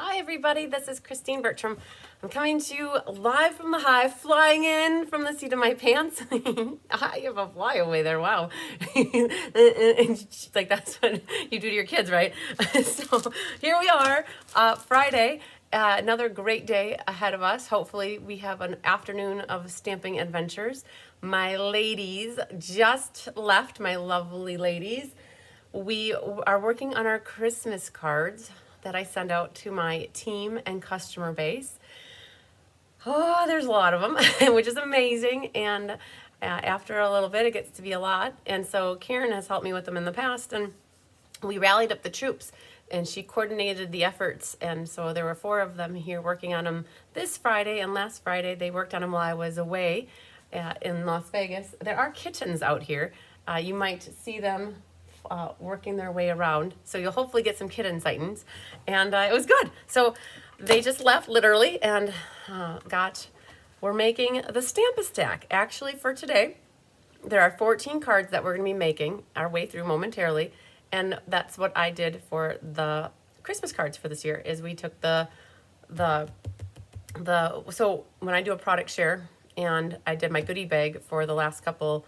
Hi everybody, this is Christine Bertram. I'm coming to you live from the hive, flying in from the seat of my pants. I have a flyaway there, wow. And she's like, that's what you do to your kids, right? So here we are, Friday. Another great day ahead of us. Hopefully we have an afternoon of stamping adventures. My ladies just left, my lovely ladies. We are working on our Christmas cards that I send out to my team and customer base. Oh, there's a lot of them, which is amazing. And after a little bit, it gets to be a lot. And so Karen has helped me with them in the past, and we rallied up the troops, and she coordinated the efforts. And so there were 4 of them here working on them this Friday, and last Friday they worked on them while I was away in Las Vegas. There are kittens out here. You might see them working their way around. So you'll hopefully get some kitten sightings. And it was good. So they just left literally and we're making the Stampa stack. Actually for today, there are 14 cards that we're going to be making our way through momentarily. And that's what I did for the Christmas cards for this year is we took so when I do a product share and I did my goodie bag for the last couple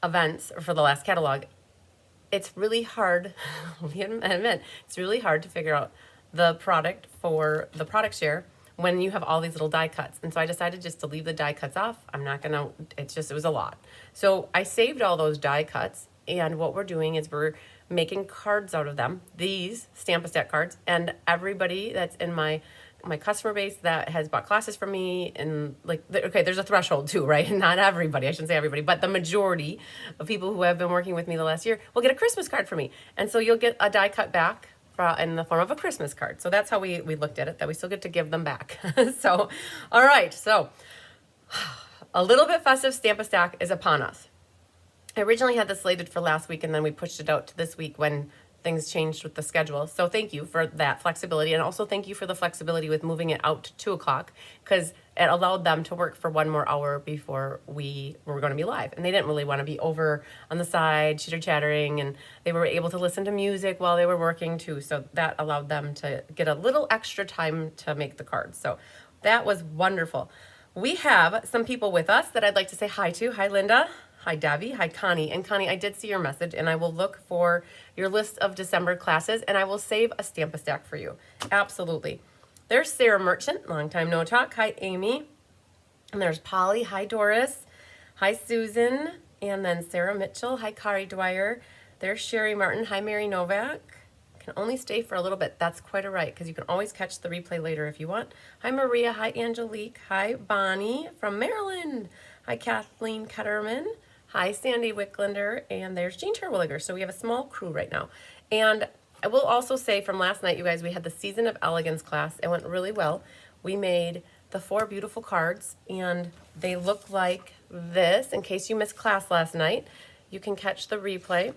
events or for the last catalog, it's really hard, admit, it's really hard to figure out the product for the product share when you have all these little die cuts. And so I decided just to leave the die cuts off. I'm not gonna, it was a lot. So I saved all those die cuts, and what we're doing is we're making cards out of them, these Stampa stack cards, and everybody that's in my customer base that has bought classes from me, and okay, there's a threshold too, right? Not everybody, I shouldn't say everybody, but the majority of people who have been working with me the last year will get a Christmas card from me. And so you'll get a die cut back in the form of a Christmas card. So that's how we looked at it, that we still get to give them back. So, all right, so a little bit festive Stampa stack is upon us. I originally had this slated for last week, and then we pushed it out to this week when things changed with the schedule. So thank you for that flexibility, and also thank you for the flexibility with moving it out to 2 o'clock, because it allowed them to work for 1 more hour before we were going to be live. And they didn't really want to be over on the side chitter-chattering, and they were able to listen to music while they were working too. So that allowed them to get a little extra time to make the cards. So that was wonderful. We have some people with us that I'd like to say hi to. Hi, Linda. Hi, Debbie. Hi, Connie. And Connie, I did see your message, and I will look for your list of December classes, and I will save a Stampa stack for you. Absolutely. There's Sarah Merchant. Long time no talk. Hi, Amy. And there's Polly. Hi, Doris. Hi, Susan. And then Sarah Mitchell. Hi, Kari Dwyer. There's Sherry Martin. Hi, Mary Novak. Can only stay for a little bit. That's quite all right, because you can always catch the replay later if you want. Hi, Maria. Hi, Angelique. Hi, Bonnie from Maryland. Hi, Kathleen Ketterman. Hi, Sandy Wicklander, and there's Jean Terwilliger. So we have a small crew right now. And I will also say from last night, you guys, we had the Season of Elegance class. It went really well. We made the 4 beautiful cards, and they look like this. In case you missed class last night, you can catch the replay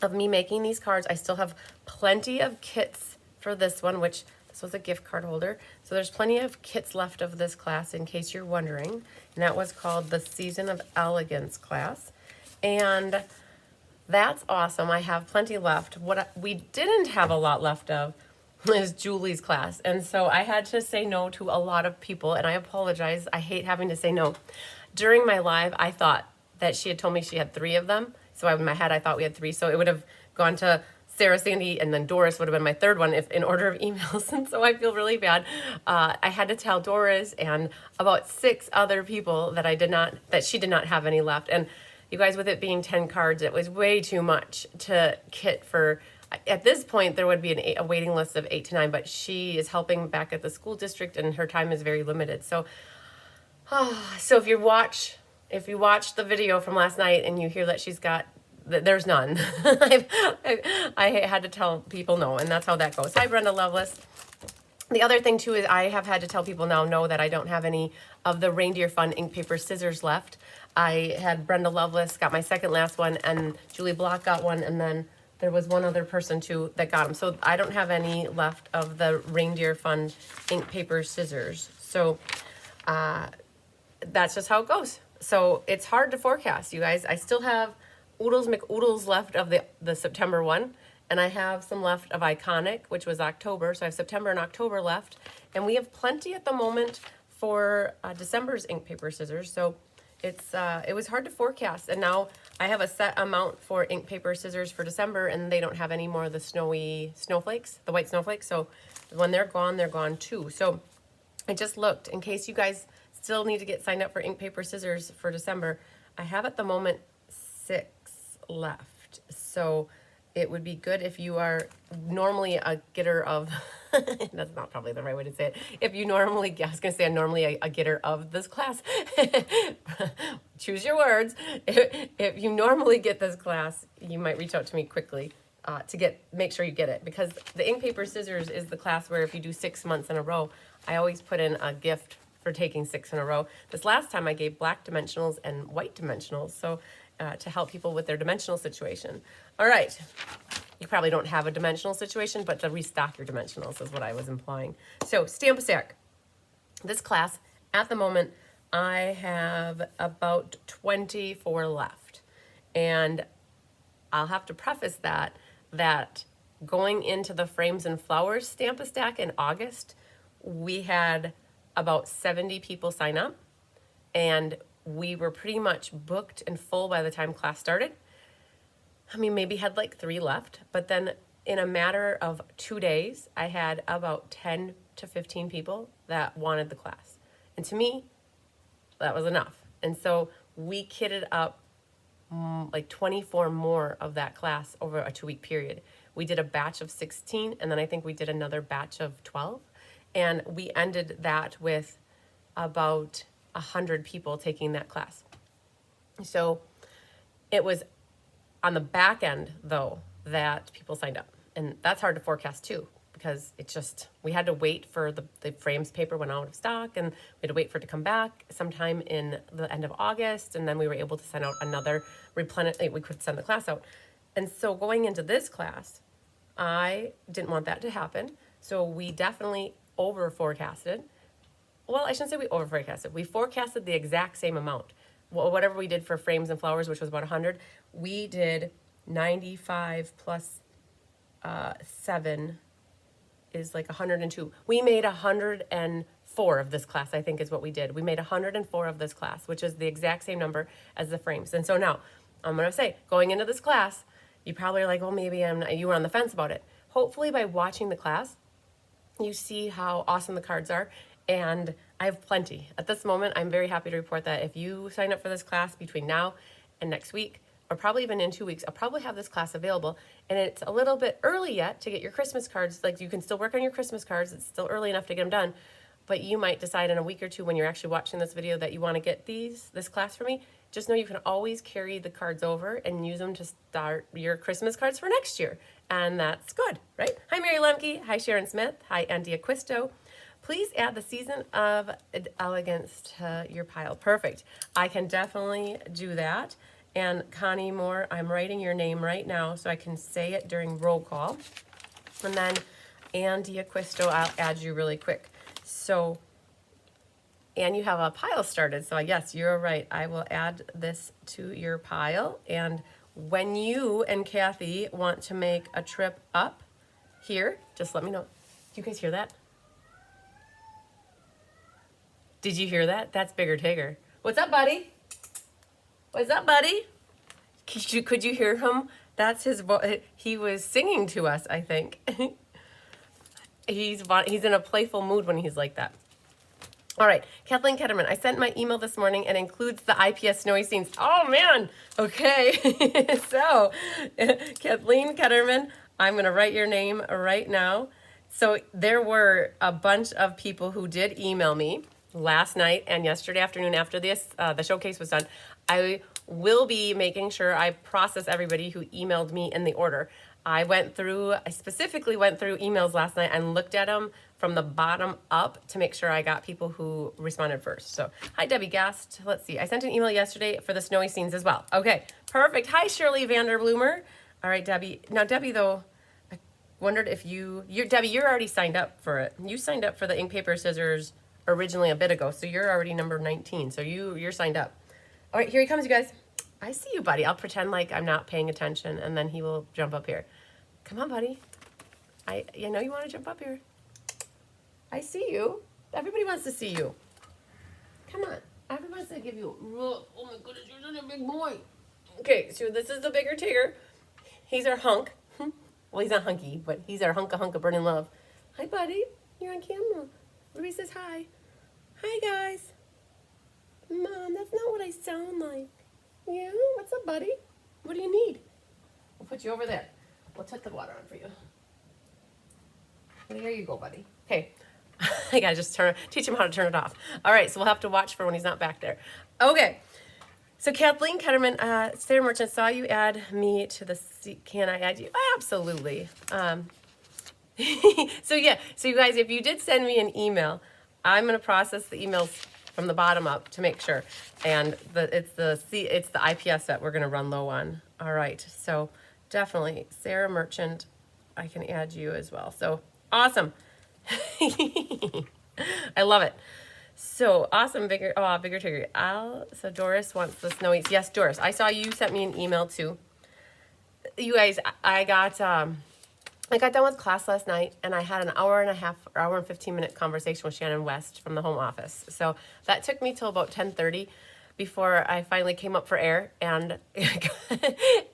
of me making these cards. I still have plenty of kits for this one, which this was a gift card holder. So there's plenty of kits left of this class in case you're wondering. And that was called the Season of Elegance class. And that's awesome. I have plenty left. What we didn't have a lot left of is Julie's class. And so I had to say no to a lot of people, and I apologize. I hate having to say no. During my live, I thought that she had told me she had 3 of them. So in my head, I thought we had 3. So it would have gone to Sarah, Sandy, and then Doris would have been my 3rd one if in order of emails. And so I feel really bad. I had to tell Doris and about 6 other people that she did not have any left. And you guys, with it being 10 cards, it was way too much to kit for. At this point, there would be a waiting list of 8 to 9, but she is helping back at the school district, and her time is very limited. So, so if you watch the video from last night and you hear that she's got, there's none. I had to tell people no, and that's how that goes. Hi, Brenda Lovelace. The other thing too is I have had to tell people now no that I don't have any of the Reindeer Fun ink paper scissors left. I had Brenda Lovelace got my second last one, and Julie Block got one, and then there was one other person too that got them. So I don't have any left of the Reindeer Fun ink paper scissors. So that's just how it goes. So it's hard to forecast, you guys. I still have Oodles McOodles left of the September one, And I have some left of Iconic, which was October. So I have September and October left. And we have plenty at the moment for December's ink, paper, scissors. So it was hard to forecast. And now I have a set amount for ink, paper, scissors for December, and they don't have any more of the snowy snowflakes, the white snowflakes. So when they're gone too. So I just looked in case you guys still need to get signed up for ink, paper, scissors for December. I have at the moment 6 left. So it would be good if you are normally a getter of, that's not probably the right way to say it. If you normally, I was going to say I'm normally a getter of this class. Choose your words. If you normally get this class, you might reach out to me quickly to make sure you get it. Because the ink, paper, scissors is the class where if you do 6 months in a row, I always put in a gift for taking 6 in a row. This last time I gave black dimensionals and white dimensionals. So to help people with their dimensional situation. All right, you probably don't have a dimensional situation, but to restock your dimensionals is what I was implying. So Stampa Stack, this class, at the moment, I have about 24 left. And I'll have to preface that going into the Frames and Flowers Stampa Stack in August, we had about 70 people sign up, and we were pretty much booked and full by the time class started. I mean, maybe had like 3 left, but then in a matter of 2 days, I had about 10 to 15 people that wanted the class. And to me, that was enough. And so we kitted up like 24 more of that class over a 2-week period. We did a batch of 16, and then I think we did another batch of 12. And we ended that with about 100 people taking that class. So it was on the back end, though, that people signed up. And that's hard to forecast, too, because it's just, we had to wait for the frames paper went out of stock, and we had to wait for it to come back sometime in the end of August, and then we were able to send out another replenish, we could send the class out. And so going into this class, I didn't want that to happen. So we definitely over forecasted. Well, I shouldn't say we over forecasted. We forecasted the exact same amount. Well, whatever we did for Frames and Flowers, which was about 100, we did 95 plus 7 is like 102. We made 104 of this class, I think is what we did. We made 104 of this class, which is the exact same number as the frames. And so now, I'm going to say, going into this class, you probably are like, well, maybe you were on the fence about it. Hopefully by watching the class, you see how awesome the cards are. And I have plenty. At this moment, I'm very happy to report that if you sign up for this class between now and next week, or probably even in 2 weeks, I'll probably have this class available. And it's a little bit early yet to get your Christmas cards. Like, you can still work on your Christmas cards. It's still early enough to get them done. But you might decide in a week or two when you're actually watching this video that you want to get this class for me. Just know you can always carry the cards over and use them to start your Christmas cards for next year. And that's good, right? Hi, Mary Lemke. Hi, Sharon Smith. Hi, Andy Acquisto. Please add the Season of Elegance to your pile. Perfect. I can definitely do that. And Connie Moore, I'm writing your name right now so I can say it during roll call. And then Andy Acquisto, I'll add you really quick. So, and you have a pile started. So yes, you're right. I will add this to your pile. And when you and Kathy want to make a trip up here, just let me know. Do you guys hear that? Did you hear that? That's Bigger Tigger. What's up, buddy? What's up, buddy? Could you hear him? That's his voice. He was singing to us, I think. He's in a playful mood when he's like that. All right, Kathleen Ketterman. I sent my email this morning and includes the IPS Snowy Scenes. Oh, man. Okay. So, Kathleen Ketterman, I'm going to write your name right now. So there were a bunch of people who did email me last night and yesterday afternoon after this, the showcase was done. I will be making sure I process everybody who emailed me in the order. I specifically went through emails last night and looked at them from the bottom up to make sure I got people who responded first. So, hi, Debbie Gast. Let's see. I sent an email yesterday for the Snowy Scenes as well. Okay, perfect. Hi, Shirley Vanderbloomer. All right, Debbie. Now, Debbie, though, I wondered if Debbie, you're already signed up for it. You signed up for the ink, paper, scissors originally a bit ago, so you're already number 19. So you're signed up. All right, here he comes, you guys. I see you, buddy. I'll pretend like I'm not paying attention, and then he will jump up here. Come on, buddy. You know you want to jump up here. I see you. Everybody wants to see you. Come on. Everybody wants to give you. Oh my goodness, you're such a big boy. Okay, so this is the bigger Tigger. He's our hunk. Well, he's not hunky, but he's our hunk of burning love. Hi, buddy. You're on camera. Ruby says hi. Hi, guys. Mom, that's not what I sound like. Yeah? What's up, buddy? What do you need? We'll put you over there. We'll put the water on for you. There you go, buddy. Okay. I gotta just teach him how to turn it off. All right, so we'll have to watch for when he's not back there. Okay. So Kathleen Ketterman, Sarah Merchant, saw you add me to the can I add you? Absolutely. So yeah, so you guys, if you did send me an email, I'm gonna process the emails from the bottom up to make sure. And it's the IPS that we're gonna run low on. All right, so definitely Sarah Merchant, I can add you as well. So awesome. I love it. So awesome, bigger Tigger. So Doris wants the snowies. Yes, Doris, I saw you sent me an email too. You guys, I got done with class last night, and I had an hour and 15-minute conversation with Shannon West from the home office. So that took me till about 10:30 before I finally came up for air, and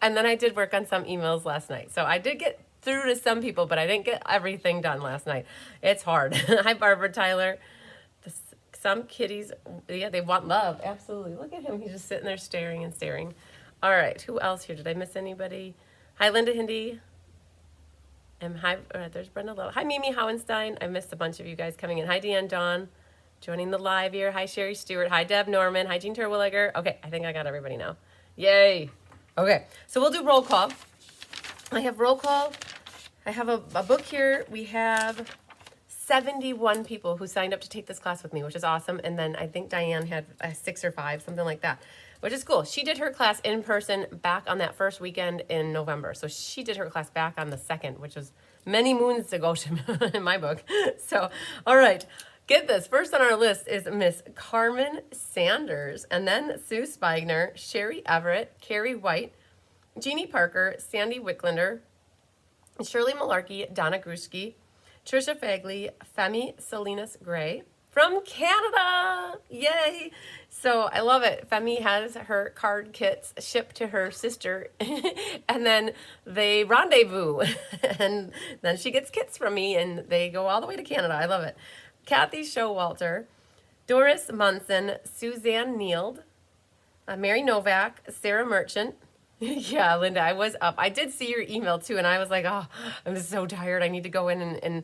and then I did work on some emails last night. So I did get through to some people, but I didn't get everything done last night. It's hard. Hi, Barbara Tyler. Some kitties, yeah, they want love. Absolutely. Look at him. He's just sitting there staring and staring. All right. Who else here? Did I miss anybody? Hi, Linda Hindi. And hi, there's Brenda Little. Hi, Mimi Howenstein. I missed a bunch of you guys coming in. Hi, Deanne Dawn. Joining the live here. Hi, Sherry Stewart. Hi, Deb Norman. Hi, Jean Terwilliger. Okay, I think I got everybody now. Yay. Okay, so we'll do roll call. I have roll call. I have a book here. We have 71 people who signed up to take this class with me, which is awesome. And then I think Diane had 6 or 5, something like that, which is cool. She did her class in person back on that first weekend in November. So she did her class back on the 2nd, which was many moons ago in my book. So, all right, get this. First on our list is Miss Carmen Sanders, and then Sue Spigner, Sherry Everett, Carrie White, Jeannie Parker, Sandy Wicklander, Shirley Malarkey, Donna Grushke, Trisha Fagley, Femi Salinas Gray from Canada. Yay! So I love it. Femi has her card kits shipped to her sister, and then they rendezvous, and then she gets kits from me, and they go all the way to Canada. I love it. Kathy Showalter, Doris Munson, Suzanne Neild, Mary Novak, Sarah Merchant. Yeah, Linda, I was up. I did see your email too, and I was like, oh, I'm so tired. I need to go in and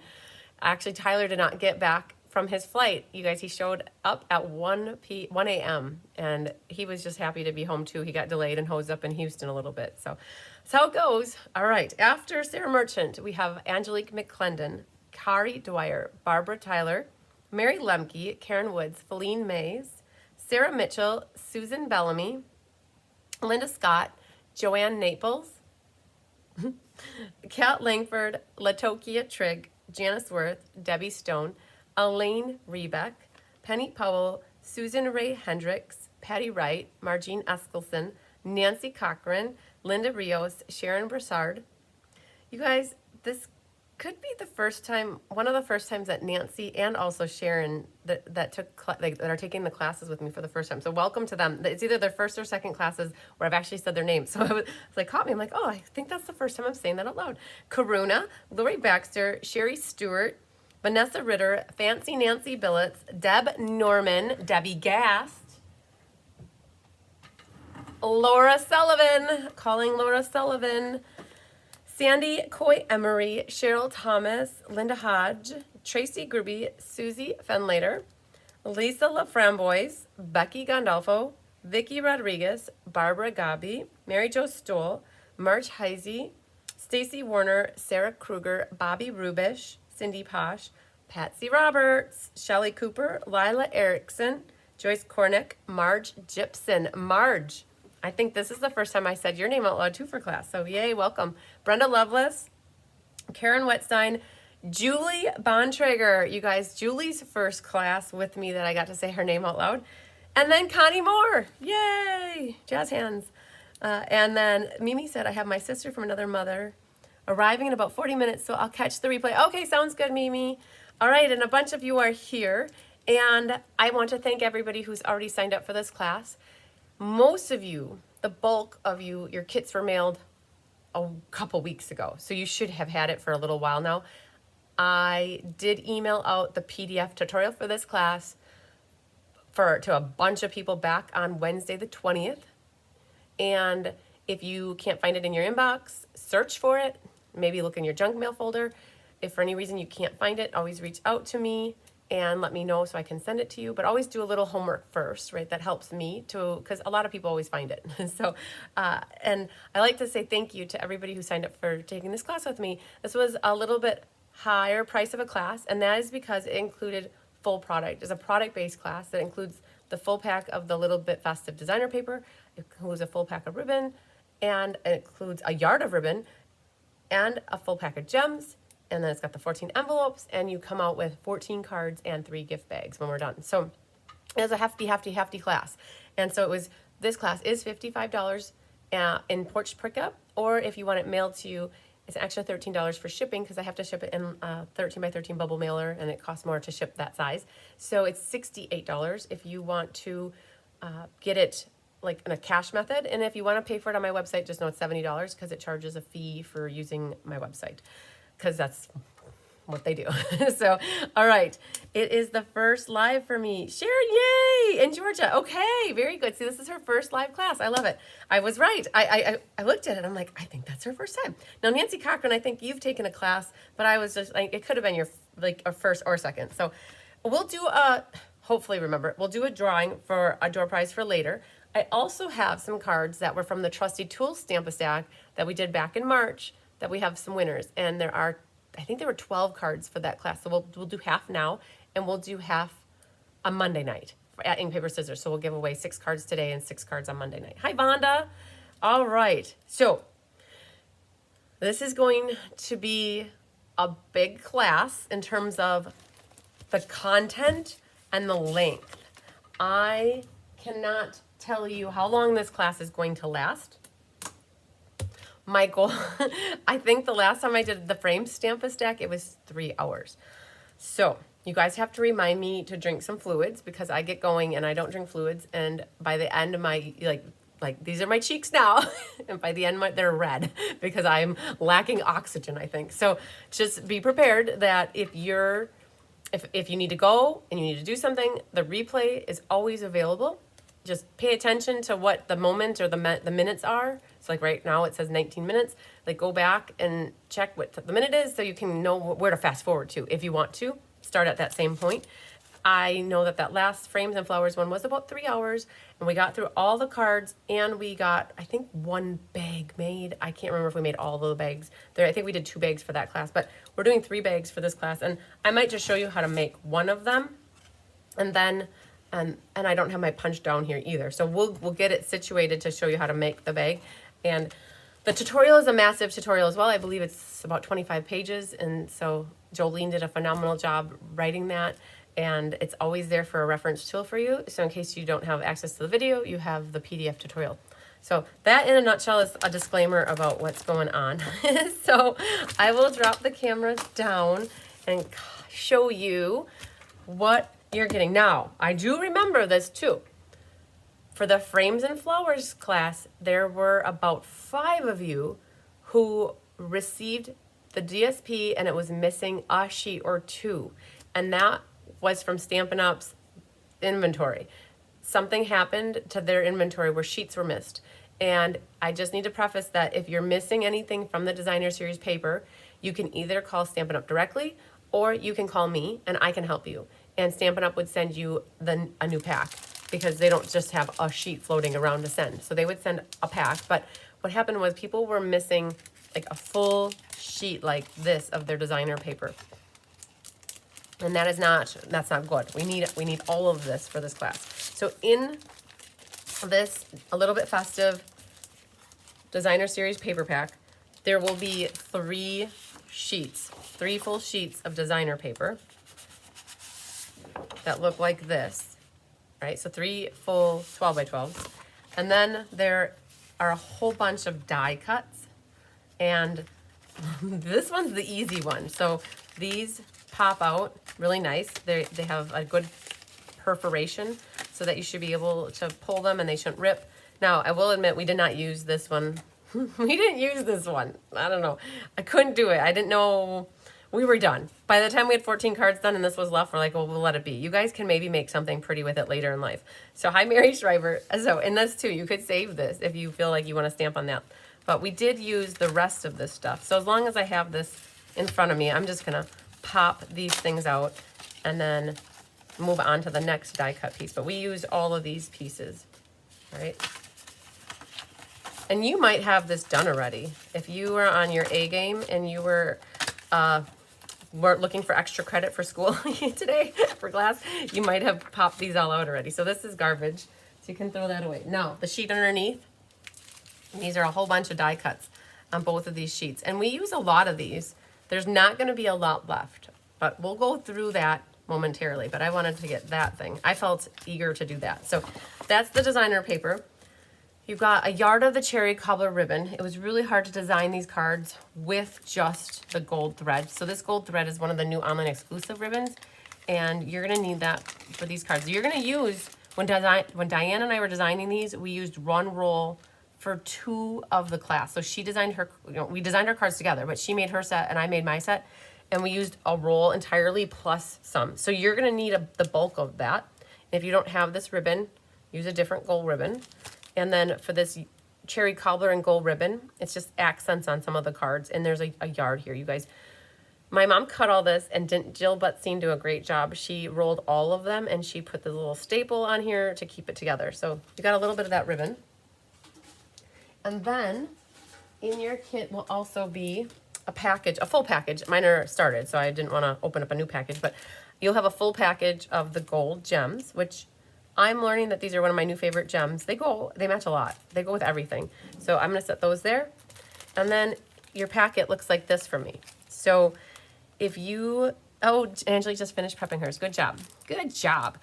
actually, Tyler did not get back from his flight. You guys, he showed up at 1 a.m. and he was just happy to be home too. He got delayed and hosed up in Houston a little bit. So that's how it goes. All right. After Sarah Merchant, we have Angelique McClendon, Kari Dwyer, Barbara Tyler, Mary Lemke, Karen Woods, Feline Mays, Sarah Mitchell, Susan Bellamy, Linda Scott, Joanne Naples, Kat Langford, Latokia Trigg, Janice Worth, Debbie Stone, Elaine Rebeck, Penny Powell, Susan Ray Hendricks, Patty Wright, Margene Eskelson, Nancy Cochran, Linda Rios, Sharon Broussard. You guys, this could be the first time, one of the first times that Nancy and also Sharon that are taking the classes with me for the first time. So welcome to them. It's either their first or second classes where I've actually said their names. So it like caught me. I'm like, oh, I think that's the first time I'm saying that out loud. Karuna, Lori Baxter, Sherry Stewart, Vanessa Ritter, Fancy Nancy Billets, Deb Norman, Debbie Gast, Laura Sullivan, calling Laura Sullivan, Sandy Coy Emery, Cheryl Thomas, Linda Hodge, Tracy Gruby, Susie Fenlater, Lisa LaFramboise, Becky Gandolfo, Vicky Rodriguez, Barbara Gabi, Mary Jo Stoll, March Heisey, Stacy Warner, Sarah Kruger, Bobby Rubish, Cindy Posh, Patsy Roberts, Shelley Cooper, Lila Erickson, Joyce Cornick, Marge Gibson. Marge, I think this is the first time I said your name out loud too for class. So yay, welcome. Brenda Lovelace, Karen Wetstein, Julie Bontrager. You guys, Julie's first class with me that I got to say her name out loud. And then Connie Moore. Yay, jazz hands. And then Mimi said, I have my sister from another mother. arriving in about 40 minutes, so I'll catch the replay. Okay, sounds good, Mimi. All right, and a bunch of you are here, and I want to thank everybody who's already signed up for this class. Most of you, the bulk of you, your kits were mailed a couple weeks ago, so you should have had it for a little while now. I did email out the PDF tutorial for this class to a bunch of people back on Wednesday the 20th. And if you can't find it in your inbox, search for it. Maybe look in your junk mail folder. If for any reason you can't find it, always reach out to me and let me know so I can send it to you. But always do a little homework first, right? That helps me to, because a lot of people always find it. So, and I like to say thank you to everybody who signed up for taking this class with me. This was a little bit higher price of a class, and that is because it included full product. It's a product-based class that includes the full pack of the Little Bit Festive designer paper. It includes a full pack of ribbon, and it includes a yard of ribbon, and a full pack of gems, and then it's got the 14 envelopes, and you come out with 14 cards and 3 gift bags when we're done. So it was a hefty class. And so this class is $55 in porch pickup, or if you want it mailed to you, it's an extra $13 for shipping because I have to ship it in a 13 by 13 bubble mailer, and it costs more to ship that size. So it's $68 if you want to get it like in a cash method. And if you want to pay for it on my website, just know it's $70 because it charges a fee for using my website, because that's what they do. So, all right. It is the first live for me. Sharon, yay! In Georgia. Okay, very good. See, this is her first live class. I love it. I was right. I looked at it. I'm like, I think that's her first time. Now, Nancy Cochran, I think you've taken a class, but I was just like, it could have been your like a first or second. So we'll do hopefully remember, we'll do a drawing for a door prize for later. I also have some cards that were from the Trusty Tools Stampa stack that we did back in March that we have some winners. And I think there were 12 cards for that class. So we'll do half now, and we'll do half on Monday night at Ink, Paper, Scissors. So we'll give away 6 cards today and 6 cards on Monday night. Hi, Vonda. All right. So this is going to be a big class in terms of the content and the length. I cannot tell you how long this class is going to last. My goal, I think the last time I did the frame Stampa stack, it was 3 hours. So you guys have to remind me to drink some fluids because I get going and I don't drink fluids. And by the end of my, like these are my cheeks now. And by the end, they're red because I'm lacking oxygen, I think. So just be prepared that if you need to go and you need to do something, the replay is always available. Just pay attention to what the moment or the minutes are. So like right now it says 19 minutes. Like go back and check what the minute is so you can know where to fast forward to if you want to. Start at that same point. I know that last Frames and Flowers one was about 3 hours, and we got through all the cards, and we got, I think, 1 bag made. I can't remember if we made all the bags. I think we did 2 bags for that class, but we're doing 3 bags for this class, and I might just show you how to make one of them, and then and I don't have my punch down here either. So we'll get it situated to show you how to make the bag. And the tutorial is a massive tutorial as well. I believe it's about 25 pages. And so Jolene did a phenomenal job writing that. And it's always there for a reference tool for you. So in case you don't have access to the video, you have the PDF tutorial. So that in a nutshell is a disclaimer about what's going on. So I will drop the camera down and show you what you're getting. Now, I do remember this too. For the Frames and Flowers class, there were about 5 of you who received the DSP and it was missing a sheet or 2. And that was from Stampin' Up's inventory. Something happened to their inventory where sheets were missed. And I just need to preface that if you're missing anything from the Designer Series paper, you can either call Stampin' Up directly or you can call me and I can help you. And Stampin' Up would send you a new pack because they don't just have a sheet floating around to send. So they would send a pack. But what happened was people were missing like a full sheet like this of their designer paper. And that's not good. We need all of this for this class. So in this A Little Bit Festive Designer Series paper pack, there will be 3 full sheets of designer paper that look like this, right? So 3 full 12 by 12s. And then there are a whole bunch of die cuts and This one's the easy one. So these pop out really nice. They have a good perforation so that you should be able to pull them and they shouldn't rip. Now, I will admit we did not use this one. We didn't use this one. I don't know. I couldn't do it. I didn't know. We were done. By the time we had 14 cards done and this was left, we're like, well, we'll let it be. You guys can maybe make something pretty with it later in life. So hi, Mary Schreiber. So, and this too, you could save this if you feel like you want to stamp on that. But we did use the rest of this stuff. So as long as I have this in front of me, I'm just gonna pop these things out and then move on to the next die cut piece. But we used all of these pieces, all right? And you might have this done already. If you were on your A game and you were looking for extra credit for school today for class, you might have popped these all out already. So this is garbage, so you can throw that away. Now, the sheet underneath, these are a whole bunch of die cuts on both of these sheets. And we use a lot of these. There's not gonna be a lot left, but we'll go through that momentarily. But I wanted to get that thing. I felt eager to do that. So that's the designer paper. You've got a yard of the cherry cobbler ribbon. It was really hard to design these cards with just the gold thread. So this gold thread is one of the new online exclusive ribbons, and you're gonna need that for these cards. You're gonna use, when Diane and I were designing these, we used one roll for 2 of the class. So she designed her, we designed our cards together, but she made her set and I made my set, and we used a roll entirely plus some. So you're gonna need the bulk of that. If you don't have this ribbon, use a different gold ribbon. And then for this cherry cobbler and gold ribbon, it's just accents on some of the cards. And there's a yard here, you guys. My mom cut all this, and didn't Jill Butzine do a great job? She rolled all of them and she put the little staple on here to keep it together. So you got a little bit of that ribbon. And then in your kit will also be a package, a full package. Mine are started, so I didn't want to open up a new package, but you'll have a full package of the gold gems, which I'm learning that these are one of my new favorite gems. They match a lot. They go with everything. So I'm gonna set those there. And then your packet looks like this for me. So if you, oh, Angelique just finished prepping hers. Good job. Good job.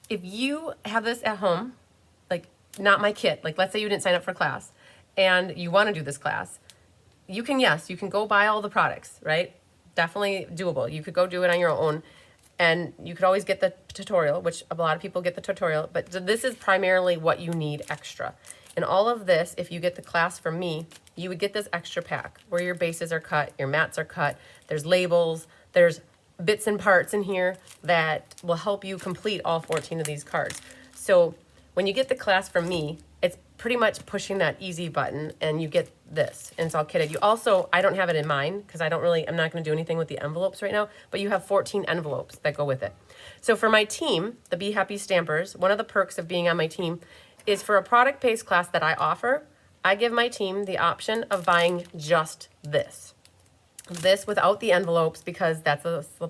If you have this at home, like not my kit, like let's say you didn't sign up for class and you wanna do this class, you can go buy all the products, right? Definitely doable. You could go do it on your own. And you could always get the tutorial, which a lot of people get the tutorial, but this is primarily what you need extra. And all of this, if you get the class from me, you would get this extra pack where your bases are cut, your mats are cut, there's labels, there's bits and parts in here that will help you complete all 14 of these cards. So when you get the class from me, it's pretty much pushing that easy button and you get this, and it's all kitted. You also, I don't have it in mine because I'm not going to do anything with the envelopes right now, but you have 14 envelopes that go with it. So for my team, the Be Happy Stampers, one of the perks of being on my team is for a product-based class that I offer, I give my team the option of buying just this. This without the envelopes because that's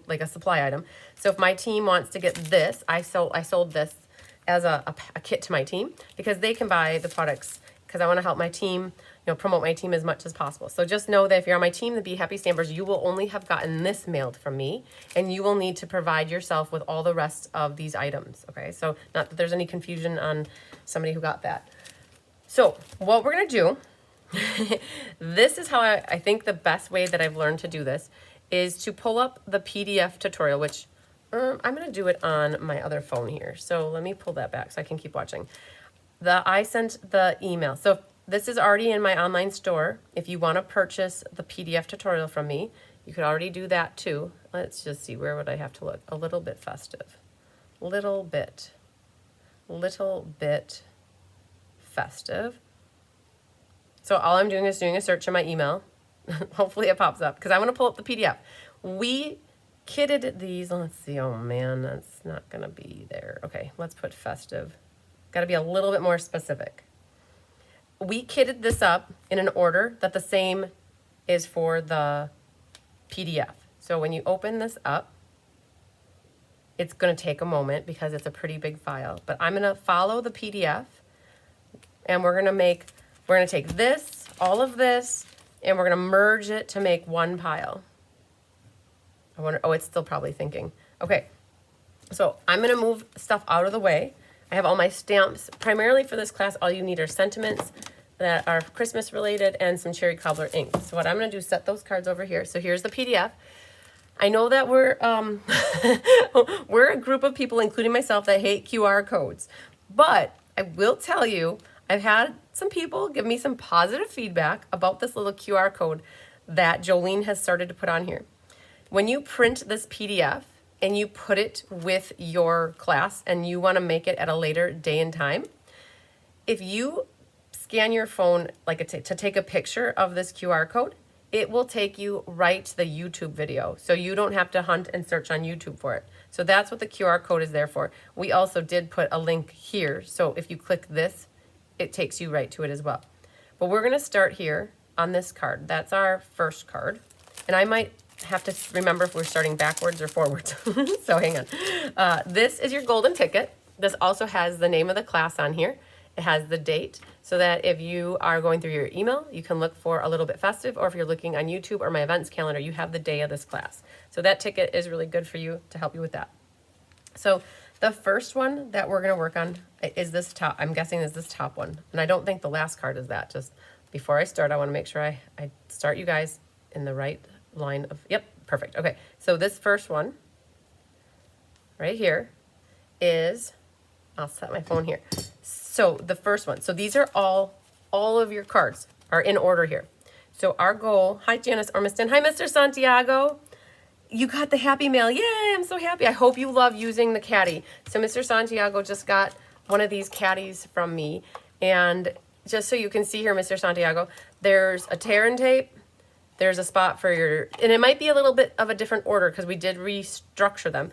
like a supply item. So if my team wants to get this, I sold this as a kit to my team because they can buy the products because I want to help my team, promote my team as much as possible. So just know that if you're on my team, the Be Happy Stampers, you will only have gotten this mailed from me, and you will need to provide yourself with all the rest of these items, okay? So not that there's any confusion on somebody who got that. So what we're gonna do, this is how I think the best way that I've learned to do this is to pull up the PDF tutorial, which I'm gonna do it on my other phone here. So let me pull that back so I can keep watching. I sent the email. So this is already in my online store. If you want to purchase the PDF tutorial from me, you could already do that too. Let's just see, where would I have to look? A little bit festive. Little bit festive. So all I'm doing is doing a search in my email. Hopefully it pops up because I want to pull up the PDF. We kitted these. Let's see. Oh man, that's not going to be there. Okay, let's put festive. Got to be a little bit more specific. We kitted this up in an order that the same is for the PDF. So when you open this up, it's going to take a moment because it's a pretty big file. But I'm going to follow the PDF, and we're going to take this, all of this, and we're going to merge it to make one pile. I wonder, oh, it's still probably thinking. Okay, so I'm going to move stuff out of the way. I have all my stamps. Primarily for this class, all you need are sentiments, that are Christmas related, and some cherry cobbler ink. So what I'm going to do is set those cards over here. So here's the PDF. I know that we're we're a group of people, including myself, that hate QR codes. But I will tell you, I've had some people give me some positive feedback about this little QR code that Jolene has started to put on here. When you print this PDF and you put it with your class and you want to make it at a later day and time, if you scan your phone like to take a picture of this QR code, it will take you right to the YouTube video. So you don't have to hunt and search on YouTube for it. So that's what the QR code is there for. We also did put a link here. So if you click this, it takes you right to it as well. But we're gonna start here on this card. That's our first card. And I might have to remember if we're starting backwards or forwards. So hang on. This is your golden ticket. This also has the name of the class on here. It has the date, so that if you are going through your email, you can look for a little bit festive, or if you're looking on YouTube or my events calendar, you have the day of this class. So that ticket is really good for you to help you with that. So the first one that we're going to work on is this top. I'm guessing is this top one. And I don't think the last card is that. Just before I start, I want to make sure I start you guys in the right line of, yep, perfect. Okay, so this first one right here is, I'll set my phone here. So the first one, so these are all of your cards are in order here. So our goal, hi Janice Ormiston, hi Mr. Santiago. You got the happy mail, yay, I'm so happy. I hope you love using the caddy. So Mr. Santiago just got one of these caddies from me. And just so you can see here, Mr. Santiago, there's a tear and tape, there's a spot for your, and it might be a little bit of a different order because we did restructure them.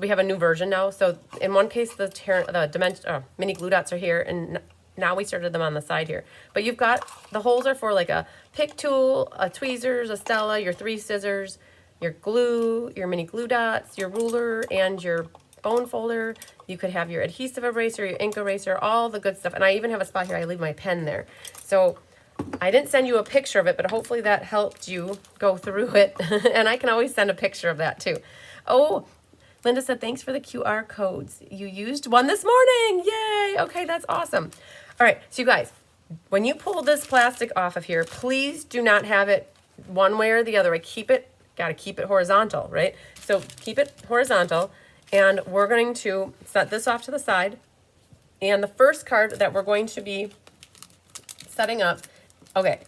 We have a new version now. So in one case, the mini glue dots are here, and now we started them on the side here. But you've got, the holes are for like a pick tool, a tweezers, a Stella, your 3 scissors, your glue, your mini glue dots, your ruler, and your bone folder. You could have your adhesive eraser, your ink eraser, all the good stuff. And I even have a spot here, I leave my pen there. So I didn't send you a picture of it, but hopefully that helped you go through it. And I can always send a picture of that too. Oh, Linda said, thanks for the QR codes. You used one this morning. Yay. Okay, that's awesome. All right, so you guys, when you pull this plastic off of here, please do not have it one way or the other. Got to keep it horizontal, right? So keep it horizontal, and we're going to set this off to the side. And the first card that we're going to be setting up, okay,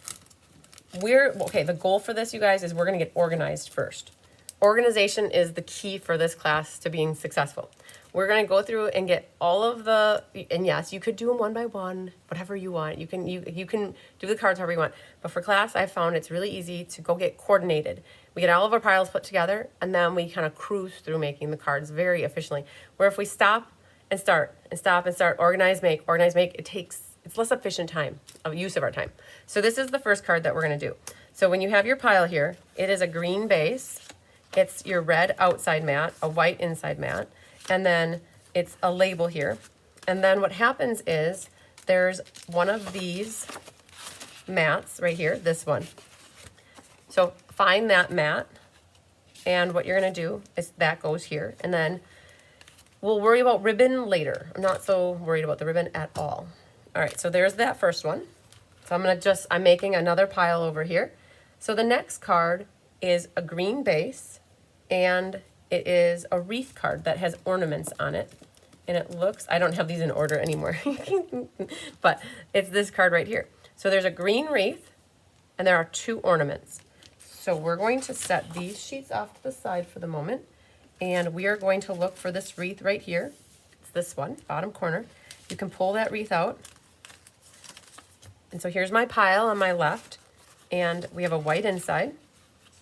the goal for this, you guys, is we're going to get organized first. Organization is the key for this class to being successful. We're going to go through and get all of the, and yes, you could do them one by one, whatever you want. You can do the cards however you want. But for class, I found it's really easy to go get coordinated. We get all of our piles put together, and then we kind of cruise through making the cards very efficiently. Where if we stop and start, and stop and start, organize, make, it's less efficient time of use of our time. So this is the first card that we're going to do. So when you have your pile here, it is a green base. It's your red outside mat, a white inside mat, and then it's a label here. And then what happens is there's one of these mats right here, this one. So find that mat, and what you're going to do is that goes here. And then we'll worry about ribbon later. I'm not so worried about the ribbon at all. All right, so there's that first one. So I'm making another pile over here. So the next card is a green base, and it is a wreath card that has ornaments on it. And it looks, I don't have these in order anymore, but it's this card right here. So there's a green wreath, and there are 2 ornaments. So we're going to set these sheets off to the side for the moment, and we are going to look for this wreath right here. It's this one, bottom corner. You can pull that wreath out. And so here's my pile on my left, and we have a white inside,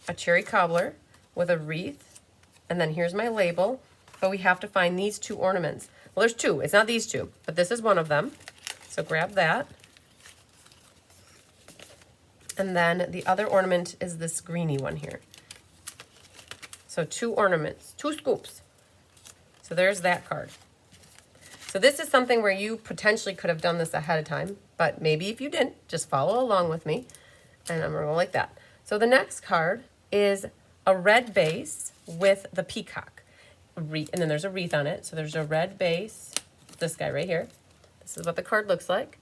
a cherry cobbler with a wreath, and then here's my label. But we have to find these 2 ornaments. Well, there's 2. It's not these 2, but this is one of them. So grab that. And then the other ornament is this greeny one here. So 2 ornaments, 2 scoops. So there's that card. So this is something where you potentially could have done this ahead of time, but maybe if you didn't, just follow along with me. And I'm gonna go like that. So the next card is a red base with the peacock. And then there's a wreath on it. So there's a red base, this guy right here. This is what the card looks like.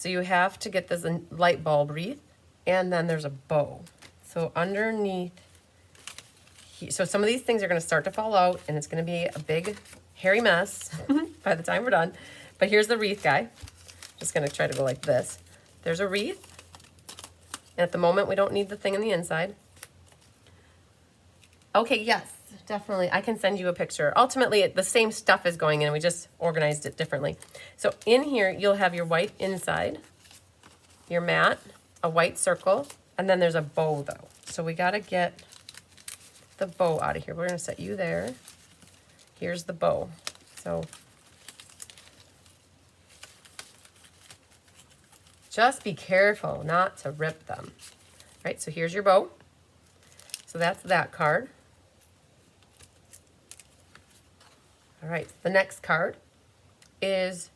So you have to get this light bulb wreath, and then there's a bow. So underneath, so some of these things are gonna start to fall out, and it's gonna be a big hairy mess by the time we're done. But here's the wreath guy. Just gonna try to go like this. There's a wreath. And at the moment, we don't need the thing on the inside. Okay, yes, definitely. I can send you a picture. Ultimately, the same stuff is going in. We just organized it differently. So in here, you'll have your white inside, your mat, a white circle, and then there's a bow, though. So we got to get the bow out of here. We're going to set you there. Here's the bow. So just be careful not to rip them. All right, so here's your bow. So that's that card. All right, the next card is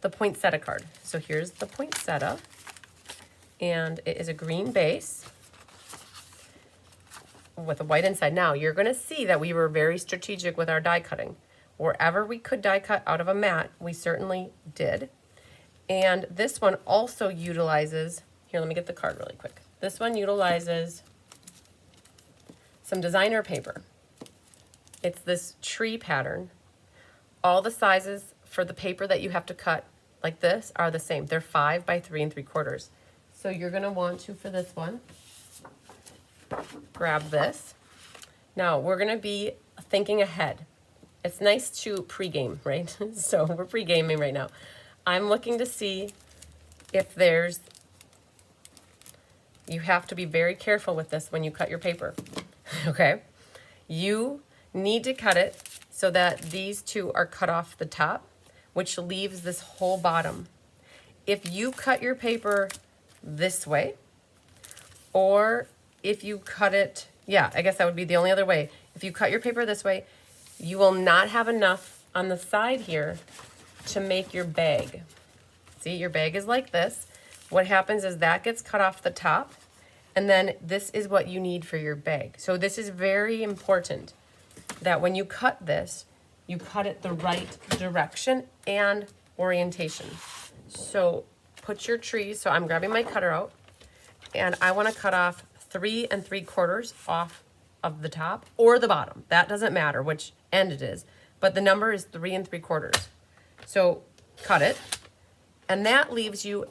the poinsettia card. So here's the poinsettia, and it is a green base with a white inside. Now, you're gonna see that we were very strategic with our die cutting. Wherever we could die cut out of a mat, we certainly did. And this one also utilizes, here, let me get the card really quick. This one utilizes some designer paper. It's this tree pattern. All the sizes for the paper that you have to cut like this are the same. They're 5 by 3 3/4. So you're gonna want to, for this one, grab this. Now we're gonna be thinking ahead. It's nice to pregame, right? So we're pre-gaming right now. I'm looking to see if there's, you have to be very careful with this when you cut your paper, okay? You need to cut it so that these two are cut off the top, which leaves this whole bottom. If you cut your paper this way, or if you cut it, yeah, I guess that would be the only other way. If you cut your paper this way, you will not have enough on the side here to make your bag. See, your bag is like this. What happens is that gets cut off the top, and then this is what you need for your bag. So this is very important that when you cut this, you cut it the right direction and orientation. So put your trees, so I'm grabbing my cutter out, and I wanna cut off 3 3/4 off of the top or the bottom. That doesn't matter which end it is, but the number is 3 3/4. So cut it, and that leaves you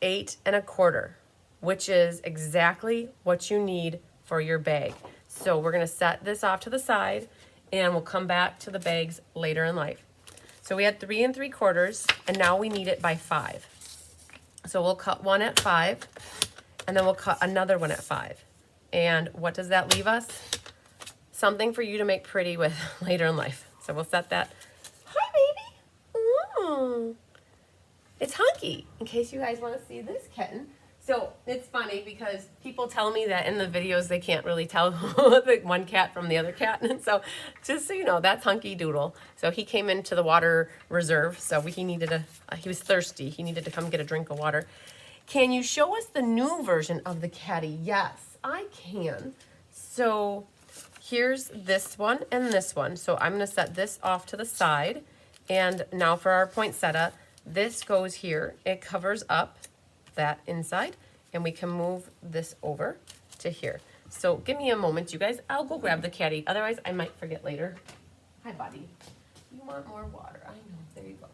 8 1/4, which is exactly what you need for your bag. So we're gonna set this off to the side, and we'll come back to the bags later in life. So we had 3 3/4, and now we need it by 5. So we'll cut one at 5, and then we'll cut another one at 5. And what does that leave us? Something for you to make pretty with later in life. So we'll set that. Hi, baby. Ooh. It's Hunky, in case you guys want to see this kitten. So it's funny because people tell me that in the videos they can't really tell the one cat from the other cat. And so just so you know, that's Hunky Doodle. So he came into the water reserve. So he needed he was thirsty. He needed to come get a drink of water. Can you show us the new version of the caddy? Yes, I can. So here's this one and this one. So I'm gonna set this off to the side. And now for our poinsettia, this goes here. It covers up that inside, and we can move this over to here. So give me a moment, you guys. I'll go grab the caddy. Otherwise, I might forget later. Hi, buddy. You want more water? I know. There you go.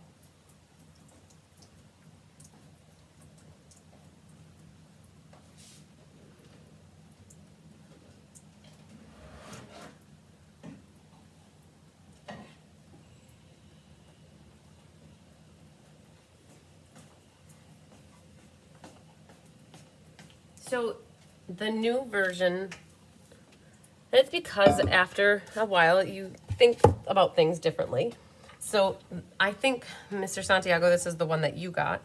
So the new version, it's because after a while you think about things differently. So I think, Mr. Santiago, this is the one that you got.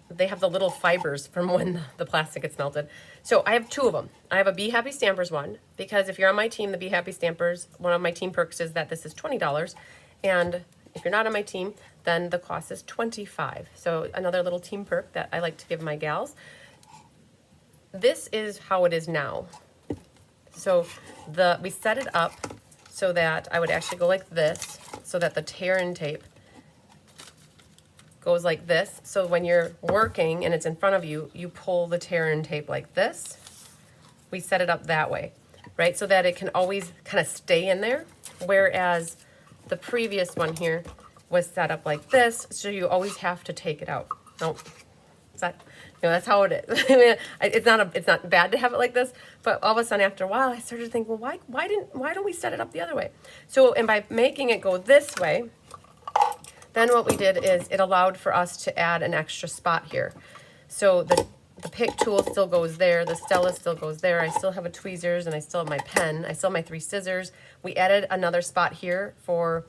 They have the little fibers from when the plastic gets melted. So I have 2 of them. I have a Be Happy Stampers one, because if you're on my team, the Be Happy Stampers, one of my team perks is that this is $20. And if you're not on my team, then the cost is $25. So another little team perk that I like to give my gals. This is how it is now. So we set it up so that I would actually go like this, so that the tear-in tape goes like this. So when you're working and it's in front of you, you pull the tear-in tape like this. We set it up that way, right? So that it can always kind of stay in there. Whereas the previous one here was set up like this, so you always have to take it out. Nope. Is that, that's how it is. I mean, it's not bad to have it like this, but all of a sudden after a while I started to think, well, why don't we set it up the other way? So, and by making it go this way, then what we did is it allowed for us to add an extra spot here. So the pick tool still goes there, the Stella still goes there, I still have a tweezers, and I still have my pen, I still have my 3 scissors. We added another spot here for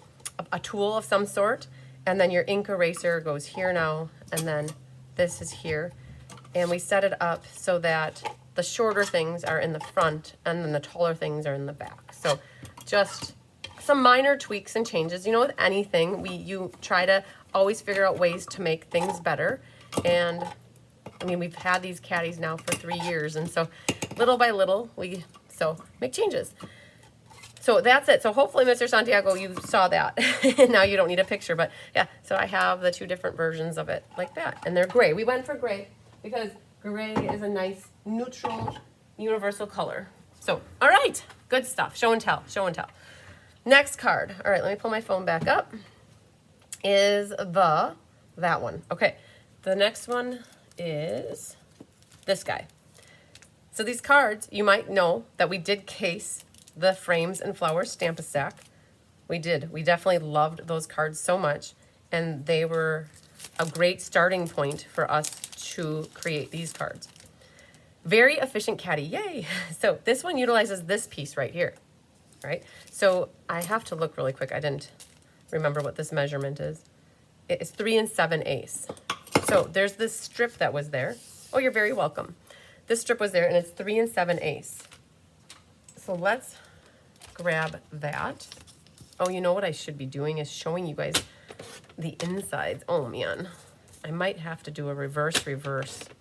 a tool of some sort, and then your ink eraser goes here now, and then this is here. And we set it up so that the shorter things are in the front, and then the taller things are in the back. So just some minor tweaks and changes. You know, with anything, you try to always figure out ways to make things better. And I mean, we've had these caddies now for 3 years, and so little by little, we make changes. So that's it. So hopefully, Mr. Santiago, you saw that. Now you don't need a picture, but yeah, so I have the 2 different versions of it like that, and they're gray. We went for gray because gray is a nice, neutral, universal color. So, all right, good stuff. Show and tell, show and tell. Next card. All right, let me pull my phone back up. Is that one. Okay, the next one is this guy. So these cards, you might know that we did case the Frames and Flowers Stampa stack. We did. We definitely loved those cards so much, and they were a great starting point for us to create these cards. Very efficient caddy, yay! So this one utilizes this piece right here, right? So I have to look really quick. I didn't remember what this measurement is. It's 3 7/8. So there's this strip that was there. Oh, you're very welcome. This strip was there, and it's 3 7/8. So let's grab that. Oh, you know what I should be doing is showing you guys the insides. Oh, man. I might have to do a reverse. The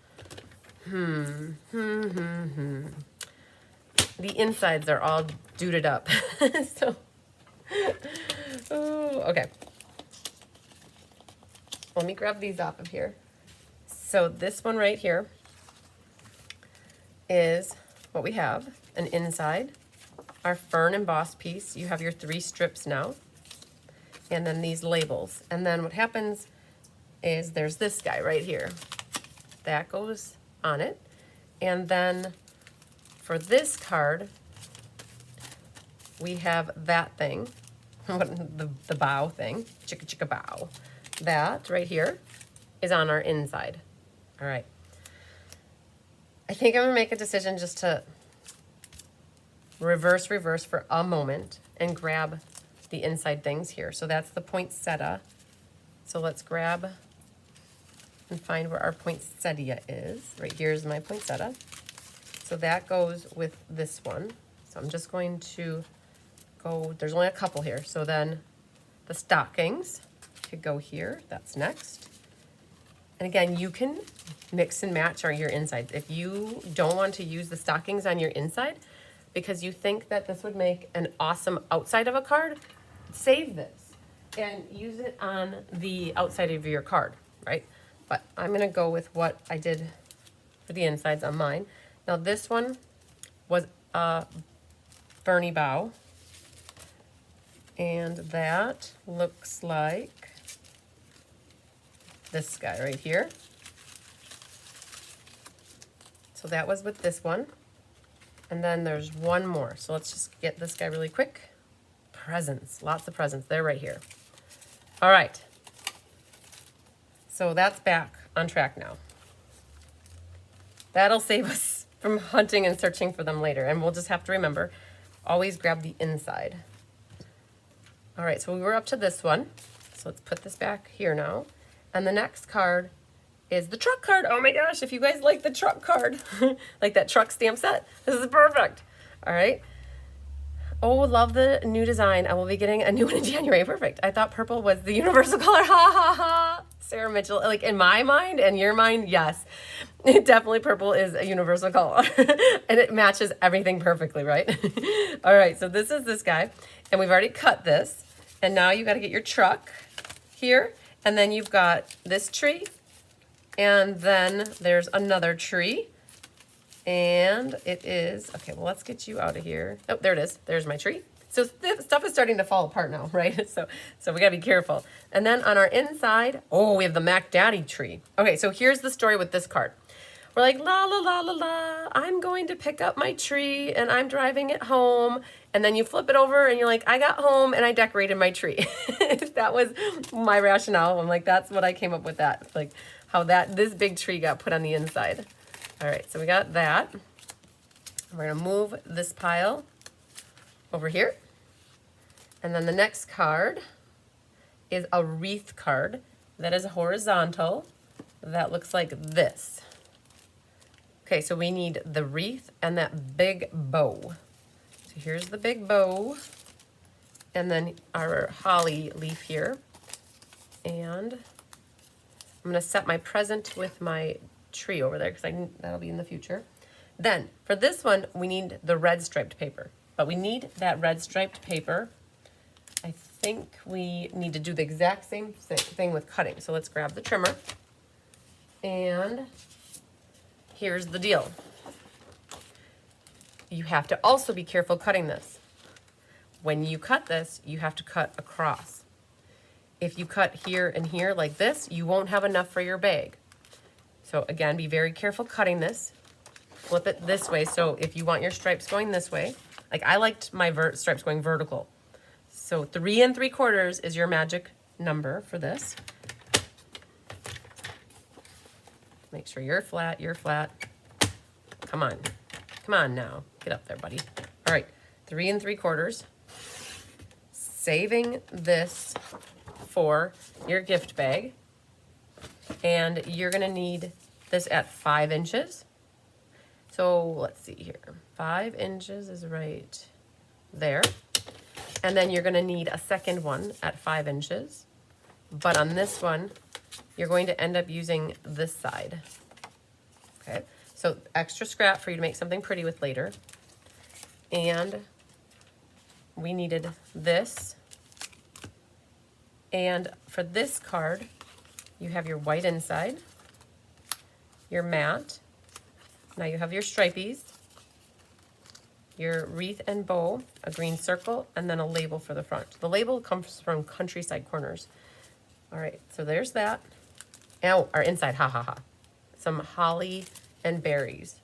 insides are all duded up. So, oh, okay. Let me grab these off of here. So this one right here is what we have, an inside. Our fern embossed piece, you have your 3 strips now. And then these labels. And then what happens is there's this guy right here. That goes on it. And then for this card, we have that thing, the bow thing, chicka chicka bow. That right here is on our inside. All right. I think I'm gonna make a decision just to reverse for a moment and grab the inside things here. So that's the poinsettia. So let's grab and find where our poinsettia is. Right here is my poinsettia. So that goes with this one. So I'm just going to go, there's only a couple here. So then the stockings could go here. That's next. And again, you can mix and match your insides. If you don't want to use the stockings on your inside because you think that this would make an awesome outside of a card, save this and use it on the outside of your card, right? But I'm gonna go with what I did for the insides on mine. Now this one was a Bernie bow, and that looks like this guy right here. So that was with this one. And then there's one more. So let's just get this guy really quick. Presents, lots of presents. They're right here. All right. So that's back on track now. That'll save us from hunting and searching for them later. And we'll just have to remember, always grab the inside. All right, so we were up to this one. So let's put this back here now. And the next card is the truck card. Oh my gosh, if you guys like the truck card, like that truck stamp set, this is perfect. All right. Oh, love the new design. I will be getting a new one in January. Perfect. I thought purple was the universal color. Ha ha ha. Sarah Mitchell, like in my mind and your mind, yes. Definitely purple is a universal color. And it matches everything perfectly, right? All right, so this is this guy. And we've already cut this. And now you got to get your truck here. And then you've got this tree, and then there's another tree, and it is, okay, well, let's get you out of here. Oh, there it is. There's my tree. So stuff is starting to fall apart now, right? So we gotta be careful. And then on our inside, oh, we have the Mac Daddy tree. Okay, so here's the story with this card. We're like, la, la, la, la, la, I'm going to pick up my tree and I'm driving it home. And then you flip it over and you're like, I got home and I decorated my tree. That was my rationale. I'm like, that's what I came up with that. Like how this big tree got put on the inside. All right, so we got that. We're gonna move this pile over here. And then the next card is a wreath card that is horizontal. That looks like this. Okay, so we need the wreath and that big bow. So here's the big bow, and then our holly leaf here. And I'm gonna set my present with my tree over there because that'll be in the future. Then for this one, we need the red striped paper, but we need that red striped paper. I think we need to do the exact same thing with cutting. So let's grab the trimmer, and here's the deal. You have to also be careful cutting this. When you cut this, you have to cut across. If you cut here and here like this, you won't have enough for your bag. So again, be very careful cutting this. Flip it this way. So if you want your stripes going this way, like I liked my stripes going vertical. So 3 3/4 is your magic number for this. Make sure you're flat, Come on. Come on now. Get up there, buddy. All right, 3 3/4. Saving this for your gift bag. And you're gonna need this at 5 inches. So let's see here. 5 inches is right there. And then you're gonna need a second one at 5 inches. But on this one, you're going to end up using this side. Okay, so extra scrap for you to make something pretty with later. And we needed this. And for this card, you have your white inside, your matte. Now you have your stripies, your wreath and bow, a green circle, and then a label for the front. The label comes from Countryside Corners. All right, so there's that. Oh, our inside, ha ha ha. Some holly and berries.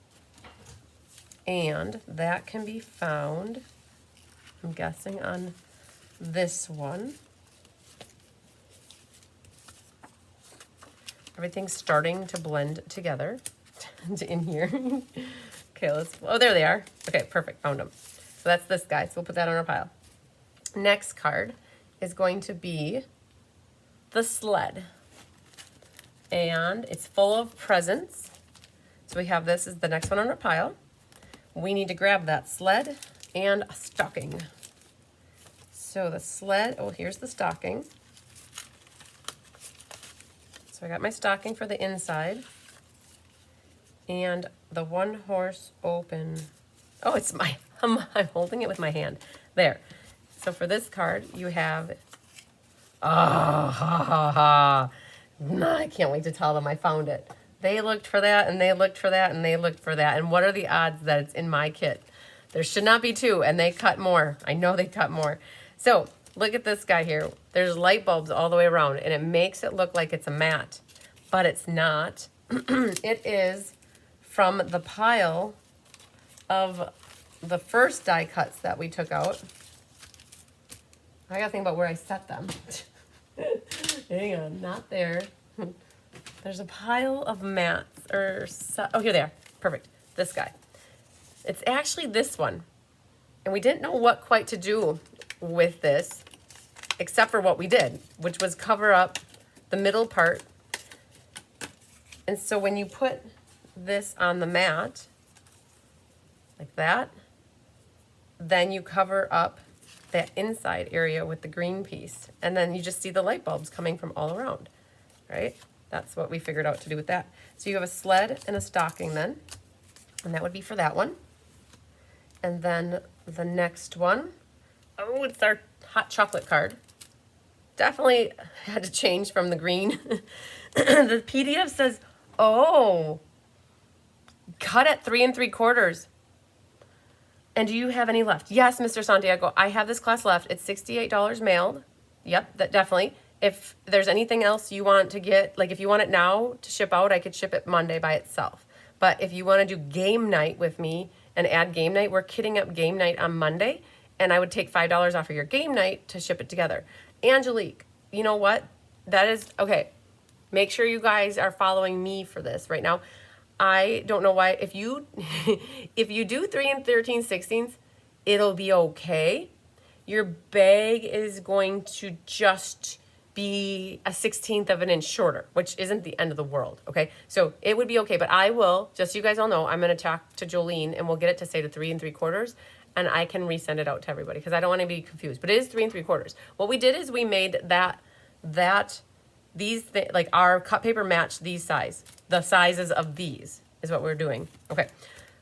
And that can be found, I'm guessing, on this one. Everything's starting to blend together in here. Okay, oh, there they are. Okay, perfect, found them. So that's this guy, so we'll put that on our pile. Next card is going to be the sled. And it's full of presents. So we have this as the next one on our pile. We need to grab that sled and a stocking. So the sled, oh, here's the stocking. So I got my stocking for the inside. And the one horse open, oh, it's I'm holding it with my hand. There. So for this card, you have, ha ha ha. I can't wait to tell them I found it. They looked for that, and they looked for that, and they looked for that. And what are the odds that it's in my kit? There should not be 2, and they cut more. I know they cut more. So look at this guy here. There's light bulbs all the way around, and it makes it look like it's a mat, but it's not. It is from the pile of the first die cuts that we took out. I gotta think about where I set them. Hang on, not there. There's a pile of mats, oh, here they are. Perfect, this guy. It's actually this one. And we didn't know what quite to do with this, except for what we did, which was cover up the middle part. And so when you put this on the mat, like that, then you cover up that inside area with the green piece. And then you just see the light bulbs coming from all around, right? That's what we figured out to do with that. So you have a sled and a stocking then, and that would be for that one. And then the next one, oh, it's our hot chocolate card. definitely had to change from the green. The PDF says, oh, cut at 3 3/4. And do you have any left? Yes, Mr. Santiago, I have this class left. It's $68 mailed. Yep, that definitely. If there's anything else you want to get, like if you want it now to ship out, I could ship it Monday by itself. But if you want to do game night with me and add game night, we're kitting up game night on Monday, and I would take $5 off of your game night to ship it together. Angelique, you know what? That is, okay, make sure you guys are following me for this right now. I don't know why, if you if you do 3 13/16, it'll be okay. Your bag is going to just be a 1/16 of an inch shorter, which isn't the end of the world, okay? So it would be okay, but I will, just so you guys all know, I'm gonna talk to Jolene and we'll get it to say to 3 3/4, and I can resend it out to everybody because I don't want to be confused, but it is 3 3/4. What we did is we made like our cut paper match these size. The sizes of these is what we're doing. Okay,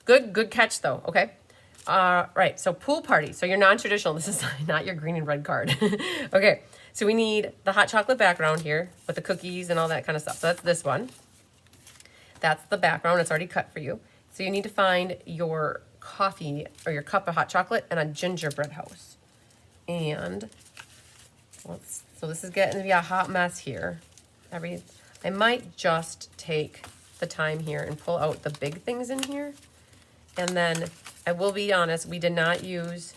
good catch though, okay? Right, so pool party. So you're non-traditional. This is not your green and red card. Okay, so we need the hot chocolate background here with the cookies and all that kind of stuff. So that's this one. That's the background. It's already cut for you. So you need to find your coffee or your cup of hot chocolate and a gingerbread house. And so this is getting to be a hot mess here. I might just take the time here and pull out the big things in here. And then I will be honest, we did not use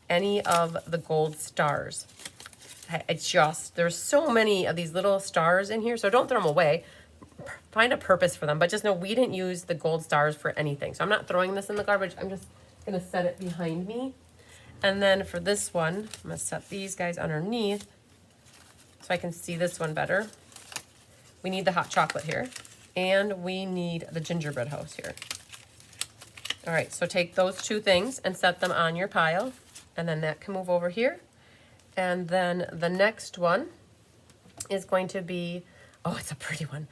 any of the gold stars. There's so many of these little stars in here, so don't throw them away. Find a purpose for them, but just know we didn't use the gold stars for anything. So I'm not throwing this in the garbage. I'm just gonna set it behind me. And then for this one, I'm gonna set these guys underneath so I can see this one better. We need the hot chocolate here, and we need the gingerbread house here. All right, so take those two things and set them on your pile, and then that can move over here. And then the next one is going to be, oh, it's a pretty one.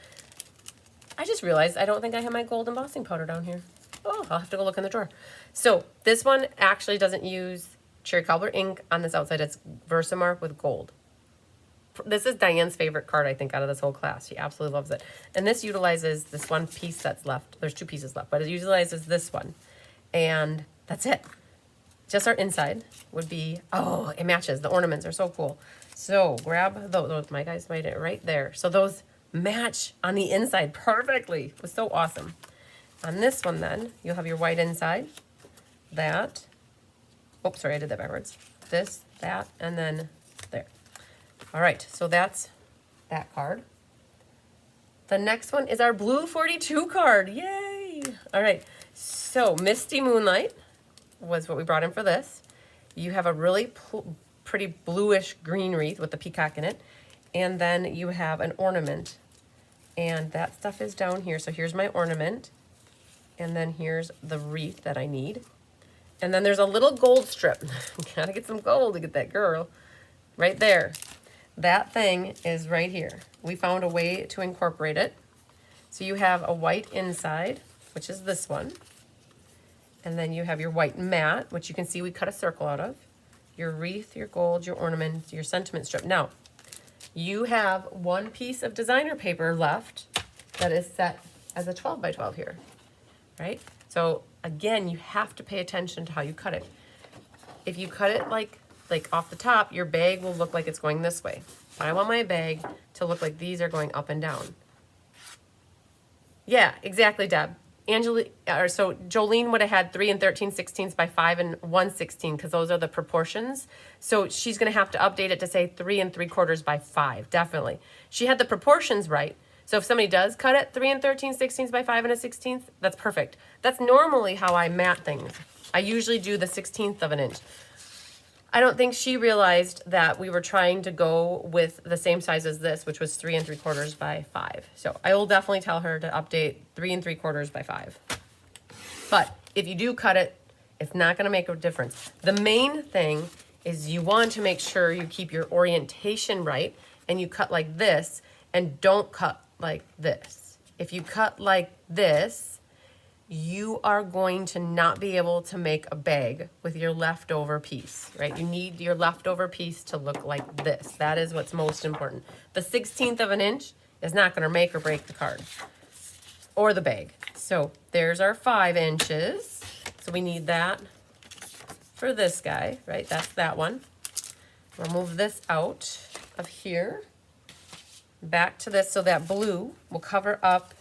I just realized I don't think I have my gold embossing powder down here. Oh, I'll have to go look in the drawer. So this one actually doesn't use cherry cobbler ink on this outside. It's Versamark with gold. This is Diane's favorite card, I think, out of this whole class. She absolutely loves it. And this utilizes this one piece that's left. There's 2 pieces left, but it utilizes this one. And that's it. Just our inside would be, oh, it matches. The ornaments are so cool. So grab those. My guys made it right there. So those match on the inside perfectly. It was so awesome. On this one then, you'll have your white inside. That. Oops, sorry, I did that backwards. This, that, and then there. All right, so that's that card. The next one is our blue 42 card. Yay! All right, so Misty Moonlight was what we brought in for this. You have a really pretty bluish green wreath with the peacock in it. And then you have an ornament. And that stuff is down here. So here's my ornament. And then here's the wreath that I need. And then there's a little gold strip. Gotta get some gold to get that girl. Right there. That thing is right here. We found a way to incorporate it. So you have a white inside, which is this one. And then you have your white mat, which you can see we cut a circle out of. Your wreath, your gold, your ornament, your sentiment strip. Now, you have one piece of designer paper left that is set as a 12 by 12 here, right? So again, you have to pay attention to how you cut it. If you cut it like off the top, your bag will look like it's going this way. But I want my bag to look like these are going up and down. Yeah, exactly, Deb. So Jolene would have had 3 13/16 by 5 1/16 because those are the proportions. So she's going to have to update it to say 3 3/4 by 5. Definitely. She had the proportions right. So if somebody does cut it 3 13/16 by 5 1/16, that's perfect. That's normally how I mat things. I usually do the 1/16 of an inch. I don't think she realized that we were trying to go with the same size as this, which was 3 3/4 by 5. So I will definitely tell her to update 3 3/4 by 5. But if you do cut it, it's not going to make a difference. The main thing is you want to make sure you keep your orientation right and you cut like this and don't cut like this. If you cut like this, you are going to not be able to make a bag with your leftover piece, right? You need your leftover piece to look like this. That is what's most important. The 1/16 of an inch is not going to make or break the card or the bag. So there's our 5 inches. So we need that for this guy, right? That's that one. We'll move this out of here, back to this, so that blue will cover up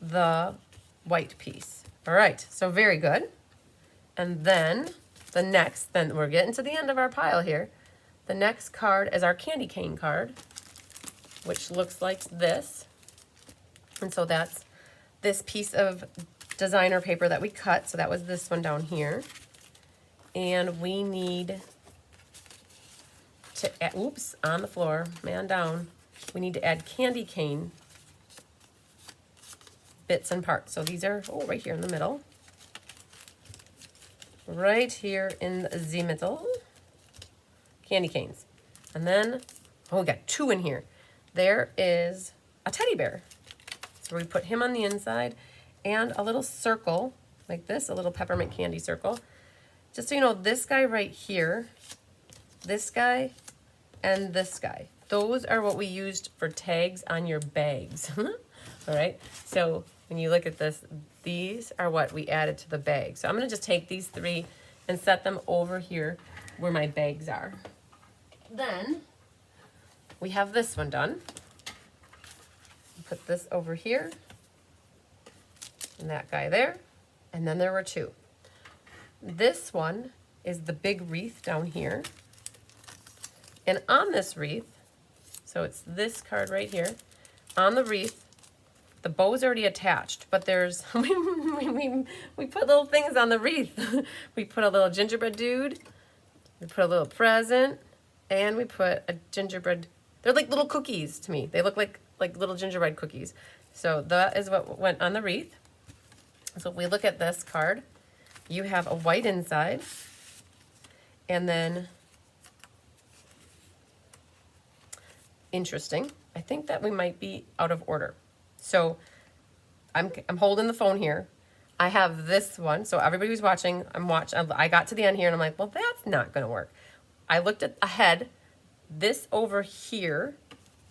the white piece. All right, so very good. And then then we're getting to the end of our pile here. The next card is our candy cane card, which looks like this. And so that's this piece of designer paper that we cut. So that was this one down here. And we need to add, oops, on the floor, man down. We need to add candy cane bits and parts. So these are, oh, right here in the middle. Right here in the middle. Candy canes. And then, oh, we got 2 in here. There is a teddy bear. So we put him on the inside and a little circle like this, a little peppermint candy circle. Just so you know, this guy right here, this guy, and this guy. Those are what we used for tags on your bags. All right, so when you look at this, these are what we added to the bag. So I'm gonna just take these 3 and set them over here where my bags are. Then we have this one done. Put this over here, and that guy there, and then there were 2. This one is the big wreath down here. And on this wreath, so it's this card right here, on the wreath, the bow's already attached, but there's, we put little things on the wreath. We put a little gingerbread dude, we put a little present, and we put a gingerbread, they're like little cookies to me. They look like little gingerbread cookies. So that is what went on the wreath. So if we look at this card, you have a white inside, and then, interesting, I think that we might be out of order. So I'm holding the phone here. I have this one, so everybody who's watching, I got to the end here and I'm like, well, that's not gonna work. I looked at ahead, this over here,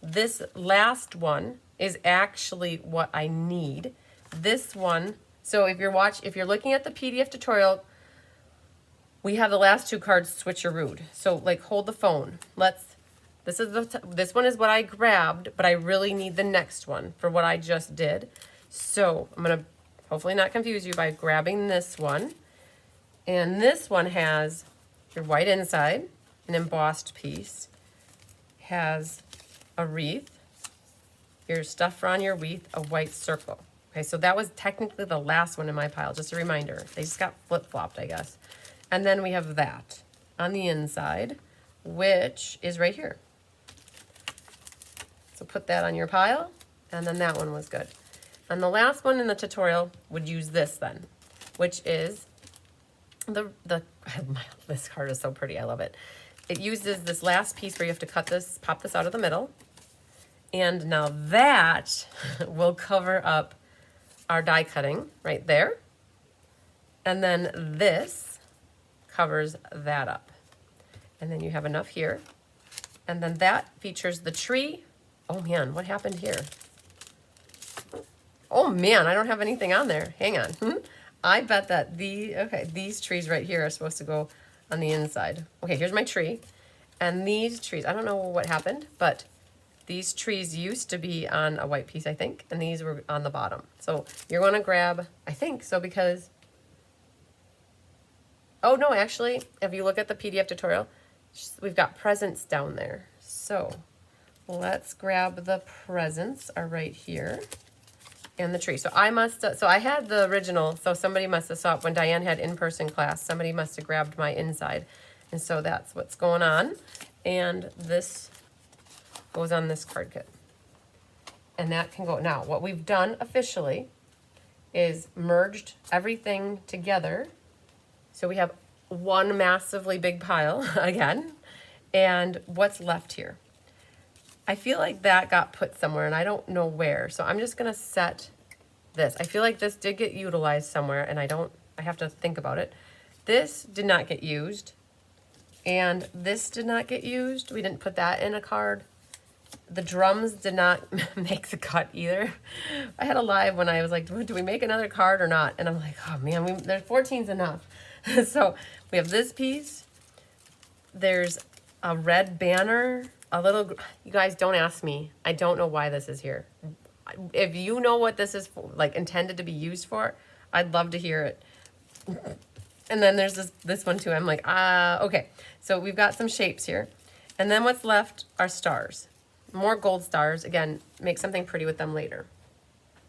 this last one is actually what I need. This one, so if you're looking at the PDF tutorial, we have the last 2 cards switcherooed. So like hold the phone. This one is what I grabbed, but I really need the next one for what I just did. So I'm gonna hopefully not confuse you by grabbing this one. And this one has your white inside, an embossed piece, has a wreath, your stuff on your wreath, a white circle. Okay, so that was technically the last one in my pile, just a reminder. They just got flip-flopped, I guess. And then we have that on the inside, which is right here. So put that on your pile, and then that one was good. And the last one in the tutorial would use this then, which is this card is so pretty, I love it. It uses this last piece where you have to cut this, pop this out of the middle. And now that will cover up our die cutting right there. And then this covers that up. And then you have enough here. And then that features the tree. Oh man, what happened here? Oh man, I don't have anything on there. Hang on. I bet that these trees right here are supposed to go on the inside. Okay, here's my tree. And these trees, I don't know what happened, but these trees used to be on a white piece, I think, and these were on the bottom. So you're gonna grab, I think so, because, oh no, actually, if you look at the PDF tutorial, we've got presents down there. So let's grab the presents are right here. And the tree. So I had the original, so somebody must have saw it when Diane had in-person class. Somebody must have grabbed my inside. And so that's what's going on. And this goes on this card kit. And that can go. Now, what we've done officially is merged everything together. So we have one massively big pile again. And what's left here? I feel like that got put somewhere and I don't know where. So I'm just gonna set this. I feel like this did get utilized somewhere, and I have to think about it. This did not get used, and this did not get used. We didn't put that in a card. The drums did not make the cut either. I had a live when I was like, do we make another card or not? And I'm like, oh man, there's 14's enough. So we have this piece. There's a red banner, you guys don't ask me. I don't know why this is here. If you know what this is for, like intended to be used for, I'd love to hear it. And then there's this one too. I'm like, okay. So we've got some shapes here. And then what's left are stars. More gold stars. Again, make something pretty with them later.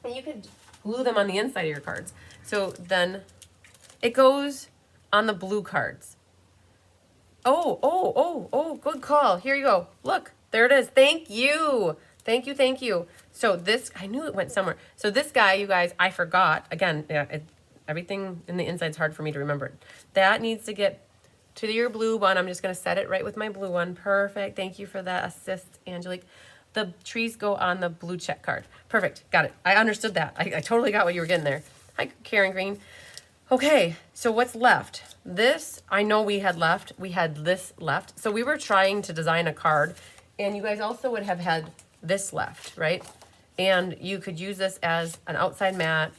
And you could glue them on the inside of your cards. So then it goes on the blue cards. Oh, good call. Here you go. Look, there it is. Thank you. Thank you, thank you. So this, I knew it went somewhere. So this guy, you guys, I forgot. Again, everything in the inside's hard for me to remember. That needs to get to your blue one. I'm just going to set it right with my blue one. Perfect. Thank you for that assist, Angelique. The trees go on the blue check card. Perfect. Got it. I understood that. I totally got what you were getting there. Hi, Karen Green. Okay, so what's left? This, I know we had left. We had this left. So we were trying to design a card, and you guys also would have had this left, right? And you could use this as an outside mat.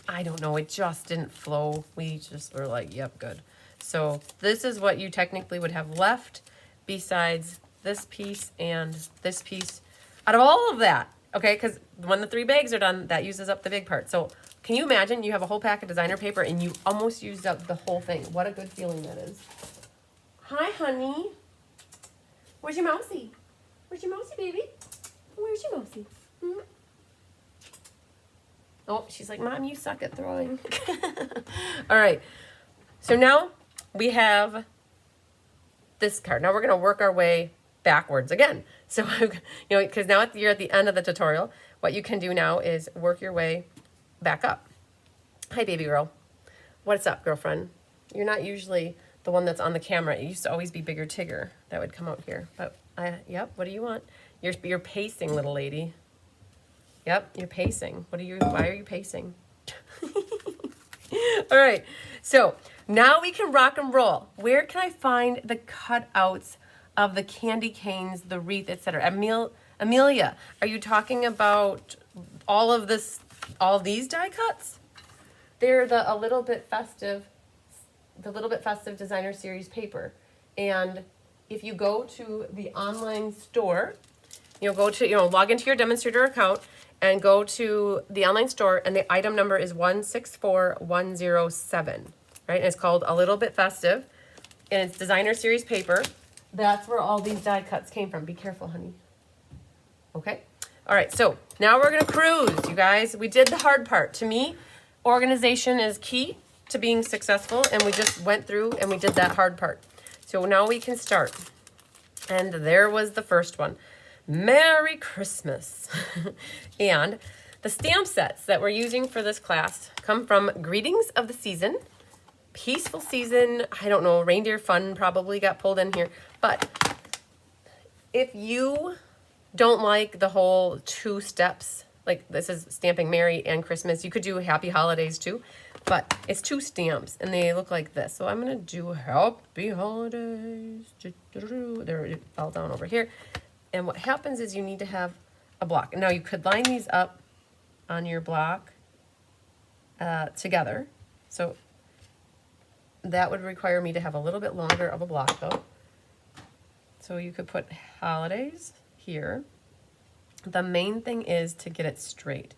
I don't know. It just didn't flow. We just were like, yep, good. So this is what you technically would have left besides this piece and this piece out of all of that, okay? Because when the 3 bags are done, that uses up the big part. So can you imagine you have a whole pack of designer paper and you almost used up the whole thing? What a good feeling that is. Hi, honey. Where's your mousey? Where's your mousey, baby? Where's your mousey? Hmm? Oh, she's like, Mom, you suck at throwing. All right. So now we have this card. Now we're going to work our way backwards again. So, because now you're at the end of the tutorial, what you can do now is work your way back up. Hi, baby girl. What's up, girlfriend? You're not usually the one that's on the camera. It used to always be Bigger Tigger that would come out here. But, yep, what do you want? You're pacing, little lady. Yep, you're pacing. Why are you pacing? All right, so now we can rock and roll. Where can I find the cutouts of the candy canes, the wreath, etc.? Amelia, are you talking about all of these die cuts? They're the Little Bit Festive Designer Series paper. And if you go to the online store, log into your demonstrator account and go to the online store, and the item number is 164107, right? And it's called A Little Bit Festive, and it's designer series paper. That's where all these die cuts came from. Be careful, honey. Okay? All right, so now we're gonna cruise, you guys. We did the hard part. To me, organization is key to being successful, and we just went through and we did that hard part. So now we can start. And there was the first one. Merry Christmas. And the stamp sets that we're using for this class come from Greetings of the Season, Peaceful Season, I don't know, Reindeer Fun probably got pulled in here. But if you don't like the whole 2 steps, like this is stamping Merry and Christmas, you could do Happy Holidays too, but it's 2 stamps and they look like this. So I'm gonna do Happy Holidays. They're all down over here. And what happens is you need to have a block. Now you could line these up on your block together. So that would require me to have a little bit longer of a block though. So you could put holidays here. The main thing is to get it straight.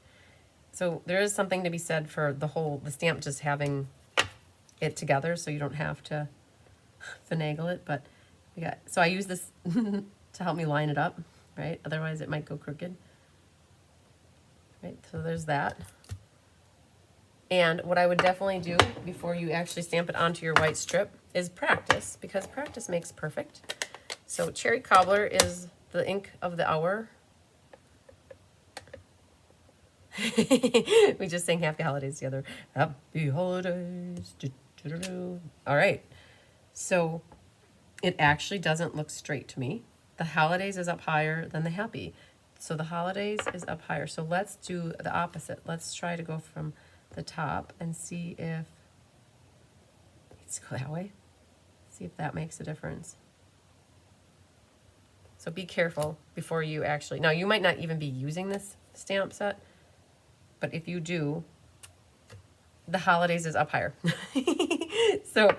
So there is something to be said for the stamp just having it together so you don't have to finagle it. But so I use this to help me line it up, right? Otherwise it might go crooked. Right, so there's that. And what I would definitely do before you actually stamp it onto your white strip is practice, because practice makes perfect. So Cherry Cobbler is the ink of the hour. We just sang Happy Holidays together. Happy Holidays. All right. So it actually doesn't look straight to me. The holidays is up higher than the happy. So the holidays is up higher. So let's do the opposite. Let's try to go from the top and see if, let's go that way. See if that makes a difference. So be careful before you actually, now you might not even be using this stamp set, but if you do, the holidays is up higher. So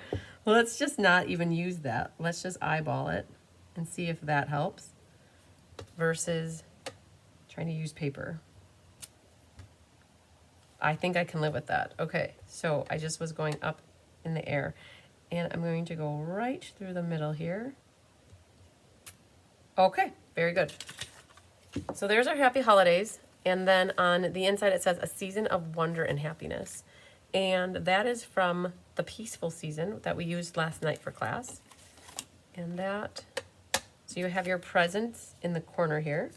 let's just not even use that. Let's just eyeball it and see if that helps versus trying to use paper. I think I can live with that. Okay, so I just was going up in the air, and I'm going to go right through the middle here. Okay, very good. So there's our happy holidays. And then on the inside, it says a season of wonder and happiness. And that is from the peaceful season that we used last night for class. And that, so you have your presents in the corner here.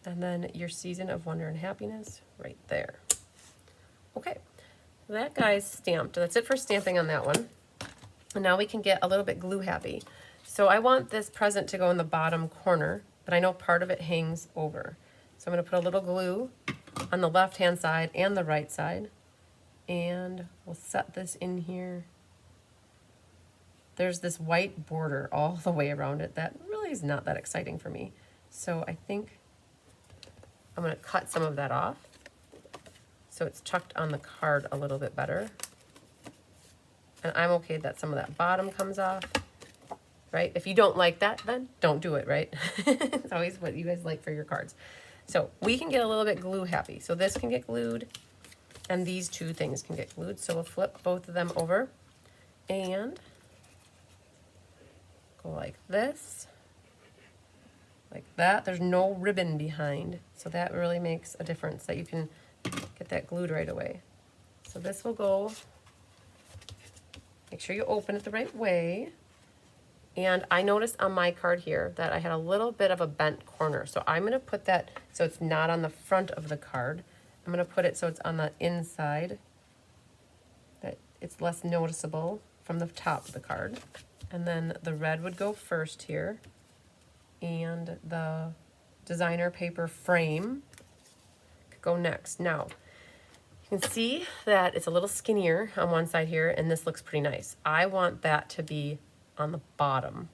And then your season of wonder and happiness right there. Okay, that guy's stamped. That's it for stamping on that one. And now we can get a little bit glue happy. So I want this present to go in the bottom corner, but I know part of it hangs over. So I'm going to put a little glue on the left-hand side and the right side. And we'll set this in here. There's this white border all the way around it. That really is not that exciting for me. So I think I'm going to cut some of that off so it's tucked on the card a little bit better. And I'm okay that some of that bottom comes off. Right? If you don't like that, then don't do it, right? It's always what you guys like for your cards. So we can get a little bit glue happy. So this can get glued, and these two things can get glued. So we'll flip both of them over and go like this, like that. There's no ribbon behind, so that really makes a difference that you can get that glued right away. So this will go, make sure you open it the right way. And I noticed on my card here that I had a little bit of a bent corner. So I'm going to put that so it's not on the front of the card. I'm going to put it so it's on the inside, that it's less noticeable from the top of the card. And then the red would go first here. And the designer paper frame could go next. Now, you can see that it's a little skinnier on one side here, and this looks pretty nice. I want that to be on the bottom.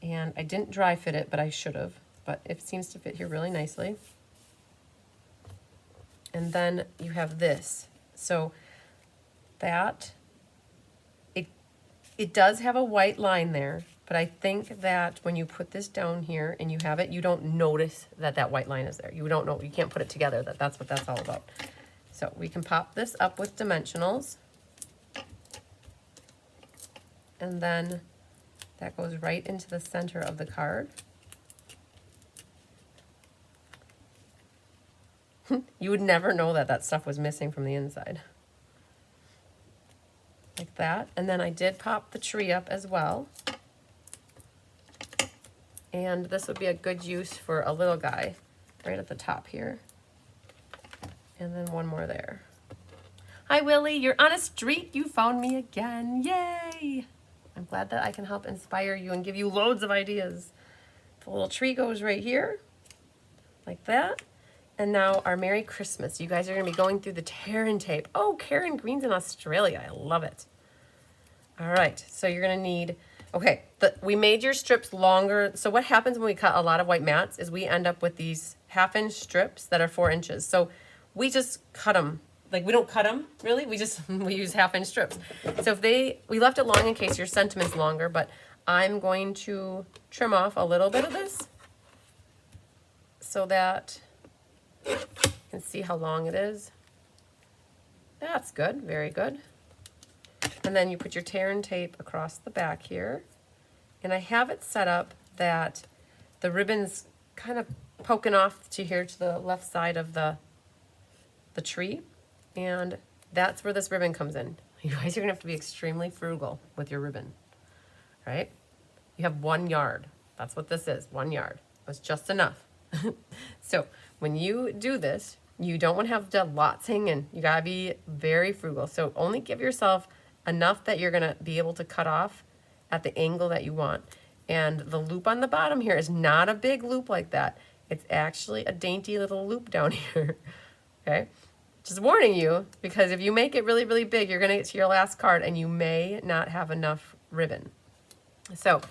And I didn't dry fit it, but I should have. But it seems to fit here really nicely. And then you have this. So that, it does have a white line there, but I think that when you put this down here and you have it, you don't notice that that white line is there. You don't know, you can't put it together that that's what that's all about. So we can pop this up with dimensionals. And then that goes right into the center of the card. You would never know that that stuff was missing from the inside. Like that. And then I did pop the tree up as well. And this would be a good use for a little guy right at the top here. And then one more there. Hi, Willie. You're on a streak. You found me again. Yay! I'm glad that I can help inspire you and give you loads of ideas. The little tree goes right here, like that. And now our Merry Christmas. You guys are going to be going through the tear and tape. Oh, Karen Green's in Australia. I love it. All right, so you're going to need, okay, we made your strips longer. So what happens when we cut a lot of white mats is we end up with these 1/2-inch strips that are 4 inches. So we just cut them. Like, we don't cut them, really. We use 1/2-inch strips. So if we left it long in case your sentiment's longer, but I'm going to trim off a little bit of this so that you can see how long it is. That's good, very good. And then you put your tear and tape across the back here. And I have it set up that the ribbon's kind of poking off to here to the left side of the tree. And that's where this ribbon comes in. You guys are gonna have to be extremely frugal with your ribbon, right? You have 1 yard. That's what this is, 1 yard. That's just enough. So when you do this, you don't want to have lots hanging. You gotta be very frugal. So only give yourself enough that you're gonna be able to cut off at the angle that you want. And the loop on the bottom here is not a big loop like that. It's actually a dainty little loop down here, okay? Just warning you, because if you make it really, really big, you're gonna get to your last card and you may not have enough ribbon. So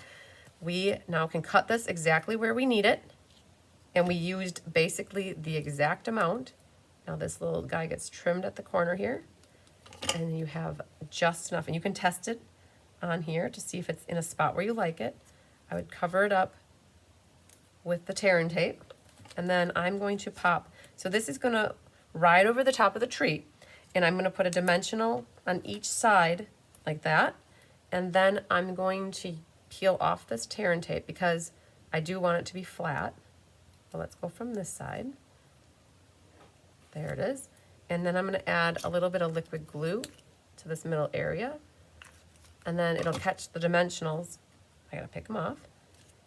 we now can cut this exactly where we need it. And we used basically the exact amount. Now this little guy gets trimmed at the corner here. And you have just enough. And you can test it on here to see if it's in a spot where you like it. I would cover it up with the tear and tape. And then I'm going to pop. So this is going to ride over the top of the tree. And I'm going to put a dimensional on each side like that. And then I'm going to peel off this tear and tape because I do want it to be flat. So let's go from this side. There it is. And then I'm going to add a little bit of liquid glue to this middle area. And then it'll catch the dimensionals. I gotta pick them off.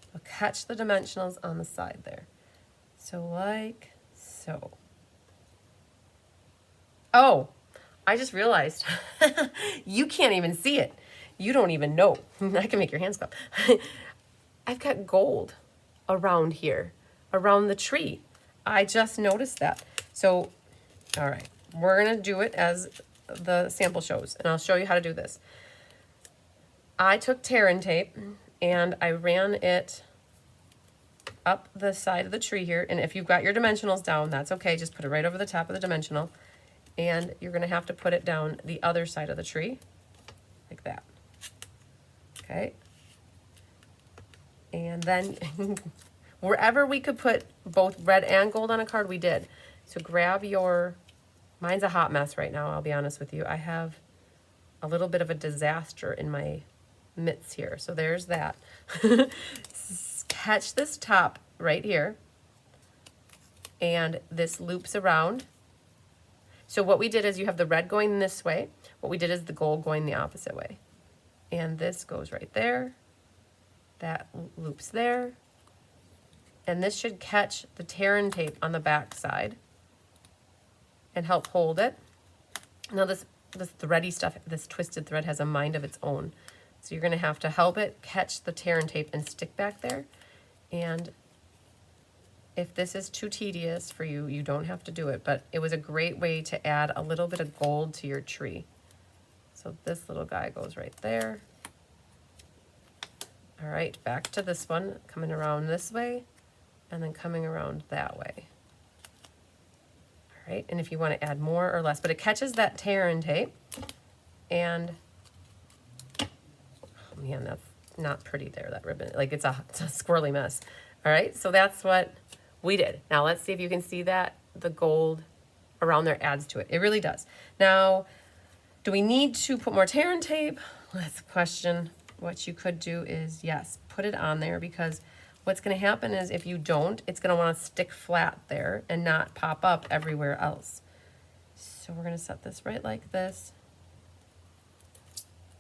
It'll catch the dimensionals on the side there. So like so. Oh, I just realized you can't even see it. You don't even know. I can make your hands clap. I've got gold around here, around the tree. I just noticed that. So, all right, we're gonna do it as the sample shows, and I'll show you how to do this. I took tear and tape and I ran it up the side of the tree here. And if you've got your dimensionals down, that's okay. Just put it right over the top of the dimensional. And you're gonna have to put it down the other side of the tree, like that. Okay. And then wherever we could put both red and gold on a card, we did. So grab your, mine's a hot mess right now, I'll be honest with you. I have a little bit of a disaster in my mitts here. So there's that. Catch this top right here. And this loops around. So what we did is you have the red going this way. What we did is the gold going the opposite way. And this goes right there. That loops there. And this should catch the tear and tape on the back side and help hold it. Now this thready stuff, this twisted thread has a mind of its own. So you're gonna have to help it catch the tear and tape and stick back there. And if this is too tedious for you, you don't have to do it, but it was a great way to add a little bit of gold to your tree. So this little guy goes right there. All right, back to this one, coming around this way and then coming around that way. All right, and if you want to add more or less, but it catches that tear and tape. And oh man, that's not pretty there, that ribbon. Like it's a squirrely mess. All right, so that's what we did. Now let's see if you can see that the gold around there adds to it. It really does. Now, do we need to put more tear and tape? That's the question. What you could do is, yes, put it on there, because what's going to happen is if you don't, it's going to want to stick flat there and not pop up everywhere else. So we're going to set this right like this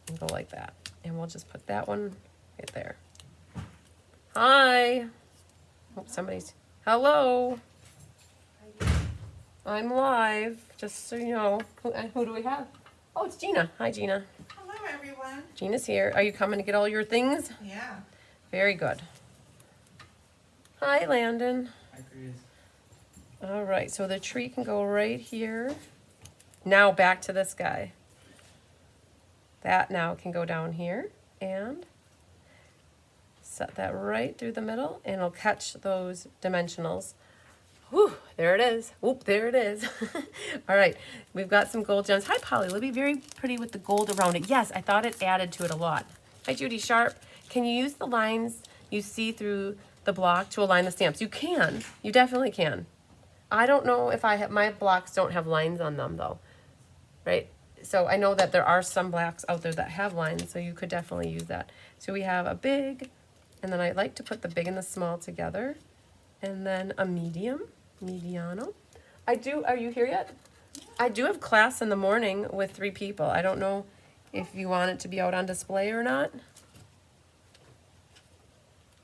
and go like that. And we'll just put that one right there. Hi. Oh, somebody's, hello. I'm live, just so you know. Who do we have? Oh, it's Gina. Hi, Gina. Hello, everyone. Gina's here. Are you coming to get all your things? Yeah. Very good. Hi, Landon. Hi, Chris. All right, so the tree can go right here. Now back to this guy. That now can go down here and set that right through the middle, and it'll catch those dimensionals. Whew, there it is. Whoop, there it is. All right, we've got some gold gems. Hi, Polly. It'll be very pretty with the gold around it. Yes, I thought it added to it a lot. Hi, Judy Sharp. Can you use the lines you see through the block to align the stamps? You can. You definitely can. I don't know if I have, my blocks don't have lines on them though, right? So I know that there are some blocks out there that have lines, so you could definitely use that. So we have a big, and then I like to put the big and the small together, and then a medium. Mediano. Are you here yet? I do have class in the morning with 3 people. I don't know if you want it to be out on display or not.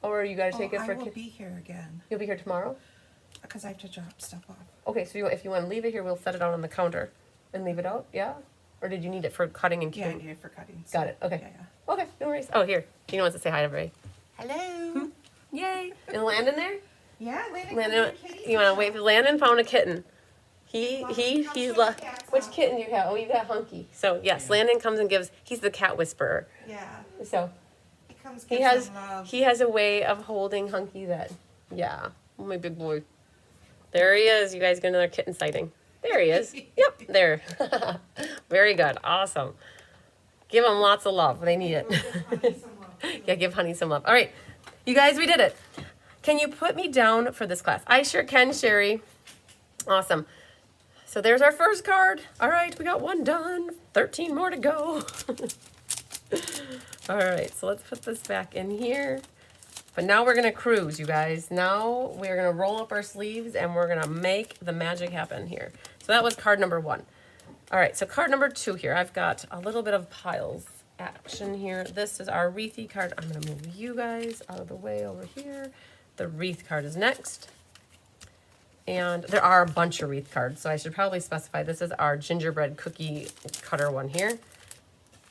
Or you gotta take it for I will be here again You'll be here tomorrow? because I have to drop stuff off. Okay, so if you want to leave it here, we'll set it out on the counter and leave it out, yeah? Or did you need it for cutting and Yeah, I queuing? need it for cutting. Got it, okay. Yeah, yeah. Okay, no worries. Oh, here. Gina wants to say hi to everybody. Hello. Yay. And Landon there? Yeah, Landon. Landon, you want to wave? Landon found a kitten. He's which kitten do you have? Oh, you got Hunky. So yes, Landon comes and gives. He's the cat whisperer. Yeah. So He comes. he has a way of holding Hunky that. Yeah. Oh, my big boy. There he is. You guys get another kitten sighting. There he is. Yep. There. Very good. Awesome. Give them lots of love. They need it. Yeah, give Honey some love. All right. You guys, we did it. Can you put me down for this class? I sure can, Sherry. Awesome. So there's our first card. All right, we got one done. 13 more to go. All right, so let's put this back in here. But now we're going to cruise, you guys. Now we're going to roll up our sleeves and we're going to make the magic happen here. So that was card number 1. All right, so card number 2 here. I've got a little bit of piles action here. This is our wreathy card. I'm going to move you guys out of the way over here. The wreath card is next. And there are a bunch of wreath cards, so I should probably specify this is our gingerbread cookie cutter one here.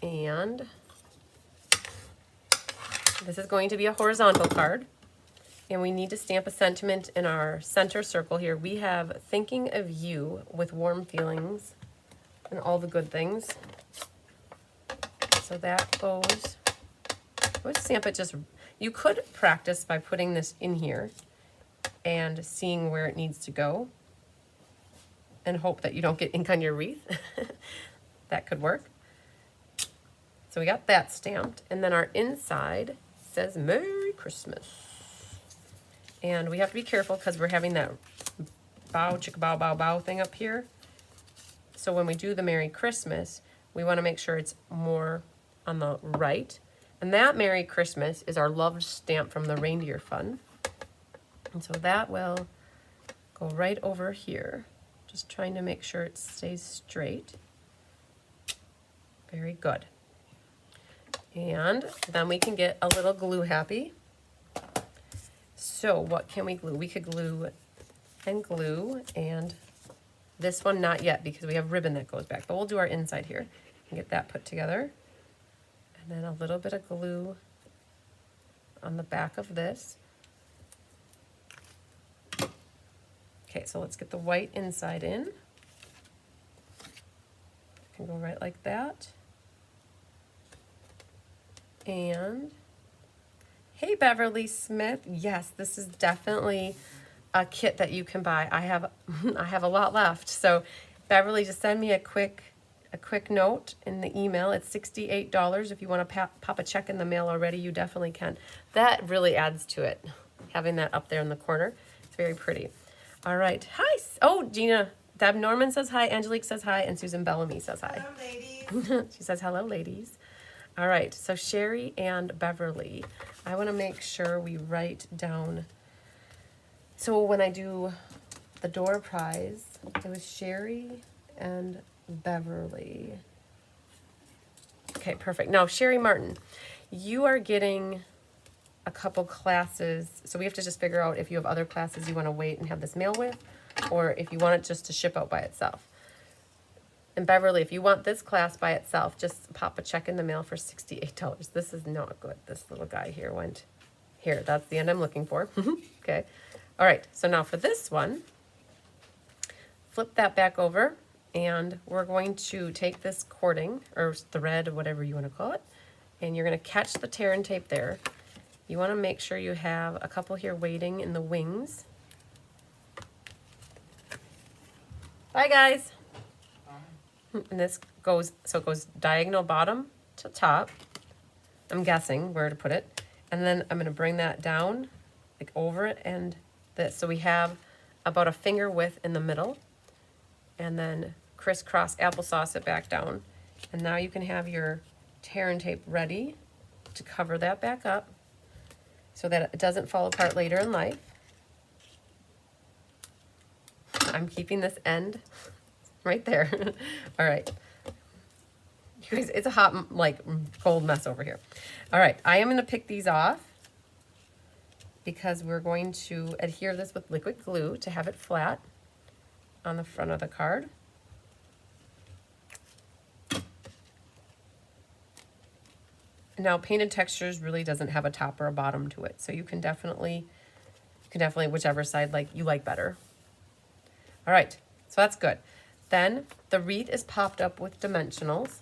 And this is going to be a horizontal card. And we need to stamp a sentiment in our center circle here. We have thinking of you with warm feelings and all the good things. So that goes, let's stamp it just, you could practice by putting this in here and seeing where it needs to go and hope that you don't get ink on your wreath. That could work. So we got that stamped, and then our inside says Merry Christmas. And we have to be careful because we're having that bow, chicka bow, bow, bow thing up here. So when we do the Merry Christmas, we want to make sure it's more on the right. And that Merry Christmas is our loved stamp from the Reindeer Fun. And so that will go right over here. Just trying to make sure it stays straight. Very good. And then we can get a little glue happy. So what can we glue? We could glue and this one not yet because we have ribbon that goes back, but we'll do our inside here and get that put together. And then a little bit of glue on the back of this. Okay, so let's get the white inside in. Can go right like that. And hey, Beverly Smith. Yes, this is definitely a kit that you can buy. I have a lot left. So Beverly, just send me a quick note in the email. It's $68. If you want to pop a check in the mail already, you definitely can. That really adds to it, having that up there in the corner. It's very pretty. All right. Hi. Oh, Gina. Deb Norman says hi. Angelique says hi. And Susan Bellamy says hi. Hello, ladies. She says hello, ladies. All right. So Sherry and Beverly. I want to make sure we write down. So when I do the door prize, it was Sherry and Beverly. Okay, perfect. Now, Sherry Martin, you are getting a couple classes, so we have to just figure out if you have other classes you want to wait and have this mail with, or if you want it just to ship out by itself. And Beverly, if you want this class by itself, just pop a check in the mail for $68. This is not good. This little guy here went here. That's the end I'm looking for. Okay. All right. So now for this one, flip that back over, and we're going to take this cording or thread, or whatever you want to call it, and you're going to catch the tear and tape there. You want to make sure you have a couple here waiting in the wings. Bye, guys. And this goes, so it goes diagonal bottom to top. I'm guessing where to put it. And then I'm going to bring that down, like over it and this. So we have about a finger width in the middle. And then crisscross applesauce it back down. And now you can have your tear and tape ready to cover that back up so that it doesn't fall apart later in life. I'm keeping this end right there. All right. You guys, it's a hot, like, cold mess over here. All right, I am going to pick these off because we're going to adhere this with liquid glue to have it flat on the front of the card. Now, Painted Textures really doesn't have a top or a bottom to it, so you can definitely whichever side you like better. All right, so that's good. Then the wreath is popped up with dimensionals.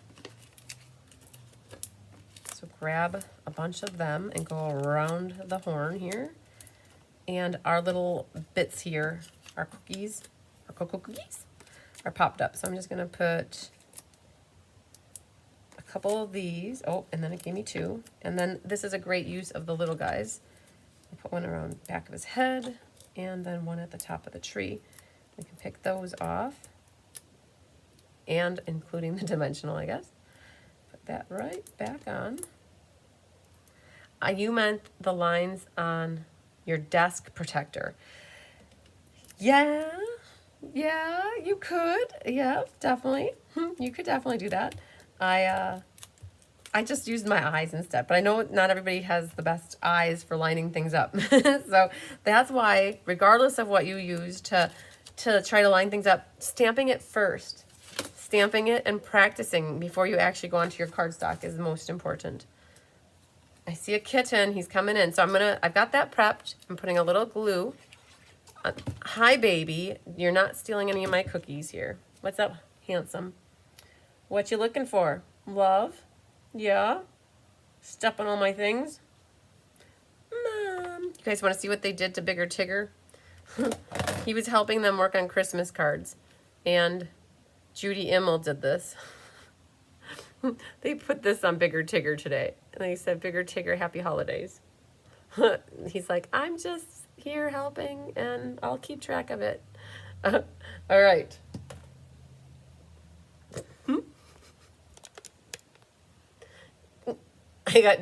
So grab a bunch of them and go around the horn here. And our little bits here, our cookies, our cocoa cookies, are popped up. So I'm just gonna put a couple of these. Oh, and then it gave me two. And then this is a great use of the little guys. I'll put one around the back of his head and then one at the top of the tree. We can pick those off, and including the dimensional, I guess. Put that right back on. You meant the lines on your desk protector. Yeah, you could. Yeah, definitely. You could definitely do that. I just used my eyes instead, but I know not everybody has the best eyes for lining things up. So that's why, regardless of what you use to try to line things up, stamping it first. Stamping it and practicing before you actually go onto your cardstock is the most important. I see a kitten, he's coming in. So I've got that prepped. I'm putting a little glue. Hi, baby. You're not stealing any of my cookies here. What's up, handsome? What you looking for? Love? Yeah? Step on all my things? Mom. You guys want to see what they did to Bigger Tigger? He was helping them work on Christmas cards. And Judy Immel did this. They put this on Bigger Tigger today. And they said, Bigger Tigger, happy holidays. He's like, I'm just here helping and I'll keep track of it. All right. I got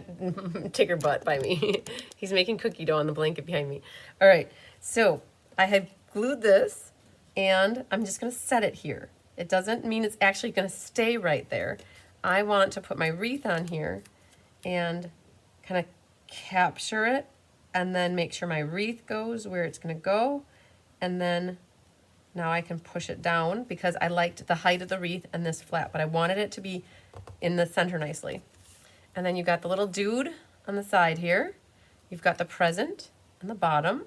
Tigger butt by me. He's making cookie dough on the blanket behind me. All right, so I have glued this and I'm just gonna set it here. It doesn't mean it's actually gonna stay right there. I want to put my wreath on here and kind of capture it and then make sure my wreath goes where it's gonna go. And then now I can push it down because I liked the height of the wreath and this flat, but I wanted it to be in the center nicely. And then you've got the little dude on the side here. You've got the present on the bottom.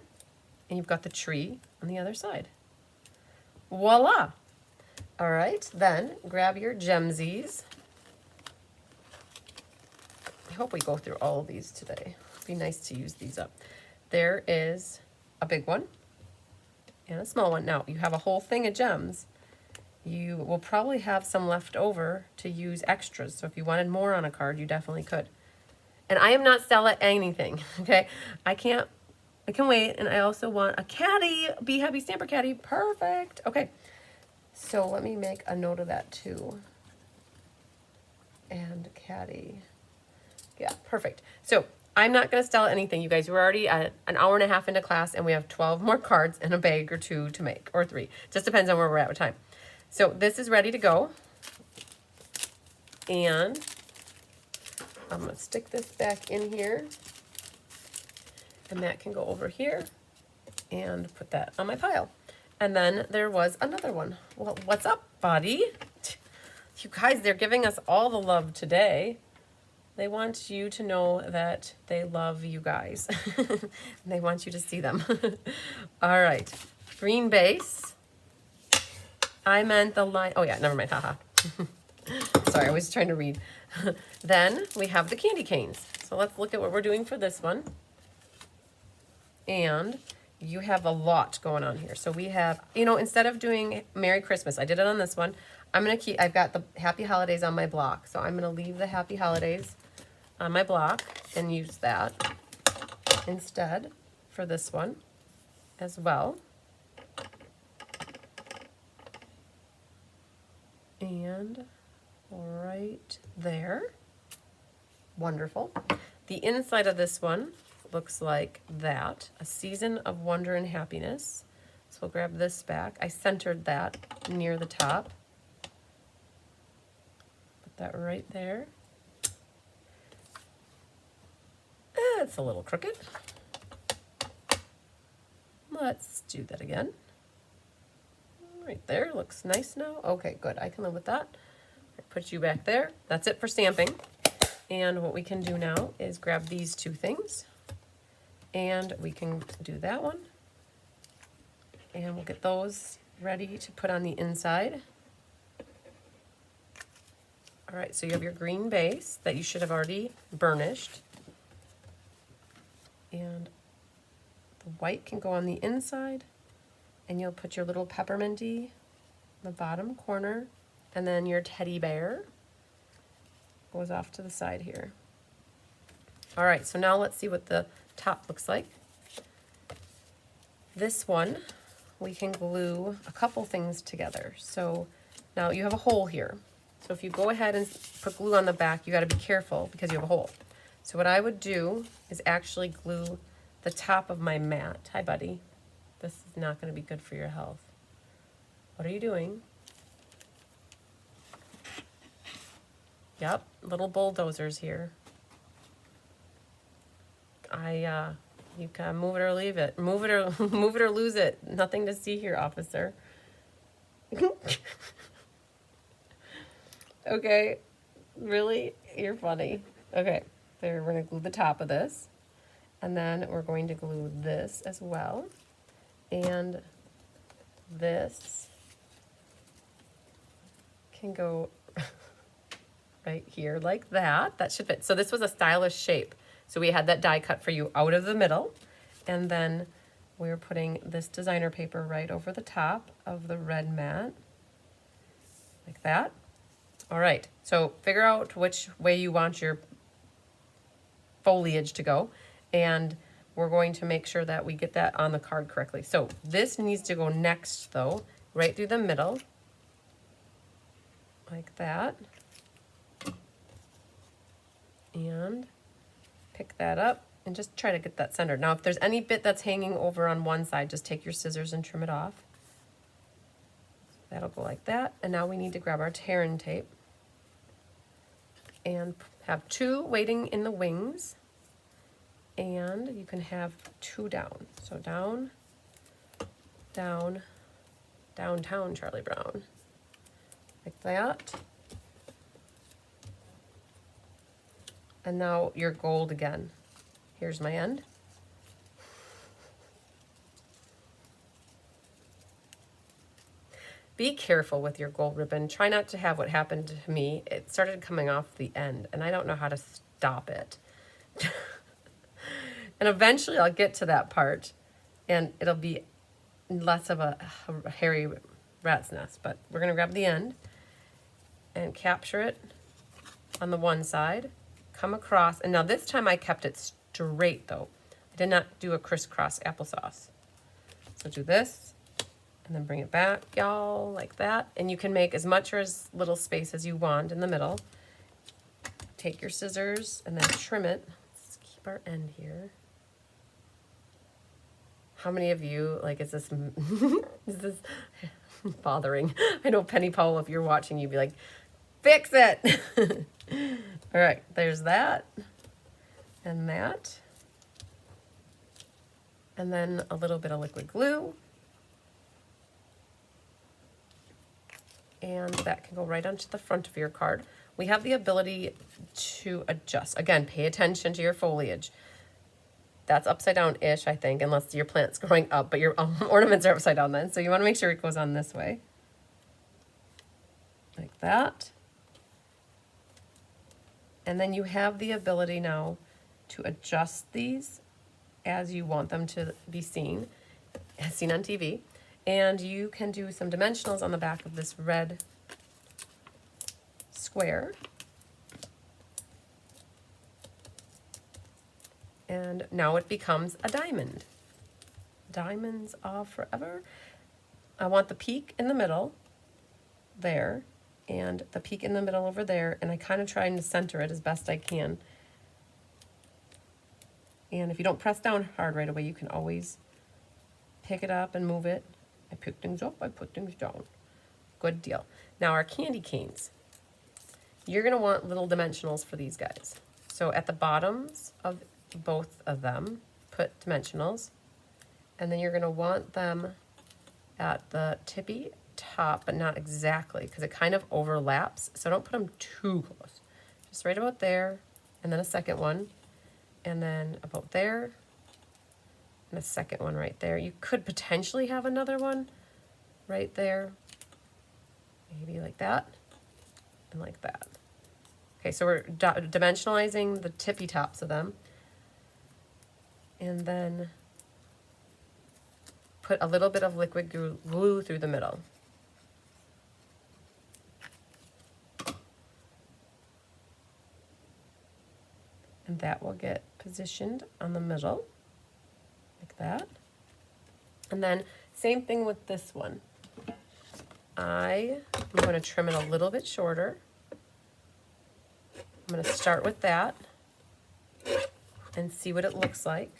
And you've got the tree on the other side. Voila! All right, then grab your gemsies. I hope we go through all of these today. It'd be nice to use these up. There is a big one and a small one. Now, you have a whole thing of gems. You will probably have some left over to use extras. So if you wanted more on a card, you definitely could. And I am not Stella anything, okay? I can wait. And I also want a caddy, Be Happy Stamper caddy. Perfect. Okay. So let me make a note of that too. And caddy. Yeah, perfect. So I'm not going to Stella anything. You guys, we're already at an hour and a half into class and we have 12 more cards and a bag or two to make, or 3. Just depends on where we're at with time. So this is ready to go. And I'm going to stick this back in here. And that can go over here and put that on my pile. And then there was another one. Well, what's up, buddy? You guys, they're giving us all the love today. They want you to know that they love you guys. And they want you to see them. All right. Green base. I meant the line. Oh, yeah, never mind. Haha. Sorry, I was trying to read. Then we have the candy canes. So let's look at what we're doing for this one. And you have a lot going on here. So we have, instead of doing Merry Christmas, I did it on this one. I've got the Happy Holidays on my block. So I'm going to leave the Happy Holidays on my block and use that instead for this one as well. And right there. Wonderful. The inside of this one looks like that. A season of wonder and happiness. So we'll grab this back. I centered that near the top. Put that right there. It's a little crooked. Let's do that again. Right there, looks nice now. Okay, good, I can live with that. Put you back there. That's it for stamping. And what we can do now is grab these two things, and we can do that one. And we'll get those ready to put on the inside. All right, so you have your green base that you should have already burnished. And the white can go on the inside, and you'll put your little pepperminty in the bottom corner, and then your teddy bear goes off to the side here. All right, so now let's see what the top looks like. This one, we can glue a couple things together. So now you have a hole here. So if you go ahead and put glue on the back, you gotta be careful because you have a hole. So what I would do is actually glue the top of my mat. Hi, buddy. This is not gonna be good for your health. What are you doing? Yep, little bulldozers here. You can move it or leave it. Move it or move it or lose it. Nothing to see here, officer. Okay, really? You're funny. Okay, there, we're gonna glue the top of this. And then we're going to glue this as well. And this can go right here like that. That should fit. So this was a stylish shape. So we had that die cut for you out of the middle. And then we're putting this designer paper right over the top of the red mat. Like that. All right, so figure out which way you want your foliage to go. And we're going to make sure that we get that on the card correctly. So this needs to go next though, right through the middle. Like that. And pick that up and just try to get that centered. Now, if there's any bit that's hanging over on one side, just take your scissors and trim it off. That'll go like that. And now we need to grab our tear and tape and have two waiting in the wings. And you can have two down. So down, down, downtown Charlie Brown. Like that. And now your gold again. Here's my end. Be careful with your gold ribbon. Try not to have what happened to me. It started coming off the end, and I don't know how to stop it. And eventually I'll get to that part, and it'll be less of a hairy rat's nest. But we're going to grab the end and capture it on the one side. Come across, and now this time I kept it straight though. I did not do a crisscross applesauce. So do this, and then bring it back, y'all, like that. And you can make as much or as little space as you want in the middle. Take your scissors and then trim it. Let's keep our end here. How many of you, like, is this bothering? I know Penny Powell, if you're watching, you'd be like, fix it. All right, there's that and that. And then a little bit of liquid glue. And that can go right onto the front of your card. We have the ability to adjust. Again, pay attention to your foliage. That's upside down-ish, I think, unless your plant's growing up, but your ornaments are upside down then. So you want to make sure it goes on this way. Like that. And then you have the ability now to adjust these as you want them to be seen, as seen on TV. And you can do some dimensionals on the back of this red square. And now it becomes a diamond. Diamonds are forever. I want the peak in the middle there, and the peak in the middle over there, and I kind of trying to center it as best I can. And if you don't press down hard right away, you can always pick it up and move it. I pick things up, I put things down. Good deal. Now our candy canes. You're gonna want little dimensionals for these guys. So at the bottoms of both of them, put dimensionals. And then you're gonna want them at the tippy top, but not exactly, because it kind of overlaps. So don't put them too close. Just right about there. and then a second one, and then about there, and a second one right there. You could potentially have another one right there, maybe like that, and like that. Okay, so we're dimensionalizing the tippy tops of them, and then put a little bit of liquid glue through the middle. And that will get positioned on the middle, like that. And then same thing with this one. I am going to trim it a little bit shorter. I'm going to start with that and see what it looks like.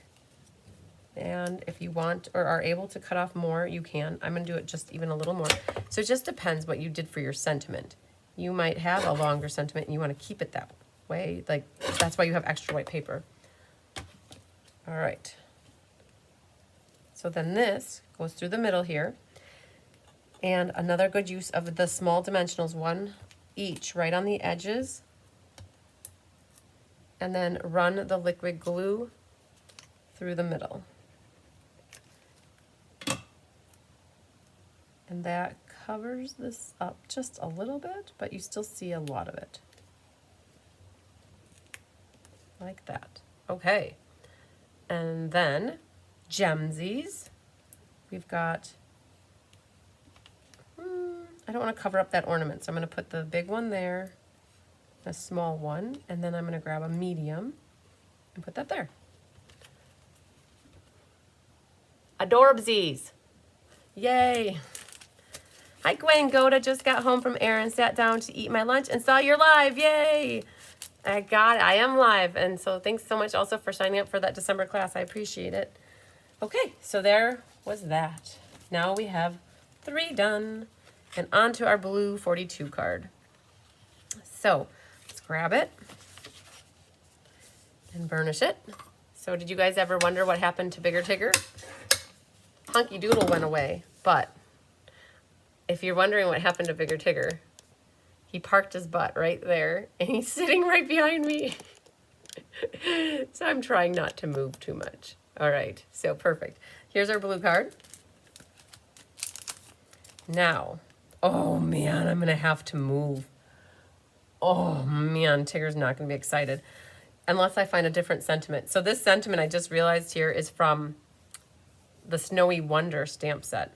And if you want or are able to cut off more, you can. I'm going to do it just even a little more. So it just depends what you did for your sentiment. You might have a longer sentiment and you want to keep it that way. Like, that's why you have extra white paper. All right. So then this goes through the middle here. And another good use of the small dimensionals, one each right on the edges. And then run the liquid glue through the middle. And that covers this up just a little bit, but you still see a lot of it. Like that. Okay. And then gemsies. We've got, I don't want to cover up that ornament, so I'm going to put the big one there, a small one, and then I'm going to grab a medium and put that there. Adorbsies. Yay. Hi, Gwen and Goda. Just got home from Erin, sat down to eat my lunch and saw you're live. Yay. I am live. And so thanks so much also for signing up for that December class. I appreciate it. Okay, so there was that. Now we have 3 done. And on to our blue 42 card. So let's grab it and burnish it. So did you guys ever wonder what happened to Bigger Tigger? Hunky Doodle went away, but if you're wondering what happened to Bigger Tigger, he parked his butt right there, and he's sitting right behind me. So I'm trying not to move too much. All right, so perfect. Here's our blue card. Now, oh man, I'm gonna have to move. Oh man, Tigger's not gonna be excited unless I find a different sentiment. So this sentiment I just realized here is from the Snowy Wonder stamp set.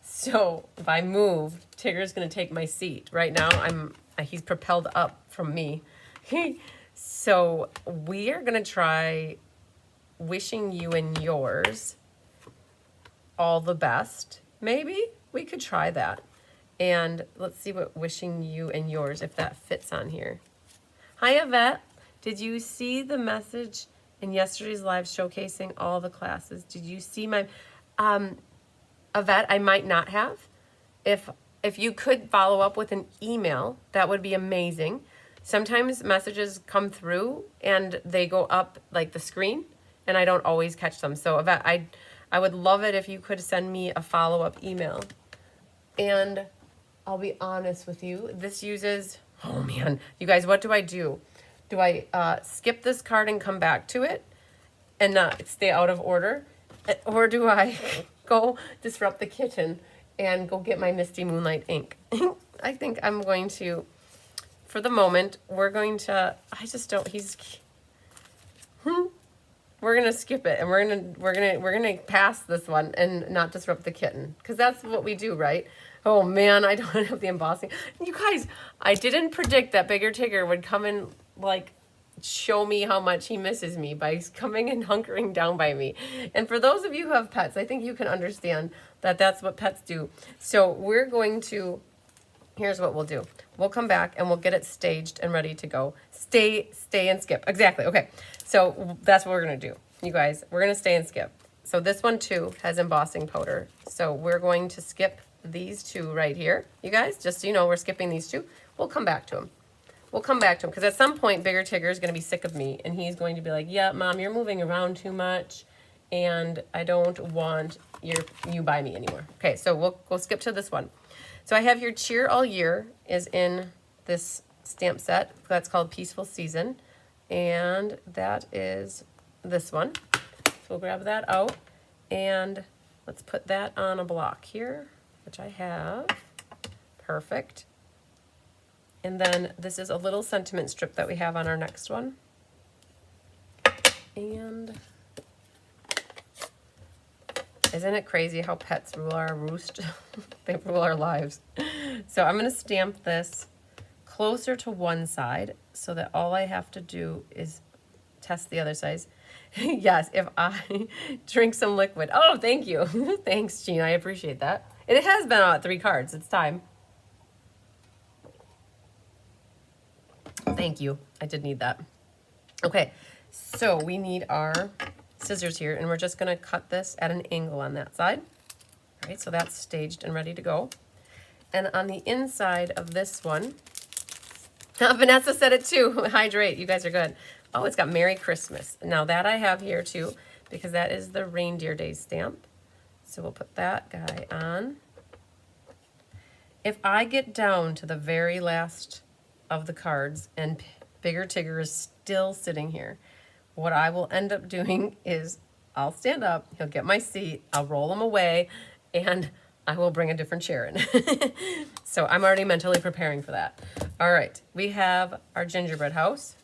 So if I move, Tigger's gonna take my seat. Right now, he's propelled up from me. So we are gonna try wishing you and yours all the best. Maybe we could try that. And let's see what wishing you and yours, if that fits on here. Hi, Yvette. Did you see the message in yesterday's live showcasing all the classes? Did you see my... Yvette, I might not have. If you could follow up with an email, that would be amazing. Sometimes messages come through and they go up like the screen, and I don't always catch them. So Yvette, I would love it if you could send me a follow-up email. And I'll be honest with you, this uses, oh man, you guys, what do I do? Do I skip this card and come back to it and not stay out of order? Or do I go disrupt the kitten and go get my Misty Moonlight ink? I think I'm going to, for the moment, we're going to, we're gonna skip it, and we're gonna pass this one and not disrupt the kitten, because that's what we do, right? Oh man, I don't have the embossing. You guys, I didn't predict that Bigger Tigger would come and like show me how much he misses me by coming and hunkering down by me. And for those of you who have pets, I think you can understand that that's what pets do. So we're going to, here's what we'll do. We'll come back and we'll get it staged and ready to go. Stay and skip. Exactly. Okay. So that's what we're going to do. You guys, we're going to stay and skip. So this one too has embossing powder. So we're going to skip these 2 right here. You guys, just so you know, we're skipping these 2. We'll come back to them. We'll come back to him, because at some point Bigger Tigger is going to be sick of me, and he's going to be like, yeah, Mom, you're moving around too much, and I don't want you by me anymore. Okay, so we'll skip to this one. So I have your Cheer All Year is in this stamp set. That's called Peaceful Season. And that is this one. So we'll grab that out and let's put that on a block here, which I have. Perfect. And then this is a little sentiment strip that we have on our next one. And isn't it crazy how pets rule our roost? They rule our lives. So I'm going to stamp this closer to one side so that all I have to do is test the other side. Yes, if I drink some liquid. Oh, thank you. Thanks, Jean. I appreciate that. It has been out 3 cards. It's time. Thank you. I did need that. Okay, so we need our scissors here, and we're just going to cut this at an angle on that side. All right, so that's staged and ready to go. And on the inside of this one, Vanessa said it too. Hydrate. You guys are good. Oh, it's got Merry Christmas. Now that I have here too, because that is the Reindeer Days stamp. So we'll put that guy on. If I get down to the very last of the cards and Bigger Tigger is still sitting here, what I will end up doing is I'll stand up, he'll get my seat, I'll roll him away, and I will bring a different chair in. So I'm already mentally preparing for that. All right, we have our gingerbread house.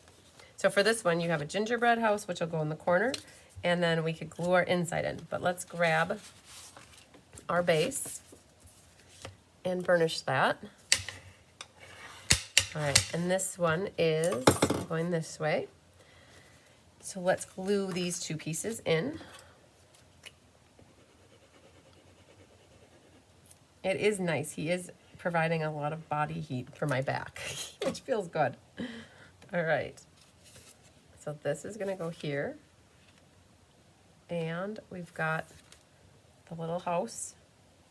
So for this one, you have a gingerbread house, which will go in the corner, and then we could glue our inside in. But let's grab our base and burnish that. All right, and this one is going this way. So let's glue these 2 pieces in. It is nice. He is providing a lot of body heat for my back, which feels good. All right. So this is gonna go here. And we've got the little house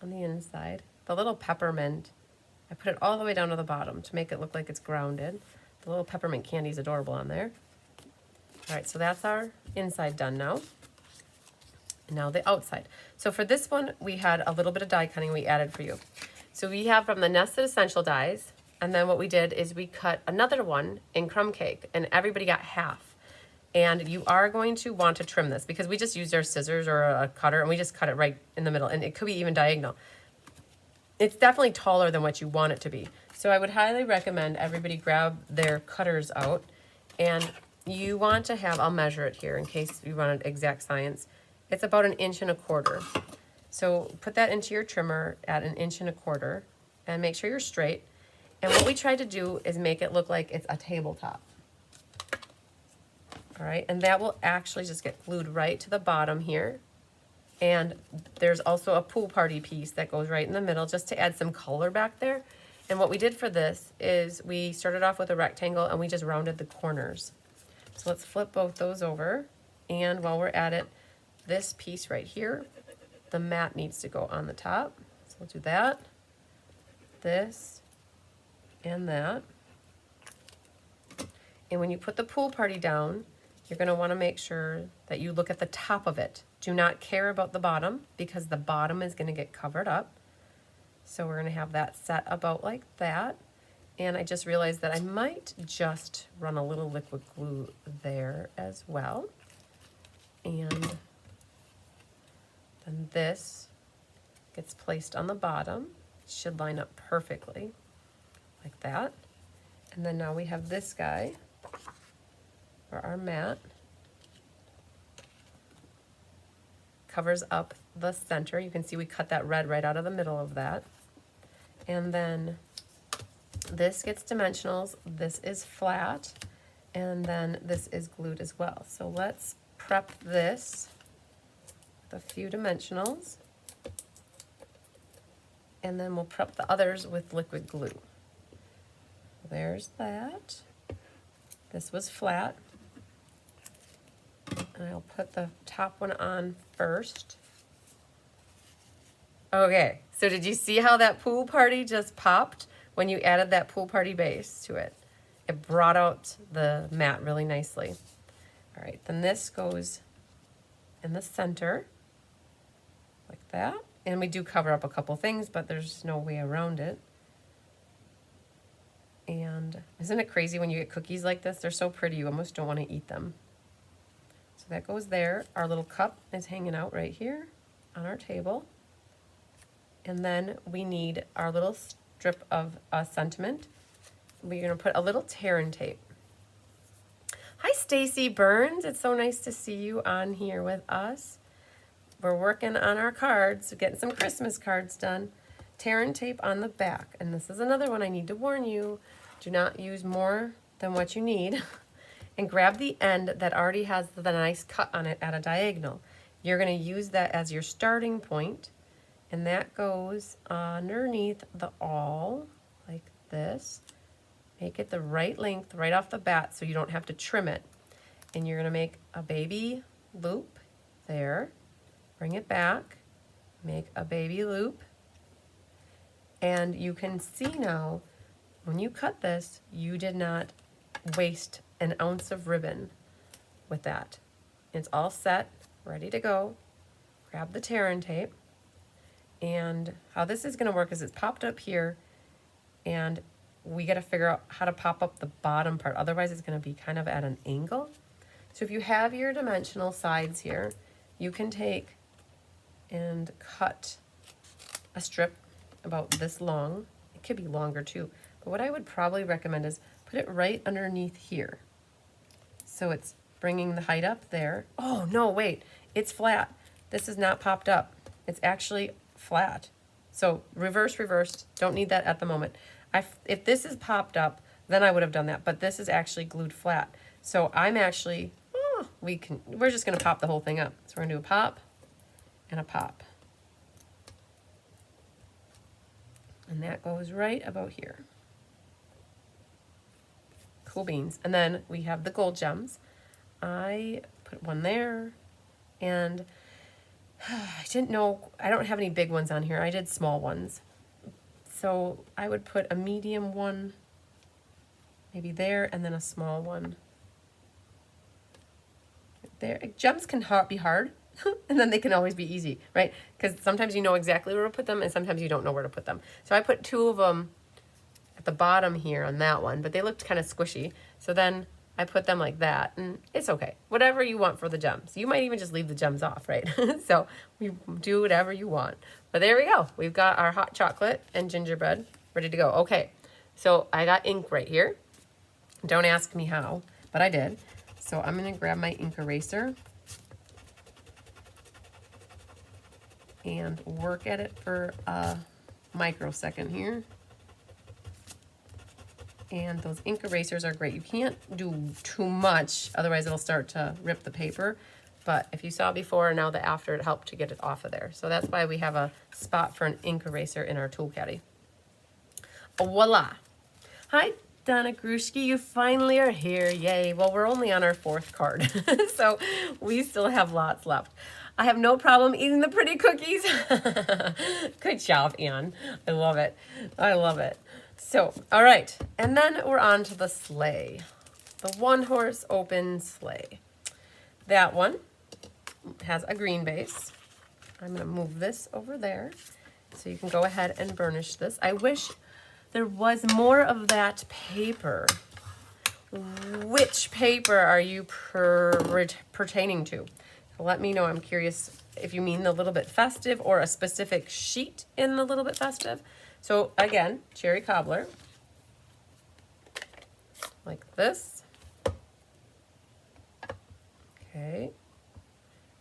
on the inside, the little peppermint. I put it all the way down to the bottom to make it look like it's grounded. The little peppermint candy is adorable on there. All right, so that's our inside done now. And now the outside. So for this one, we had a little bit of die cutting we added for you. So we have from the Nested Essential dies, and then what we did is we cut another one in crumb cake, and everybody got half. And you are going to want to trim this because we just used our scissors or a cutter, and we just cut it right in the middle, and it could be even diagonal. It's definitely taller than what you want it to be. So I would highly recommend everybody grab their cutters out, and you want to have, I'll measure it here in case you want exact science. It's about 1.25 inches. So put that into your trimmer at 1.25 inches and make sure you're straight. And what we tried to do is make it look like it's a tabletop. All right, and that will actually just get glued right to the bottom here. And there's also a pool party piece that goes right in the middle just to add some color back there. And what we did for this is we started off with a rectangle and we just rounded the corners. So let's flip both those over. And while we're at it, this piece right here, the mat needs to go on the top. So we'll do that, this, and that. And when you put the pool party down, you're going to want to make sure that you look at the top of it. Do not care about the bottom because the bottom is going to get covered up. So we're going to have that set about like that. And I just realized that I might just run a little liquid glue there as well. And then this gets placed on the bottom. It should line up perfectly like that. And then now we have this guy for our mat. Covers up the center. You can see we cut that red right out of the middle of that. And then this gets dimensionals, this is flat, and then this is glued as well. So let's prep this with a few dimensionals, and then we'll prep the others with liquid glue. There's that. This was flat. And I'll put the top one on first. Okay, so did you see how that pool party just popped when you added that pool party base to it? It brought out the mat really nicely. All right, then this goes in the center like that. And we do cover up a couple things, but there's no way around it. And isn't it crazy when you get cookies like this? They're so pretty, you almost don't want to eat them. So that goes there. Our little cup is hanging out right here on our table. And then we need our little strip of sentiment. We're going to put a little tear and tape. Hi, Stacy Burns. It's so nice to see you on here with us. We're working on our cards, getting some Christmas cards done. Tear and tape on the back. And this is another one I need to warn you. Do not use more than what you need. And grab the end that already has the nice cut on it at a diagonal. You're going to use that as your starting point. And that goes underneath the awl, like this. Make it the right length right off the bat so you don't have to trim it. And you're going to make a baby loop there. Bring it back. Make a baby loop. And you can see now, when you cut this, you did not waste an ounce of ribbon with that. It's all set, ready to go. Grab the tear and tape. And how this is going to work is it's popped up here, and we got to figure out how to pop up the bottom part. Otherwise, it's going to be kind of at an angle. So if you have your dimensional sides here, you can take and cut a strip about this long. It could be longer too. But what I would probably recommend is put it right underneath here. So it's bringing the height up there. Oh, no, wait. It's flat. This is not popped up. It's actually flat. So reverse. Don't need that at the moment. If this is popped up, then I would have done that. But this is actually glued flat. So I'm actually, we're just going to pop the whole thing up. So we're going to do a pop and a pop. And that goes right about here. Cool beans. And then we have the gold gems. I put one there, and I didn't know, I don't have any big ones on here. I did small ones. So I would put a medium one maybe there, and then a small one there. Gems can be hard, and then they can always be easy, right? Because sometimes you know exactly where to put them, and sometimes you don't know where to put them. So I put two of them at the bottom here on that one, but they looked kind of squishy. So then I put them like that, and it's okay. Whatever you want for the gems. You might even just leave the gems off, right? So you do whatever you want. But there we go. We've got our hot chocolate and gingerbread ready to go. Okay, so I got ink right here. Don't ask me how, but I did. So I'm going to grab my ink eraser and work at it for a microsecond here. And those ink erasers are great. You can't do too much, otherwise it'll start to rip the paper. But if you saw before and now the after, it helped to get it off of there. So that's why we have a spot for an ink eraser in our tool caddy. Voila. Hi, Donna Grushki, you finally are here. Yay. Well, we're only on our 4th card, so we still have lots left. I have no problem eating the pretty cookies. Good job, Anne. I love it. I love it. So, all right. And then we're on to the sleigh. The 1-horse open sleigh. That one has a green base. I'm going to move this over there so you can go ahead and burnish this. I wish there was more of that paper. Which paper are you pertaining to? Let me know. I'm curious if you mean the Little Bit Festive or a specific sheet in the Little Bit Festive. So again, cherry cobbler, like this. Okay.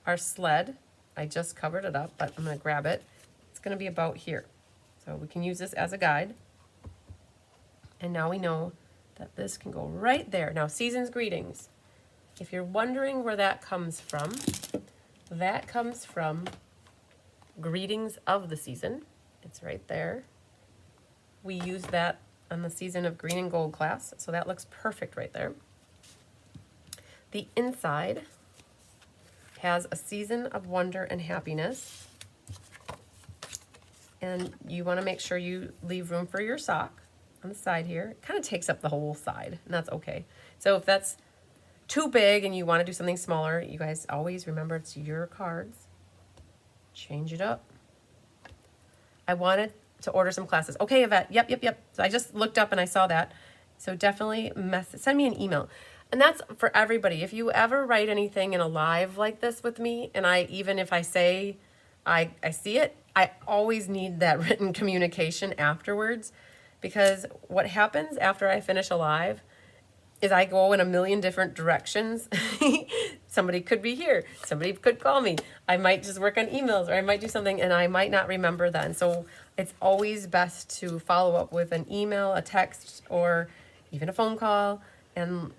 Our sled, I just covered it up, but I'm going to grab it. It's going to be about here. So we can use this as a guide. And now we know that this can go right there. Now, season's greetings. If you're wondering where that comes from greetings of the season. It's right there. We use that on the season of green and gold class, so that looks perfect right there. The inside has a season of wonder and happiness. And you want to make sure you leave room for your sock on the side here. It kind of takes up the whole side, and that's okay. So if that's too big and you want to do something smaller, you guys always remember it's your cards. Change it up. I wanted to order some classes. Okay, Yvette, yep. So I just looked up and I saw that. So definitely send me an email. And that's for everybody. If you ever write anything in a live like this with me, and even if I say I see it, I always need that written communication afterwards, because what happens after I finish a live is I go in a million different directions. Somebody could be here. Somebody could call me. I might just work on emails, or I might do something and I might not remember then. So it's always best to follow up with an email, a text, or even a phone call, and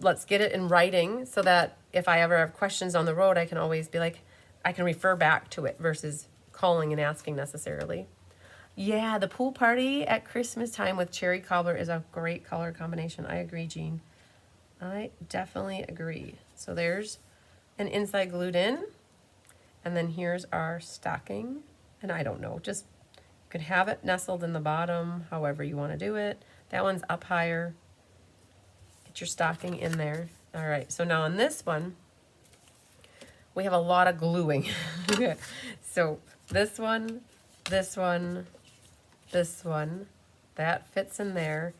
let's get it in writing so that if I ever have questions on the road, I can always be like, I can refer back to it versus calling and asking necessarily. Yeah, the pool party at Christmas time with cherry cobbler is a great color combination. I agree, Jean. I definitely agree. So there's an inside glued in, and then here's our stocking. And I don't know, just you could have it nestled in the bottom, however you want to do it. That one's up higher. Get your stocking in there. All right, so now on this one, we have a lot of gluing. So this one, this one, this one, that fits in there.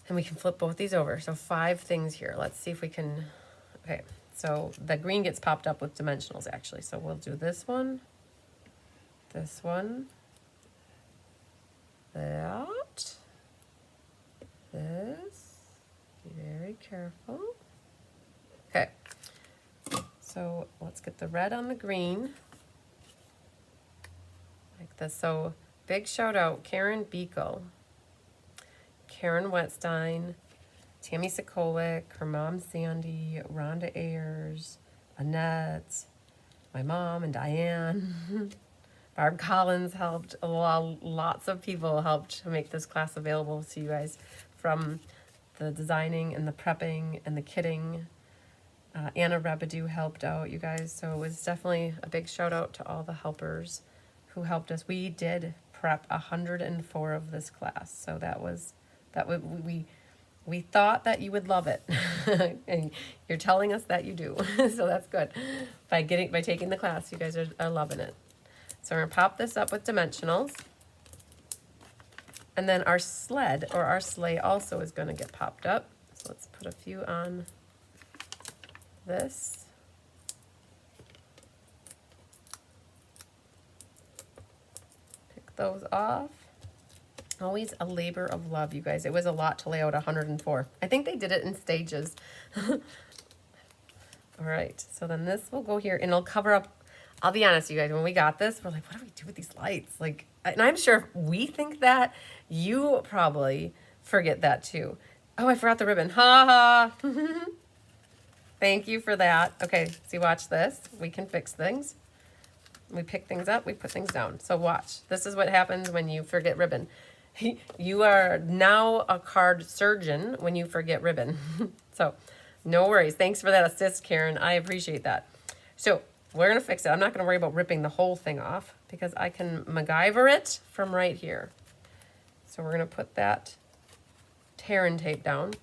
And we can flip both these over. So 5 things here. Let's see if we can, okay. So the green gets popped up with dimensionals actually. So we'll do this one, that, this, be very careful. Okay, so let's get the red on the green, like this. So big shout out, Karen Beekle, Karen Wetstein, Tammy Sikolik, her mom Sandy, Rhonda Ayers, Annette, my mom and Diane. Barb Collins helped, lots of people helped to make this class available to you guys, from the designing and the prepping and the kitting. Anna Rabideau helped out you guys, so it was definitely a big shout out to all the helpers who helped us. We did prep 104 of this class, so we thought that you would love it, and you're telling us that you do, so that's good. By taking the class, you guys are loving it. So we're gonna pop this up with dimensionals, and then our sled or our sleigh also is gonna get popped up. So let's put a few on this. Pick those off. Always a labor of love, you guys. It was a lot to lay out 104. I think they did it in stages. All right, so then this will go here and it'll cover up. I'll be honest, you guys, when we got this, we're like, what do we do with these lights? Like, and I'm sure if we think that, you probably forget that too. Oh, I forgot the ribbon. Ha ha. Thank you for that. Okay, see, watch this. We can fix things. We pick things up, we put things down. So watch. This is what happens when you forget ribbon. You are now a card surgeon when you forget ribbon. So no worries. Thanks for that assist, Karen. I appreciate that. So we're going to fix it. I'm not going to worry about ripping the whole thing off because I can MacGyver it from right here. So we're going to put that tear-in tape down.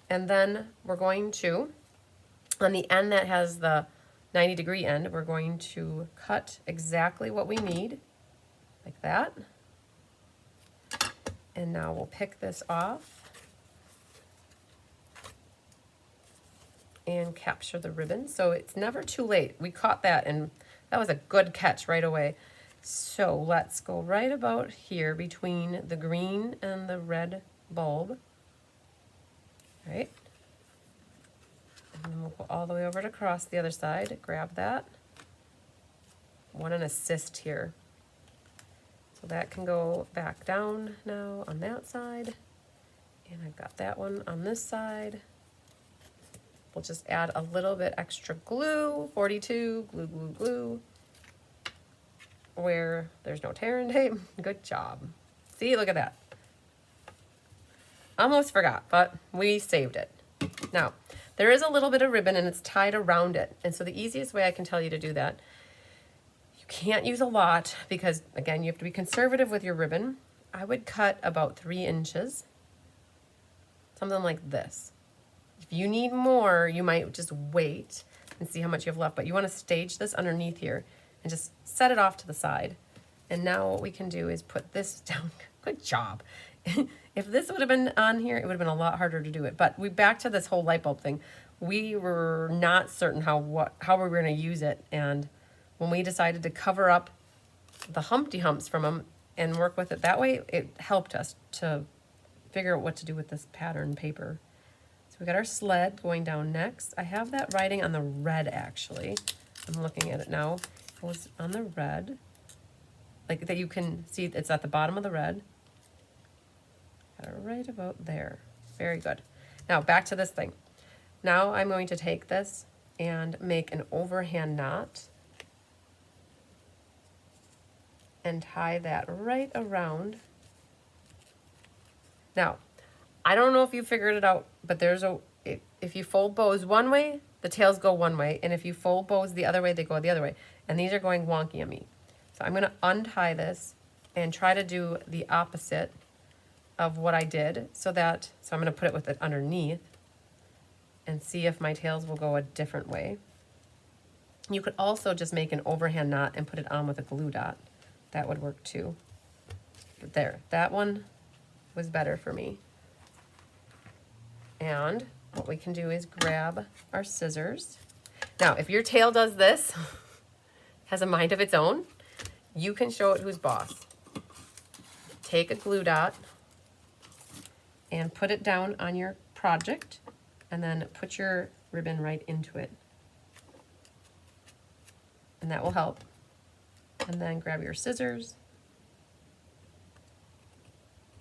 And then we're going to, on the end that has the 90-degree end, we're going to cut exactly what we need, like that. And now we'll pick this off and capture the ribbon. So it's never too late. We caught that, and that was a good catch right away. So let's go right about here between the green and the red bulb. All right. And then we'll go all the way over to cross the other side. Grab that. Want an assist here. So that can go back down now on that side. And I've got that one on this side. We'll just add a little bit extra glue, 42, glue, glue, glue, where there's no tear-in tape. Good job. See, look at that. Almost forgot, but we saved it. Now, there is a little bit of ribbon and it's tied around it. And so the easiest way I can tell you to do that, you can't use a lot because, again, you have to be conservative with your ribbon. I would cut about 3 inches, something like this. If you need more, you might just wait and see how much you have left, but you want to stage this underneath here and just set it off to the side. And now what we can do is put this down, good job, If this would have been on here, it would have been a lot harder to do it. But we back to this whole light bulb thing. We were not certain how we were going to use it, and when we decided to cover up the Humpty Humps from them and work with it that way, it helped us to figure out what to do with this pattern paper. So we got our sled going down next. I have that writing on the red, actually. I'm looking at it now. It was on the red, like that you can see it's at the bottom of the red. Got it right about there. Very good. Now back to this thing. Now I'm going to take this and make an overhand knot and tie that right around. Now, I don't know if you figured it out, but there's if you fold bows one way, the tails go one way, and if you fold bows the other way, they go the other way. And these are going wonky on me. So I'm gonna untie this and try to do the opposite of what I did, so I'm gonna put it with it underneath and see if my tails will go a different way. You could also just make an overhand knot and put it on with a glue dot. That would work too. But there, that one was better for me. And what we can do is grab our scissors. Now, if your tail does this, has a mind of its own, you can show it who's boss. Take a glue dot and put it down on your project, and then put your ribbon right into it. And that will help. And then grab your scissors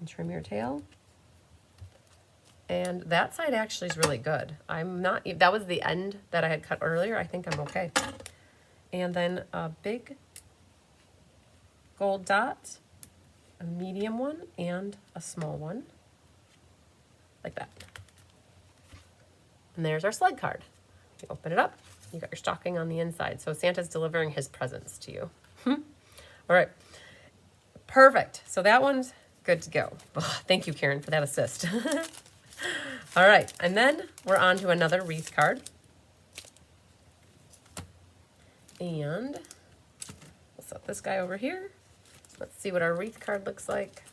and trim your tail. And that side actually is really good. That was the end that I had cut earlier. I think I'm okay. And then a big gold dot, a medium one, and a small one, like that. And there's our sled card. You open it up, you got your stocking on the inside. So Santa's delivering his presents to you. All right, perfect. So that one's good to go. Oh, thank you, Karen, for that assist. All right, and then we're on to another wreath card. And we'll set this guy over here. Let's see what our wreath card looks like.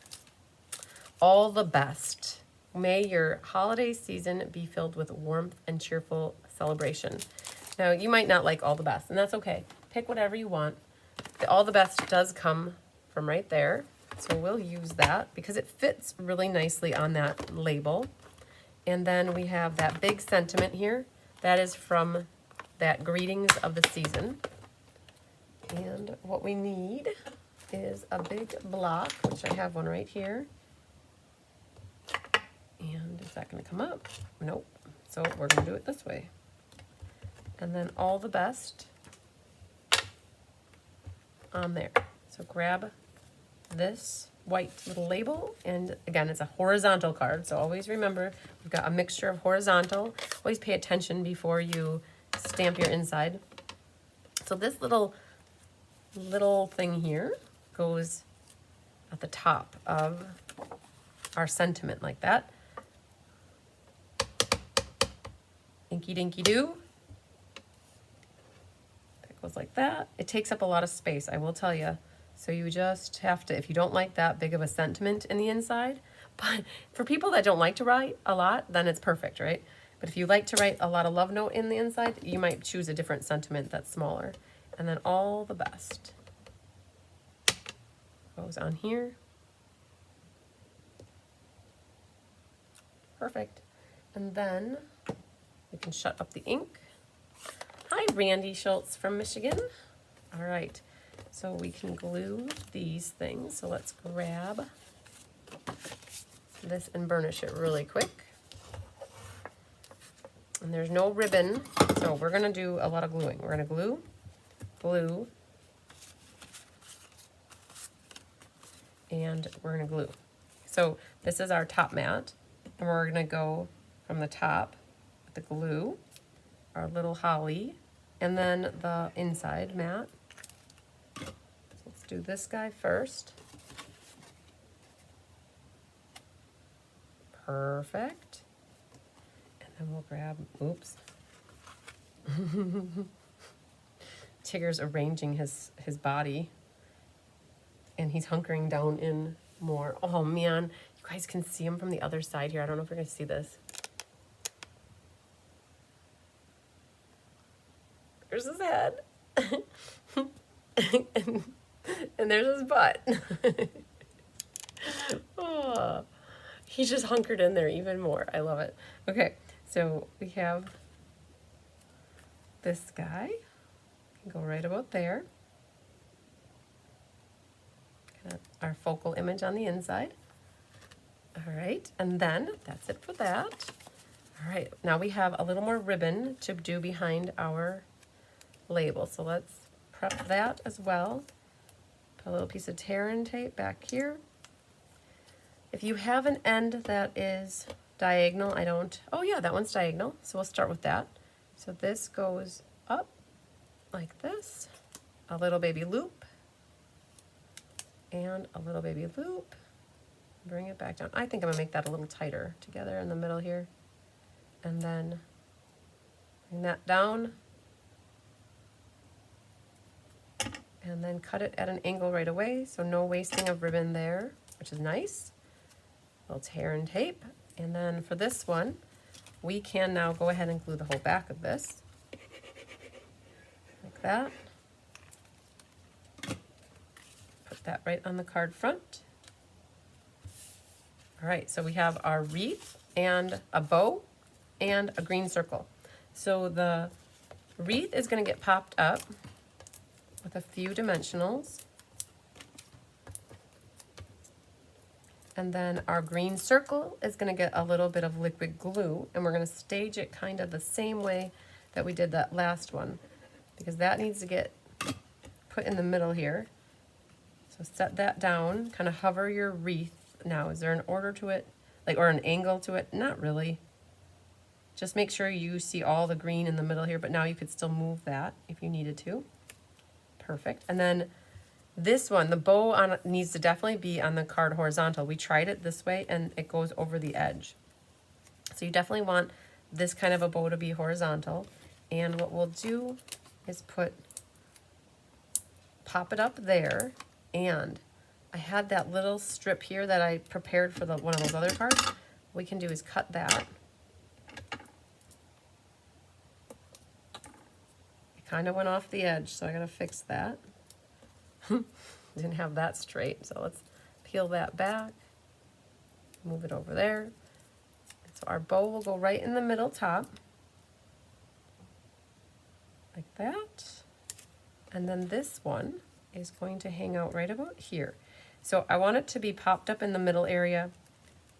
All the best. May your holiday season be filled with warmth and cheerful celebration. Now, you might not like all the best, and that's okay. Pick whatever you want. The all the best does come from right there, so we'll use that because it fits really nicely on that label. And then we have that big sentiment here. That is from that greetings of the season. And what we need is a big block, which I have one right here. And is that going to come up? Nope. So we're going to do it this way. And then all the best on there. So grab this white little label, and again, it's a horizontal card, so always remember we've got a mixture of horizontal. Always pay attention before you stamp your inside. So this little thing here goes at the top of our sentiment like that. Inky dinky doo. That goes like that. It takes up a lot of space, I will tell you. So you just have to, if you don't like that big of a sentiment in the inside, but for people that don't like to write a lot, then it's perfect, right? But if you like to write a lot of love note in the inside, you might choose a different sentiment that's smaller. And then all the best goes on here. Perfect. And then we can shut up the ink. Hi, Randy Schultz from Michigan. All right. So we can glue these things. So let's grab this and burnish it really quick. And there's no ribbon, so we're gonna do a lot of gluing. We're gonna glue, glue, and we're gonna glue. So this is our top mat, and we're gonna go from the top with the glue, our little holly, and then the inside mat. Do this guy first. Perfect. And then we'll grab, oops. Tigger's arranging his body, and he's hunkering down in more. Oh man, you You guys can see him from the other side here. I don't know if you're going to see this. There's his head. and there's his butt. Oh, he just hunkered in there even more. I love it. Okay, so we have this guy. Go right about there. Got our focal image on the inside. All right, and then that's it for that. All right, now we have a little more ribbon to do behind our label. So let's prep that as well. Put a little piece of tear-in tape back here. If you have an end that is diagonal, I don't, oh yeah, that one's diagonal, so we'll start with that. So this goes up like this, a little baby loop, and a little baby loop. Bring it back down. I think I'm gonna make that a little tighter together in the middle here. And then bring that down. And then cut it at an angle right away, so no wasting of ribbon there, which is nice. A little tear-in tape. And then for this one, we can now go ahead and glue the whole back of this. Like that. Put that right on the card front. All right, so we have our wreath and a bow and a green circle. So the wreath is going to get popped up with a few dimensionals. And then our green circle is going to get a little bit of liquid glue, and we're going to stage it kind of the same way that we did that last one, because that needs to get put in the middle here. So set that down, kind of hover your wreath. Now, is there an order to it, like, or an angle to it? Not really. Just make sure you see all the green in the middle here, but now you could still move that if you needed to. Perfect. And then this one, the bow on needs to definitely be on the card horizontal. We tried it this way and it goes over the edge. So you definitely want this kind of a bow to be horizontal. And what we'll do is pop it up there, and I had that little strip here that I prepared for one of those other cards. What we can do is cut that. It kind of went off the edge, so I gotta fix that. Didn't have that straight, so let's peel that back, move it over there. So our bow will go right in the middle top, like that. And then this one is going to hang out right about here. So I want it to be popped up in the middle area,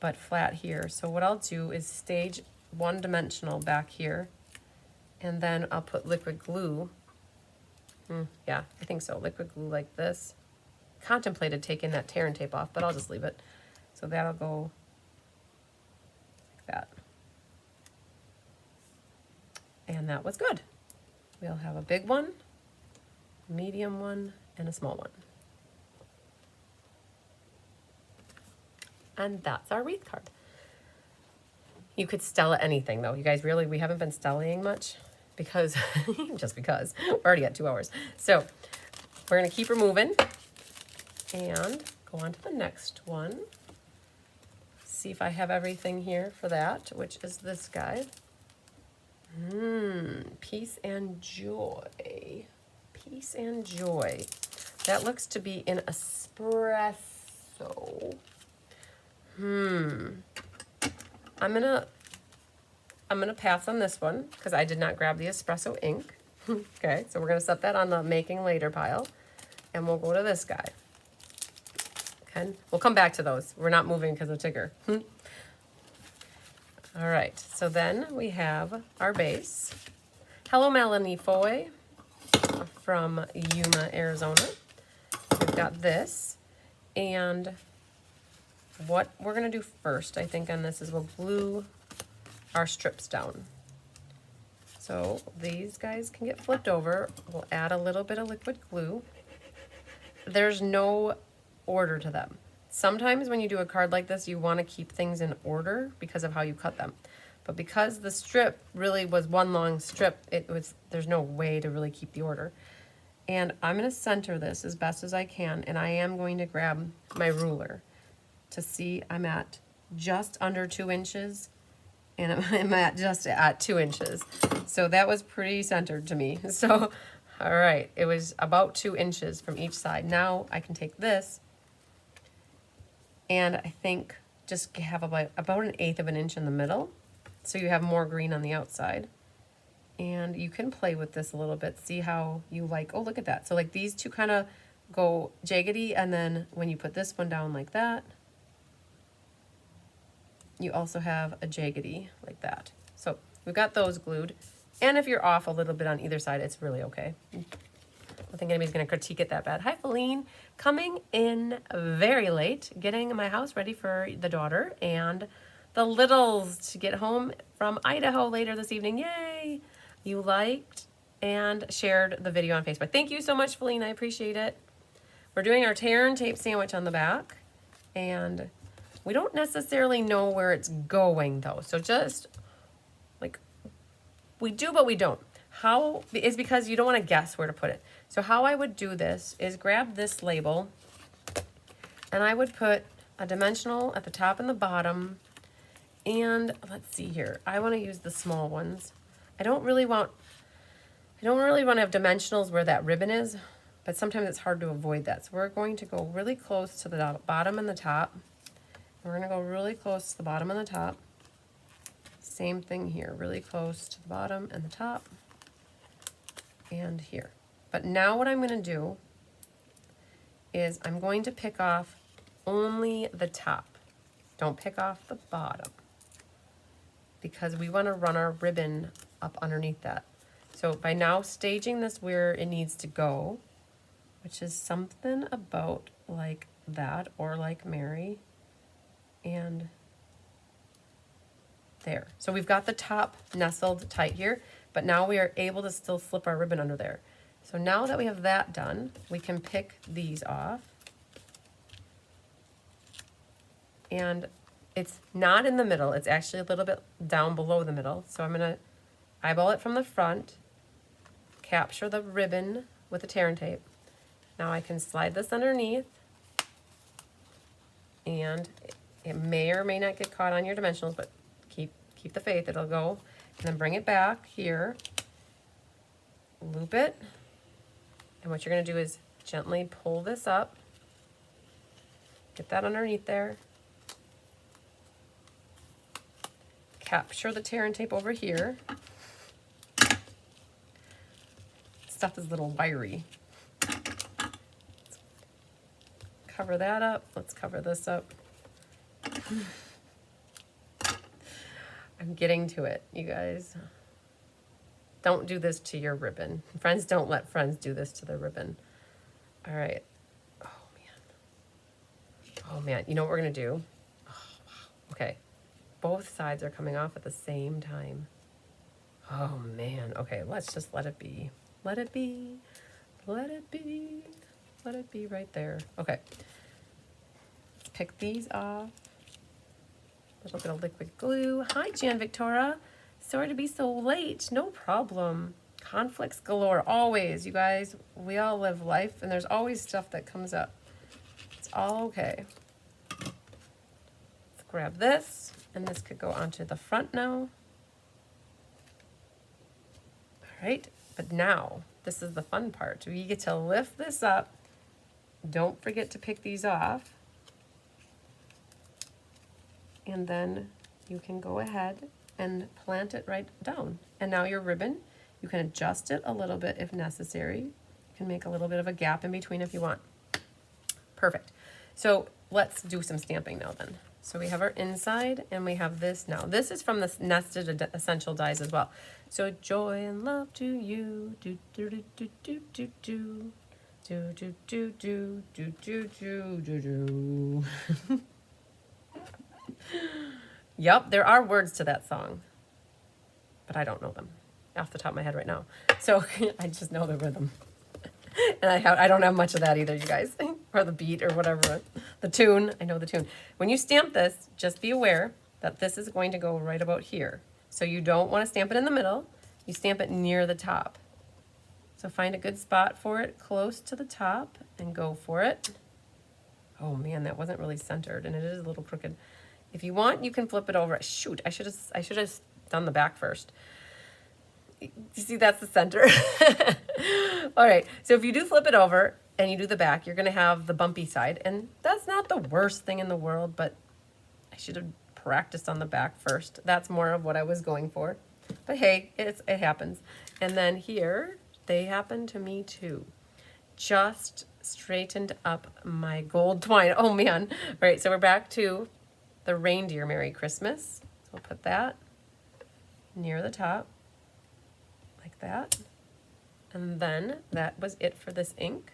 but flat here. So what I'll do is stage one dimensional back here, and then I'll put liquid glue. Yeah, I think so. Liquid glue like this. Contemplated taking that tear-in tape off, but I'll just leave it. So that'll go like that. And that was good. We'll have a big one, a medium one, and a small one. And that's our wreath card. You could Stella anything though. You guys really, we haven't been Stellaing much because, just because, we're already at 2 hours. So we're gonna keep her moving and go on to the next one. See if I have everything here for that, which is this guy. Peace and joy. Peace and joy. That looks to be an espresso. I'm gonna pass on this one because I did not grab the espresso ink. Okay, so we're gonna set that on the making later pile, and we'll go to this guy. Okay, we'll come back to those. We're not moving because of Tigger. All right, so then we have our base. Hello, Melanie Foy from Yuma, Arizona. We've got this, and what we're gonna do first, I think, on this is we'll glue our strips down. So these guys can get flipped over. We'll add a little bit of liquid glue. There's no order to them. Sometimes when you do a card like this, you want to keep things in order because of how you cut them. But because the strip really was one long strip, there's no way to really keep the order. And I'm going to center this as best as I can, and I am going to grab my ruler to see I'm at just under 2 inches, and I'm at just at 2 inches. So that was pretty centered to me. So, all right, it was about 2 inches from each side. Now I can take this, and I think just have about 1/8 of an inch in the middle, so you have more green on the outside. And you can play with this a little bit, see how you like, oh, look at that. So like these two kind of go jaggedy, and then when you put this one down like that, you also have a jaggedy like that. So we've got those glued. And if you're off a little bit on either side, it's really okay. I don't think anybody's gonna critique it that bad. Hi, Feline. Coming in very late, getting my house ready for the daughter and the littles to get home from Idaho later this evening. Yay! You liked and shared the video on Facebook. Thank you so much, Feline. I appreciate it. We're doing our tear and tape sandwich on the back, and we don't necessarily know where it's going though. So just like, we do, but we don't. How is because you don't want to guess where to put it. So how I would do this is grab this label, and I would put a dimensional at the top and the bottom. And let's see here. I want to use the small ones. I don't really want to have dimensionals where that ribbon is, but sometimes it's hard to avoid that. So we're going to go really close to the bottom and the top. We're going to go really close to the bottom and the top. Same thing here, really close to the bottom and the top. And here. But now what I'm going to do is I'm going to pick off only the top. Don't pick off the bottom, because we want to run our ribbon up underneath that. So by now staging this where it needs to go, which is something about like that, or like Mary, and there. So we've got the top nestled tight here, but now we are able to still slip our ribbon under there. So now that we have that done, we can pick these off. And it's not in the middle, it's actually a little bit down below the middle. So I'm gonna eyeball it from the front, capture the ribbon with the tear and tape. Now I can slide this underneath, and it may or may not get caught on your dimensionals, but keep the faith, it'll go. And then bring it back here, loop it, and what you're gonna do is gently pull this up, get that underneath there, capture the tear and tape over here. Stuff is a little wiry. Cover that up. Let's cover this up. I'm getting to it, you guys. Don't do this to your ribbon. Friends don't let friends do this to their ribbon. All right. Oh, man. Oh, man. You know what we're going to do? Oh, wow. Okay. Both sides are coming off at the same time. Oh, man. Okay, let's just let it be. Let it be. Let it be. Let it be right there. Okay. Let's pick these off. A little bit of liquid glue. Hi, Jan Victoria. Sorry to be so late. No problem. Conflicts galore. Always, you guys. We all live life, and there's always stuff that comes up. It's all okay. Let's grab this, and this could go onto the front now. All right, but now, this is the fun part. We get to lift this up. Don't forget to pick these off. And then you can go ahead and plant it right down. And now your ribbon, you can adjust it a little bit if necessary. You can make a little bit of a gap in between if you want. Perfect. So let's do some stamping now then. So we have our inside, and we have this now. This is from the Nested Essential Dies as well. So joy and love to you. Do do do do do do do. Do do do do do do do do do. Yep, there are words to that song, but I don't know them off the top of my head right now. So I just know the rhythm. And I don't have much of that either, you guys, or the beat or whatever, the tune. I know the tune. When you stamp this, just be aware that this is going to go right about here. So you don't want to stamp it in the middle. You stamp it near the top. So find a good spot for it close to the top and go for it. Oh man, that wasn't really centered, and it is a little crooked. If you want, you can flip it over. Shoot, I should have done the back first. You see, that's the center. All right, so if you do flip it over and you do the back, you're gonna have the bumpy side, and that's not the worst thing in the world, but I should have practiced on the back first. That's more of what I was going for. But hey, it happens. And then here, they happen to me too. Just straightened up my gold twine. Oh man. All right, so we're back to the reindeer Merry Christmas. So we'll put that near the top, like that. And then that was it for this ink.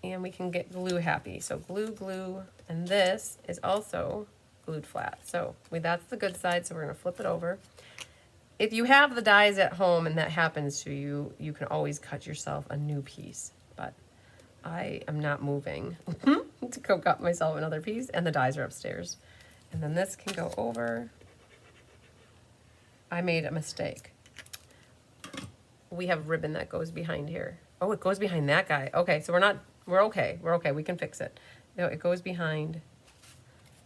And we can get glue happy. So glue, glue, and this is also glued flat. So that's the good side, so we're gonna flip it over. If you have the dies at home and that happens to you, you can always cut yourself a new piece. But I am not moving to go cut myself another piece, and the dies are upstairs. And then this can go over. I made a mistake. We have ribbon that goes behind here. Oh, it goes behind that guy. Okay, so we're okay. We're okay, we can fix it. No, it goes behind.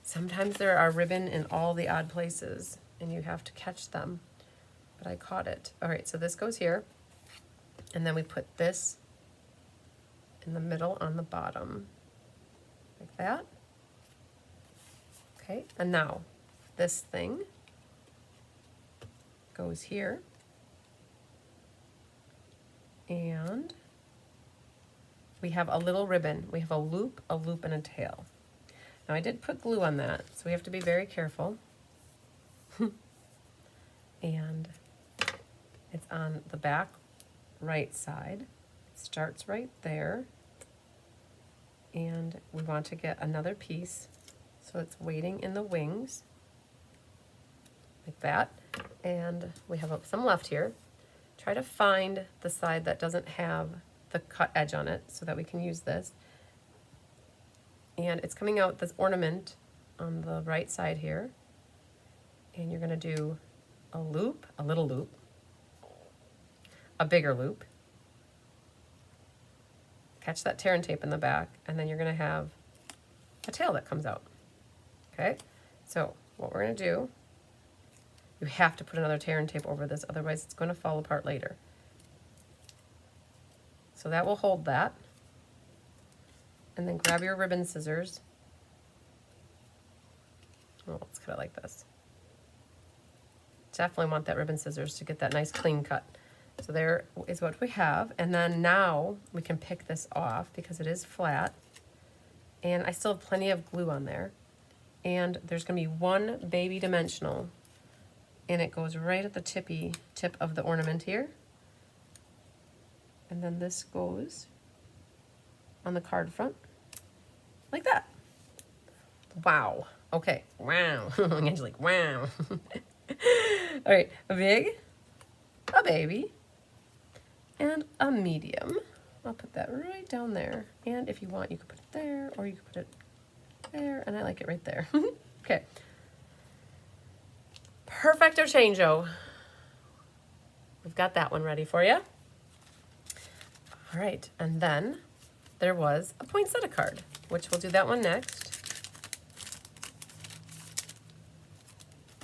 Sometimes there are ribbon in all the odd places, and you have to catch them. But I caught it. All right, so this goes here, and then we put this in the middle on the bottom, like that. Okay, and now this thing goes here, and we have a little ribbon. We have a loop, and a tail. Now I did put glue on that, so we have to be very careful. And it's on the back right side. It starts right there. And we want to get another piece, so it's waiting in the wings, like that. And we have some left here. Try to find the side that doesn't have the cut edge on it so that we can use this. And it's coming out this ornament on the right side here. And you're gonna do a loop, a little loop, a bigger loop, catch that tear and tape in the back, and then you're gonna have a tail that comes out. Okay, so what we're gonna do, you have to put another tear and tape over this, otherwise it's gonna fall apart later. So that will hold that. And then grab your ribbon scissors. Oh, let's cut it like this. Definitely want that ribbon scissors to get that nice clean cut. So there is what we have. And then now we can pick this off because it is flat. And I still have plenty of glue on there. And there's gonna be one baby dimensional, and it goes right at the tip of the ornament here. And then this goes on the card front, like that. Wow. Okay. Wow. Angie's like, wow. All right. A big, a baby, and a medium. I'll put that right down there. And if you want, you could put it there, or you could put it there, and I like it right there. Okay. Perfecto changeo. We've got that one ready for you. All right, and then there was a poinsettia card, which we'll do that one next.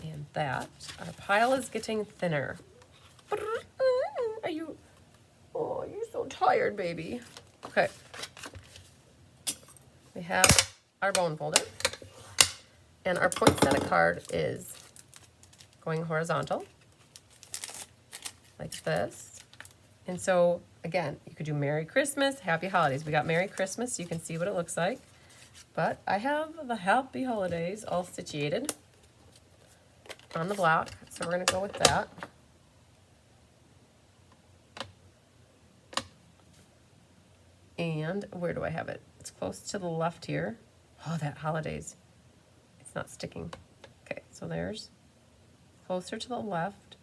And that, our pile is getting thinner. Are you, oh, you're so tired, baby. Okay. We have our bone folder, and our poinsettia card is going horizontal, like this. And so, again, you could do Merry Christmas, Happy Holidays. We got Merry Christmas, so you can see what it looks like. But I have the Happy Holidays all situated on the block, so we're gonna go with that. And where do I have it? It's close to the left here. Oh, that holidays. It's not sticking. Okay, so there's closer to the left.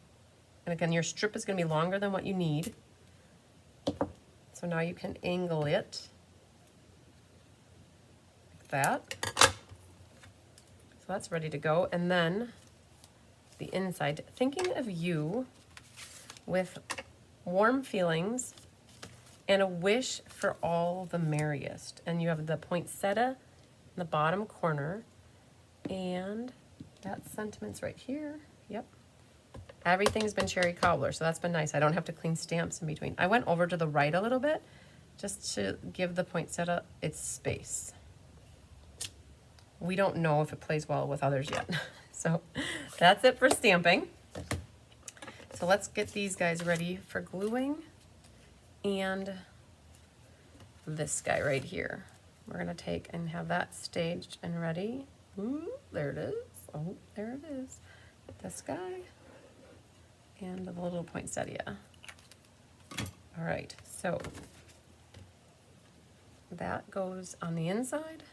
And again, your strip is going to be longer than what you need. So now you can angle it like that. So that's ready to go. And then the inside, thinking of you with warm feelings and a wish for all the merriest. And you have the poinsettia in the bottom corner, and that sentiment's right here. Yep. Everything's been cherry cobbler, so that's been nice. I don't have to clean stamps in between. I went over to the right a little bit just to give the poinsettia its space. We don't know if it plays well with others yet. So that's it for stamping. So let's get these guys ready for gluing. And this guy right here, we're gonna take and have that staged and ready. Ooh, there it is. Oh, there it is. This guy and the little poinsettia. All right, so that goes on the inside.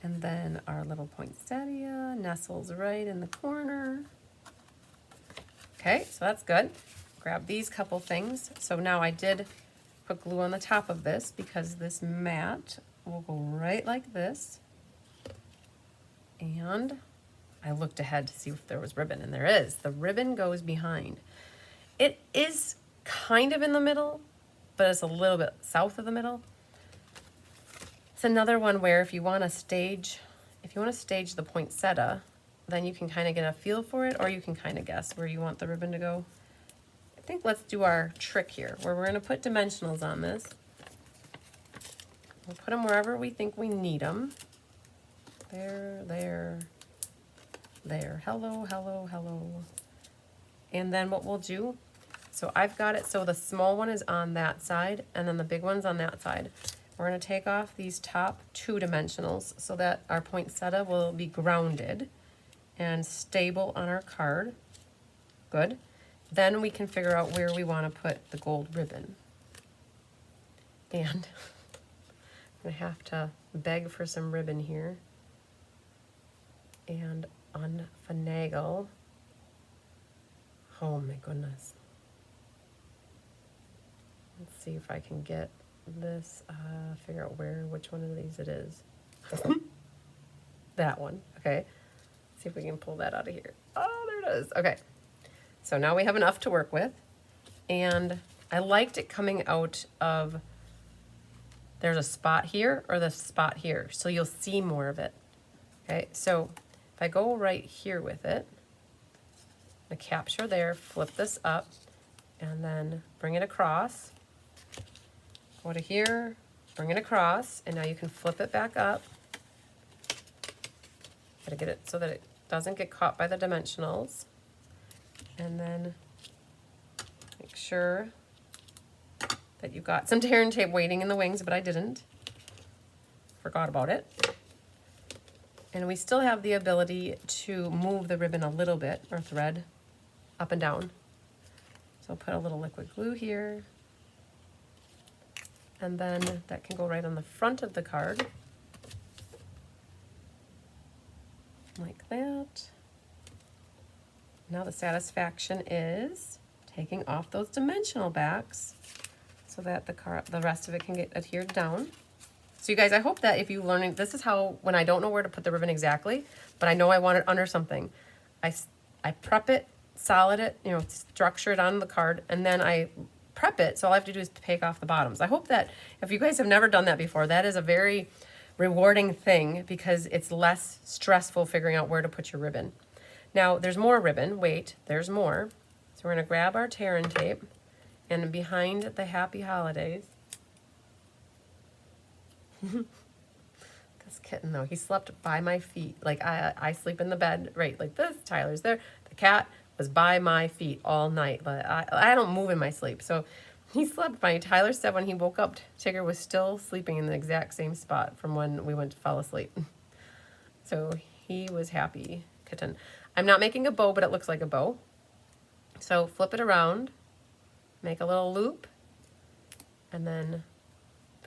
And then our little poinsettia nestles right in the corner. Okay, so that's good. Grab these couple things. So now I did put glue on the top of this because this mat will go right like this. And I looked ahead to see if there was ribbon, and there is. The ribbon goes behind. It is kind of in the middle, but it's a little bit south of the middle. It's another one where if you want to stage the poinsettia, then you can kind of get a feel for it, or you can kind of guess where you want the ribbon to go. I think let's do our trick here, where we're going to put dimensionals on this. We'll put them wherever we think we need them. There, there, there. Hello, hello, hello. And then what we'll do, so I've got it so the small one is on that side, and then the big one's on that side. We're going to take off these top two dimensionals so that our poinsettia will be grounded and stable on our card. Good. Then we can figure out where we want to put the gold ribbon. And I'm going to have to beg for some ribbon here and unfinagle. Oh my goodness. Let's see if I can get this, figure out which one of these it is. That one, okay. See if we can pull that out of here. Oh, there it is, okay. So now we have enough to work with, and I liked it coming out of, there's a spot here or the spot here, so you'll see more of it. Okay, so if I go right here with it, the capture there, flip this up, and then bring it across. Go to here, bring it across, and now you can flip it back up. Gotta get it so that it doesn't get caught by the dimensionals. And then make sure that you've got some tear and tape waiting in the wings, but I didn't. Forgot about it. And we still have the ability to move the ribbon a little bit, or thread, up and down. So I'll put a little liquid glue here. And then that can go right on the front of the card. Like that. Now the satisfaction is taking off those dimensional backs so that the rest of it can get adhered down. So you guys, I hope that if you learn, this is how, when I don't know where to put the ribbon exactly, but I know I want it under something, I prep it, solid it, you know, structure it on the card, and then I prep it, so all I have to do is take off the bottoms. I hope that if you guys have never done that before, that is a very rewarding thing because it's less stressful figuring out where to put your ribbon. Now, there's more ribbon. Wait, there's more. So we're going to grab our tear and tape, and behind the happy holidays, this kitten though, he slept by my feet. Like I sleep in the bed right like this. Tyler's there. The cat was by my feet all night, but I don't move in my sleep. So he slept by. Tyler said when he woke up, Tigger was still sleeping in the exact same spot from when we went to fall asleep. So he was happy, kitten. I'm not making a bow, but it looks like a bow. So flip it around, make a little loop, and then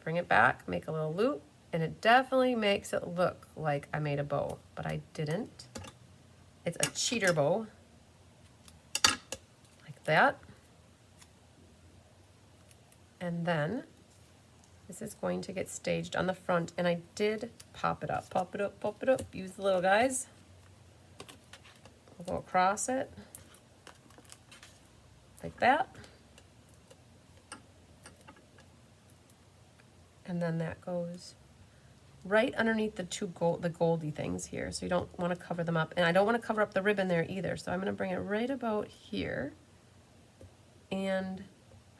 bring it back, make a little loop, and it definitely makes it look like I made a bow, but I didn't. It's a cheater bow. That, and then this is going to get staged on the front, and I did pop it up, pop it up, pop it up. Use the little guys. We'll go across it like that, And then that goes right underneath the goldy things here. So you don't want to cover them up. And I don't want to cover up the ribbon there either. So I'm going to bring it right about here. And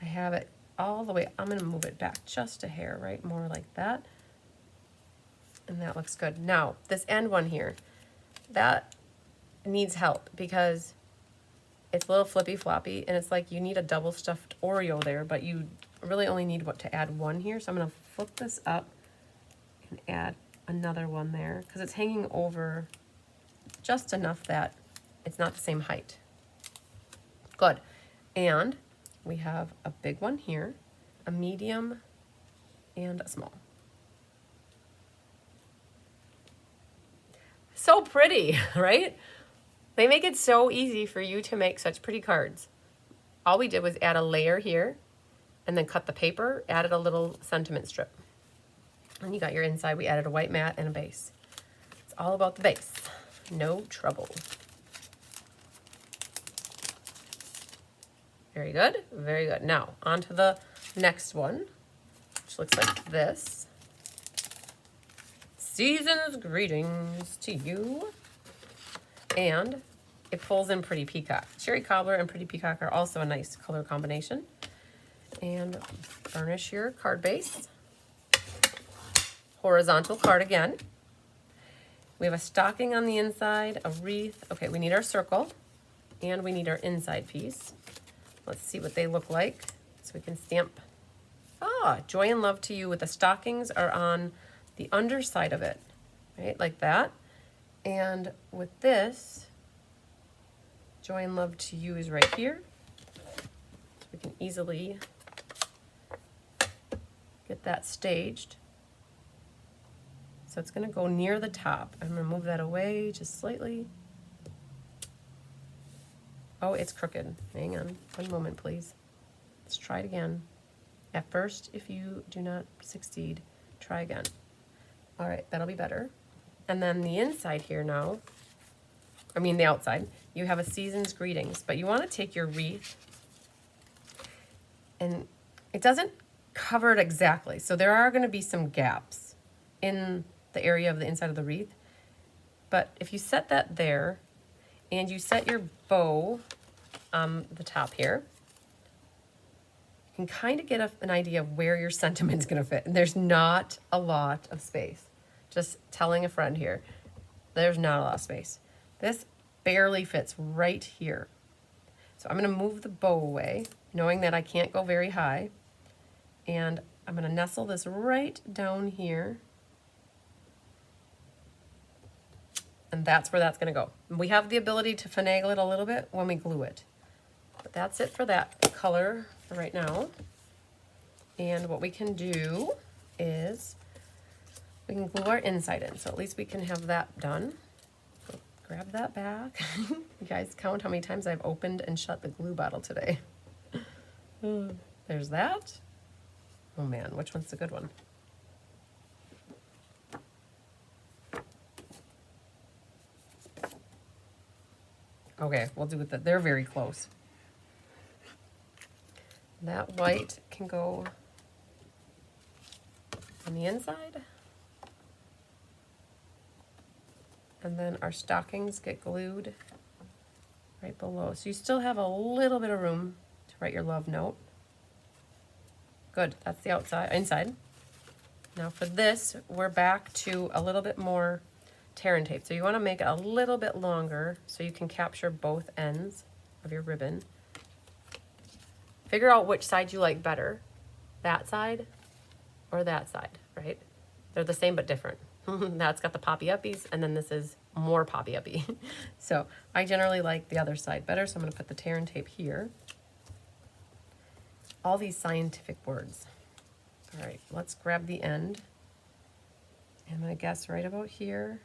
I have it all the way. I'm going to move it back just a hair, right? More like that. And that looks good. Now, this end one here, that needs help because it's a little flippy floppy and it's like you need a double stuffed Oreo there, but you really only need to add one here. So I'm going to flip this up and add another one there because it's hanging over just enough that it's not the same height. Good. And we have a big one here, a medium, and a small. So pretty, right? They make it so easy for you to make such pretty cards. All we did was add a layer here and then cut the paper, added a little sentiment strip. And you got your inside. We added a white mat and a base. It's all about the base. No trouble. Very good, very good. Now, on to the next one, which looks like this. Season's greetings to you. And it pulls in Pretty Peacock. Cherry Cobbler and Pretty Peacock are also a nice color combination. And burnish your card base. Horizontal card again. We have a stocking on the inside, a wreath. Okay, we need our circle and we need our inside piece. Let's see what they look like so we can stamp. Ah, joy and love to you with the stockings are on the underside of it, right? Like that. And with this, joy and love to you is right here. So we can easily get that staged. So it's going to go near the top. I'm going to move that away just slightly. Oh, it's crooked. Hang on. One moment, please. Let's try it again. At first, if you do not succeed, try again. All right, that'll be better. And then the inside here now, the outside, you have a season's greetings, but you want to take your wreath and it doesn't cover it exactly. So there are going to be some gaps in the area of the inside of the wreath. But if you set that there and you set your bow on the top here, you can kind of get an idea of where your sentiment's going to fit. And there's not a lot of space. Just telling a friend here, there's not a lot of space. This barely fits right here. So I'm going to move the bow away, knowing that I can't go very high. And I'm going to nestle this right down here. And that's where that's going to go. We have the ability to finagle it a little bit when we glue it. But that's it for that color for right now. And what we can do is we can glue our inside in. So at least we can have that done. So grab that back. You guys count how many times I've opened and shut the glue bottle today. There's that. Oh man, which one's the good one? Okay, we'll do with that. They're very close. That white can go on the inside. And then our stockings get glued right below. So you still have a little bit of room to write your love note. Good, that's the inside. Now for this, we're back to a little bit more tear and tape. So you want to make it a little bit longer so you can capture both ends of your ribbon. Figure out which side you like better, that side or that side, right? They're the same but different. That's got the poppy uppies, and then this is more poppy uppy. So I generally like the other side better, so I'm going to put the tear and tape here. All these scientific words. All right, let's grab the end. I'm going to guess right about here.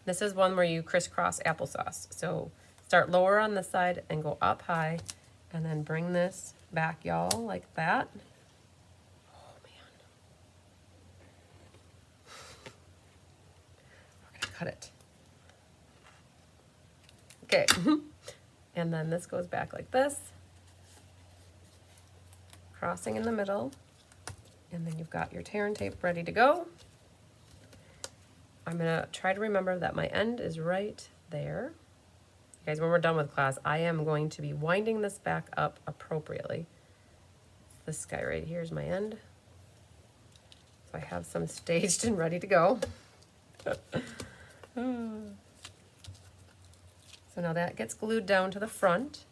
This is one where you crisscross applesauce. So start lower on this side and go up high, and then bring this back, y'all, like that. Oh, man. We're going to cut it. Okay. And then this goes back like this. Crossing in the middle. And then you've got your tear and tape ready to go. I'm gonna try to remember that my end is right there. Guys, when we're done with class, I am going to be winding this back up appropriately. This guy right here is my end. So I have some staged and ready to go. So now that gets glued down to the front.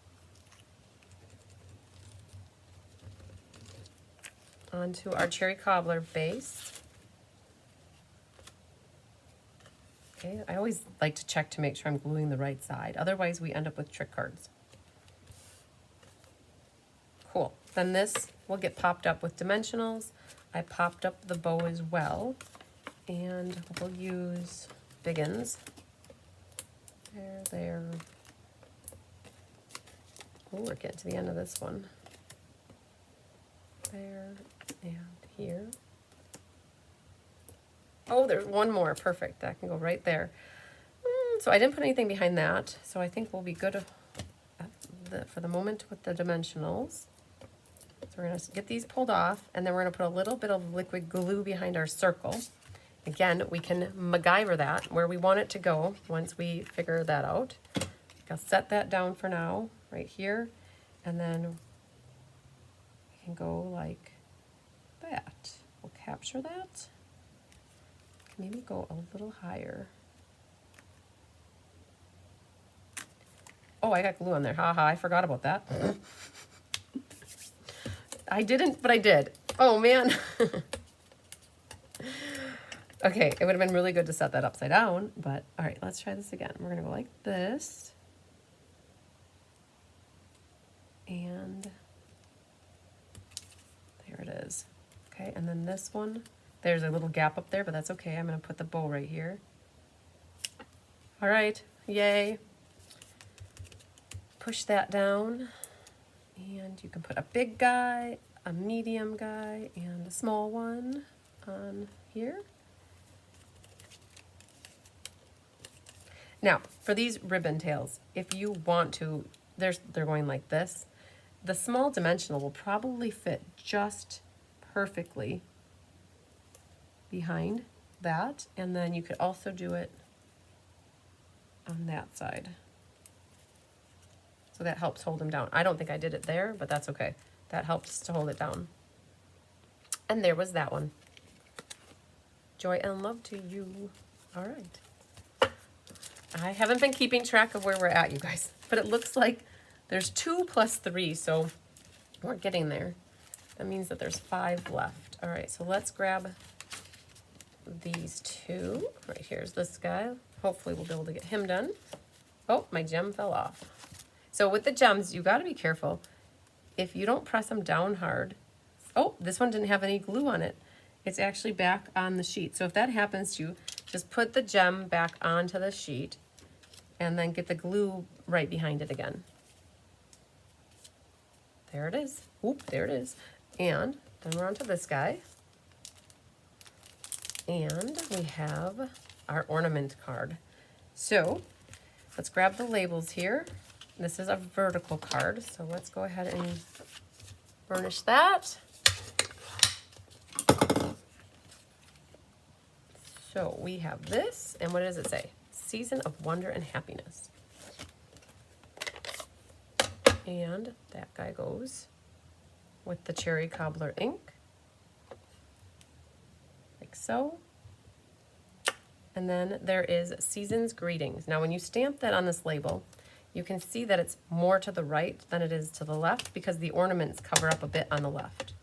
Onto our cherry cobbler base. Okay, I always like to check to make sure I'm gluing the right side. Otherwise, we end up with trick cards. Cool. Then this will get popped up with dimensionals. I popped up the bow as well. And we'll use big ends. There. Oh, we're getting to the end of this one. There and here. Oh, there's one more. Perfect. That can go right there. So I didn't put anything behind that. So I think we'll be good for the moment with the dimensionals. So we're going to get these pulled off, and then we're going to put a little bit of liquid glue behind our circle. Again, we can MacGyver that where we want it to go once we figure that out. I'll set that down for now, right here, and then we can go like that. We'll capture that. Maybe go a little higher. Oh, I got glue on there. Haha, I forgot about that. I didn't, but I did. Oh, man. Okay, it would have been really good to set that upside down, but all right, let's try this again. We're going to go like this. And there it is. Okay, and then this one, there's a little gap up there, but that's okay. I'm going to put the bow right here. All right, yay. Push that down, and you can put a big guy, a medium guy, and a small one on here. Now, for these ribbon tails, if you want to, they're going like this. The small dimensional will probably fit just perfectly behind that, and then you could also do it on that side. So that helps hold them down. I don't think I did it there, but that's okay. That helps to hold it down. And there was that one. Joy and love to you. All right. I haven't been keeping track of where we're at, you guys, but it looks like there's 2 plus 3, so we're getting there. That means that there's 5 left. All right, so let's grab these 2. Right, here's this guy. Hopefully we'll be able to get him done. Oh, my gem fell off. So with the gems, you got to be careful. If you don't press them down hard, oh, this one didn't have any glue on it. It's actually back on the sheet. So if that happens to you, just put the gem back onto the sheet and then get the glue right behind it again. There it is. Oop, there it is. And then we're on to this guy. And we have our ornament card. So let's grab the labels here. This is a vertical card, so let's go ahead and burnish that. So we have this, and what does it say? Season of Wonder and Happiness. And that guy goes with the cherry cobbler ink, like so. And then there is Season's Greetings. Now when you stamp that on this label, you can see that it's more to the right than it is to the left because the ornaments cover up a bit on the left.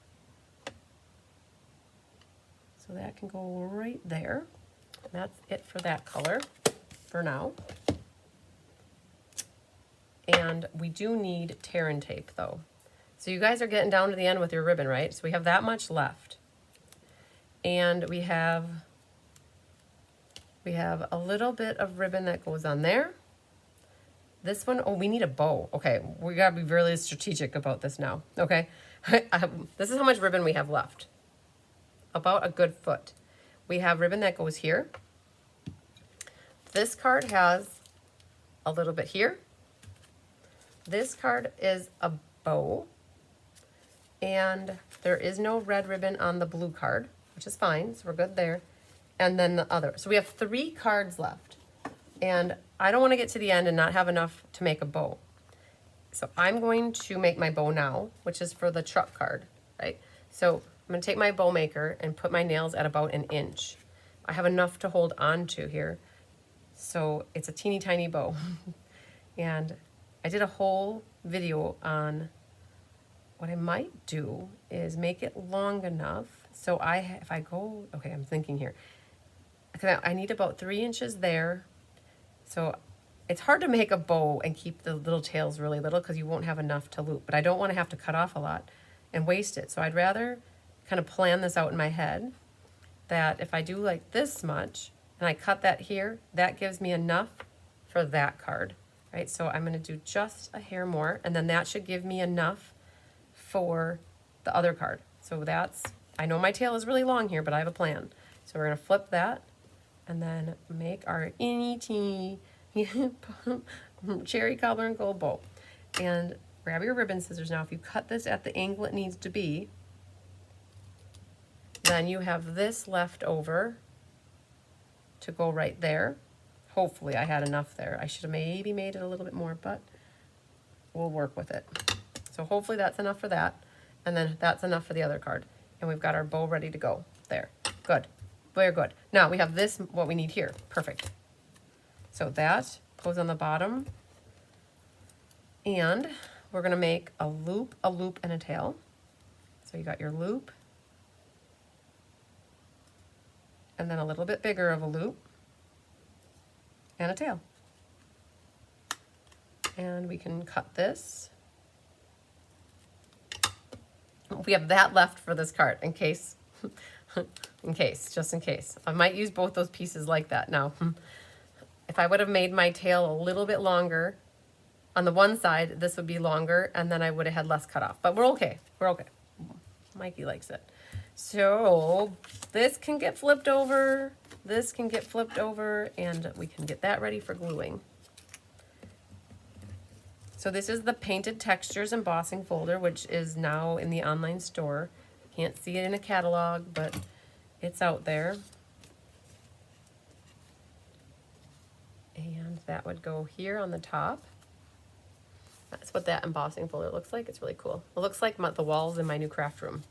So that can go right there. That's it for that color for now. And we do need tear and tape though. So you guys are getting down to the end with your ribbon, right? So we have that much left. And we have a little bit of ribbon that goes on there. This one, oh, we need a bow. Okay, we gotta be really strategic about this now, okay? This is how much ribbon we have left. About a good foot. We have ribbon that goes here. This card has a little bit here. This card is a bow. And there is no red ribbon on the blue card, which is fine, so we're good there. And then the other. So we have 3 cards left. And I don't want to get to the end and not have enough to make a bow. So I'm going to make my bow now, which is for the truck card, right? So I'm going to take my bow maker and put my nails at about 1 inch. I have enough to hold on to here. So it's a teeny tiny bow. And I did a whole video on what I might do is make it long enough. So if I go, okay, I'm thinking here. I need about 3 inches there. So it's hard to make a bow and keep the little tails really little because you won't have enough to loop. But I don't want to have to cut off a lot and waste it. So I'd rather kind of plan this out in my head that if I do like this much and I cut that here, that gives me enough for that card, right? So I'm going to do just a hair more, and then that should give me enough for the other card. So that's, I know my tail is really long here, but I have a plan. So we're going to flip that and then make our itty teeny cherry cobbler and gold bow. And grab your ribbon scissors. Now if you cut this at the angle it needs to be, then you have this left over to go right there. Hopefully I had enough there. I should have maybe made it a little bit more, but we'll work with it. So hopefully that's enough for that. And then that's enough for the other card. And we've got our bow ready to go. There. Good. Very good. Now we have this, what we need here. Perfect. So that goes on the bottom. And we're going to make a loop, and a tail. So you got your loop. And then a little bit bigger of a loop. And a tail. And we can cut this. We have that left for this card in case, just in case. I might use both those pieces like that. Now, if I would have made my tail a little bit longer, on the one side, this would be longer, and then I would have had less cut off. But we're okay. We're okay. Mikey likes it. So this can get flipped over. This can get flipped over, and we can get that ready for gluing. So this is the Painted Textures embossing folder, which is now in the online store. Can't see it in a catalog, but it's out there. And that would go here on the top. That's what that embossing folder looks like. It's really cool. It looks like the walls in my new craft room.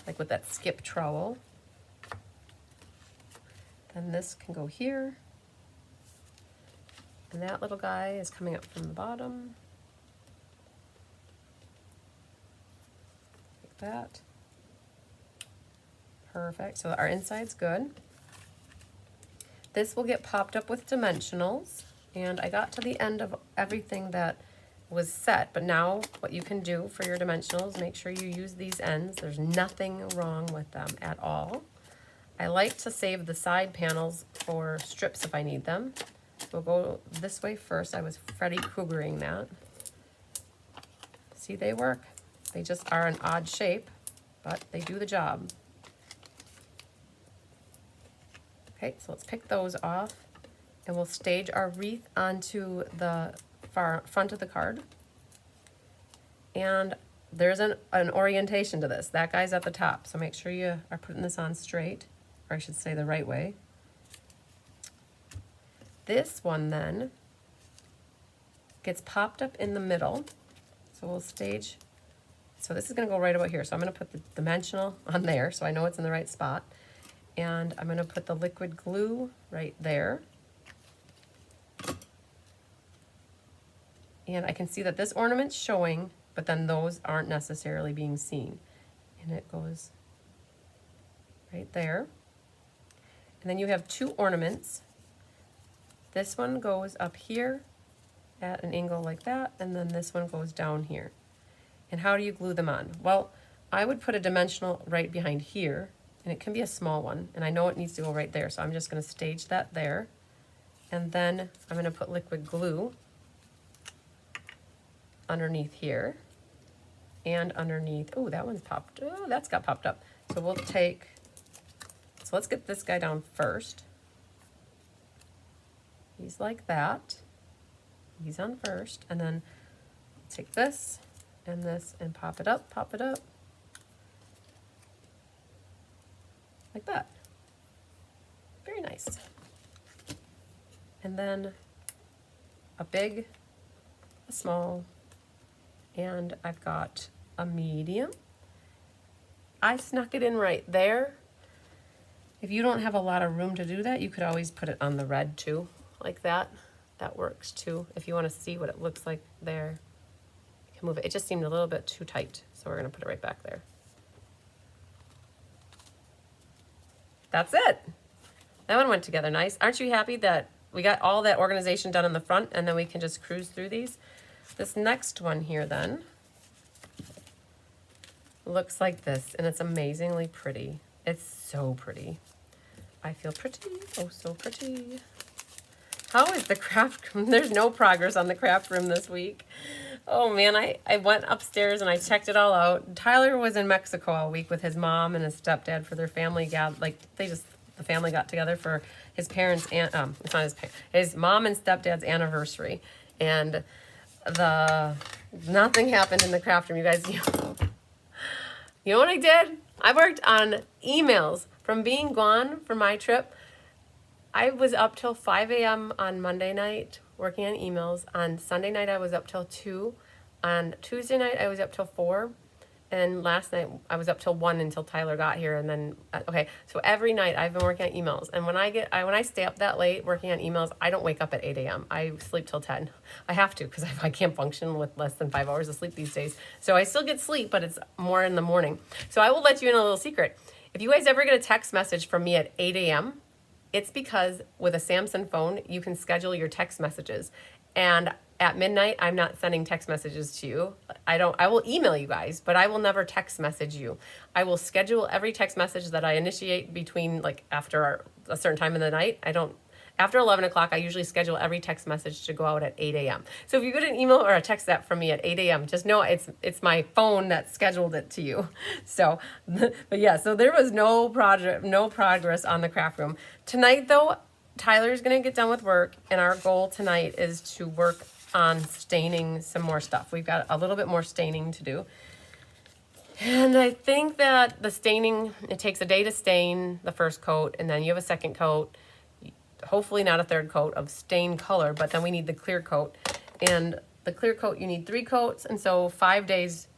Like with that skip trowel. Then this can go here. And that little guy is coming up from the bottom. Like that. Perfect. So our inside's good. This will get popped up with dimensionals. And I got to the end of everything that was set, but now what you can do for your dimensionals, make sure you use these ends. There's nothing wrong with them at all. I like to save the side panels for strips if I need them. We'll go this way first. I was Freddy Kruegering that. See, they work. They just are an odd shape, but they do the job. Okay, so let's pick those off, and we'll stage our wreath onto the front of the card. And there's an orientation to this. That guy's at the top, so make sure you are putting this on straight, or I should say the right way. This one then gets popped up in the middle. So we'll stage. So this is going to go right about here. So I'm going to put the dimensional on there so I know it's in the right spot. And I'm going to put the liquid glue right there. And I can see that this ornament's showing, but then those aren't necessarily being seen. And it goes right there. And then you have 2 ornaments. This one goes up here at an angle like that, and then this one goes down here. And how do you glue them on? Well, I would put a dimensional right behind here, and it can be a small one, and I know it needs to go right there, so I'm just going to stage that there. And then I'm going to put liquid glue underneath here and underneath. Oh, that one's popped. Oh, that's got popped up. So we'll take, so let's get this guy down first. He's like that. He's on first, and then take this and this and pop it up, like that. Very nice. And then a big, a small, and I've got a medium. I snuck it in right there. If you don't have a lot of room to do that, you could always put it on the red too, like that. That works too. If you want to see what it looks like there, you can move it. It just seemed a little bit too tight, so we're gonna put it right back there. That's it. That one went together nice. Aren't you happy that we got all that organization done in the front and then we can just cruise through these? This next one here then looks like this, and it's amazingly pretty. It's so pretty. I feel pretty, oh so pretty. How is the craft room? There's no progress on the craft room this week. Oh man, I went upstairs and I checked it all out. Tyler was in Mexico all week with his mom and his stepdad for their family the family got together for his parents and it's not his mom and stepdad's anniversary. And nothing happened in the craft room, you guys. You know what I did? I worked on emails from being gone for my trip. I was up till 5 a.m. on Monday night working on emails. On Sunday night, I was up till 2. On Tuesday night, I was up till 4. And last night, I was up till 1 until Tyler got here. And then, okay, so every night I've been working on emails. And when I stay up that late working on emails, I don't wake up at 8 a.m. I sleep till 10. I have to because I can't function with less than 5 hours of sleep these days. So I still get sleep, but it's more in the morning. So I will let you in a little secret. If you guys ever get a text message from me at 8 a.m., it's because with a Samsung phone, you can schedule your text messages. And at midnight, I'm not sending text messages to you. I will email you guys, but I will never text message you. I will schedule every text message that I initiate between after a certain time in the night. After 11 o'clock, I usually schedule every text message to go out at 8 a.m. So if you get an email or a text that from me at 8 a.m., just know it's my phone that scheduled it to you. So, but yeah, so there was no progress on the craft room. Tonight, though, Tyler's going to get done with work, and our goal tonight is to work on staining some more stuff. We've got a little bit more staining to do. And I think that the staining, it takes a day to stain the first coat, and then you have a second coat, hopefully not a third coat of stain color, but then we need the clear coat. And the clear coat, you need 3 coats, and so 5 days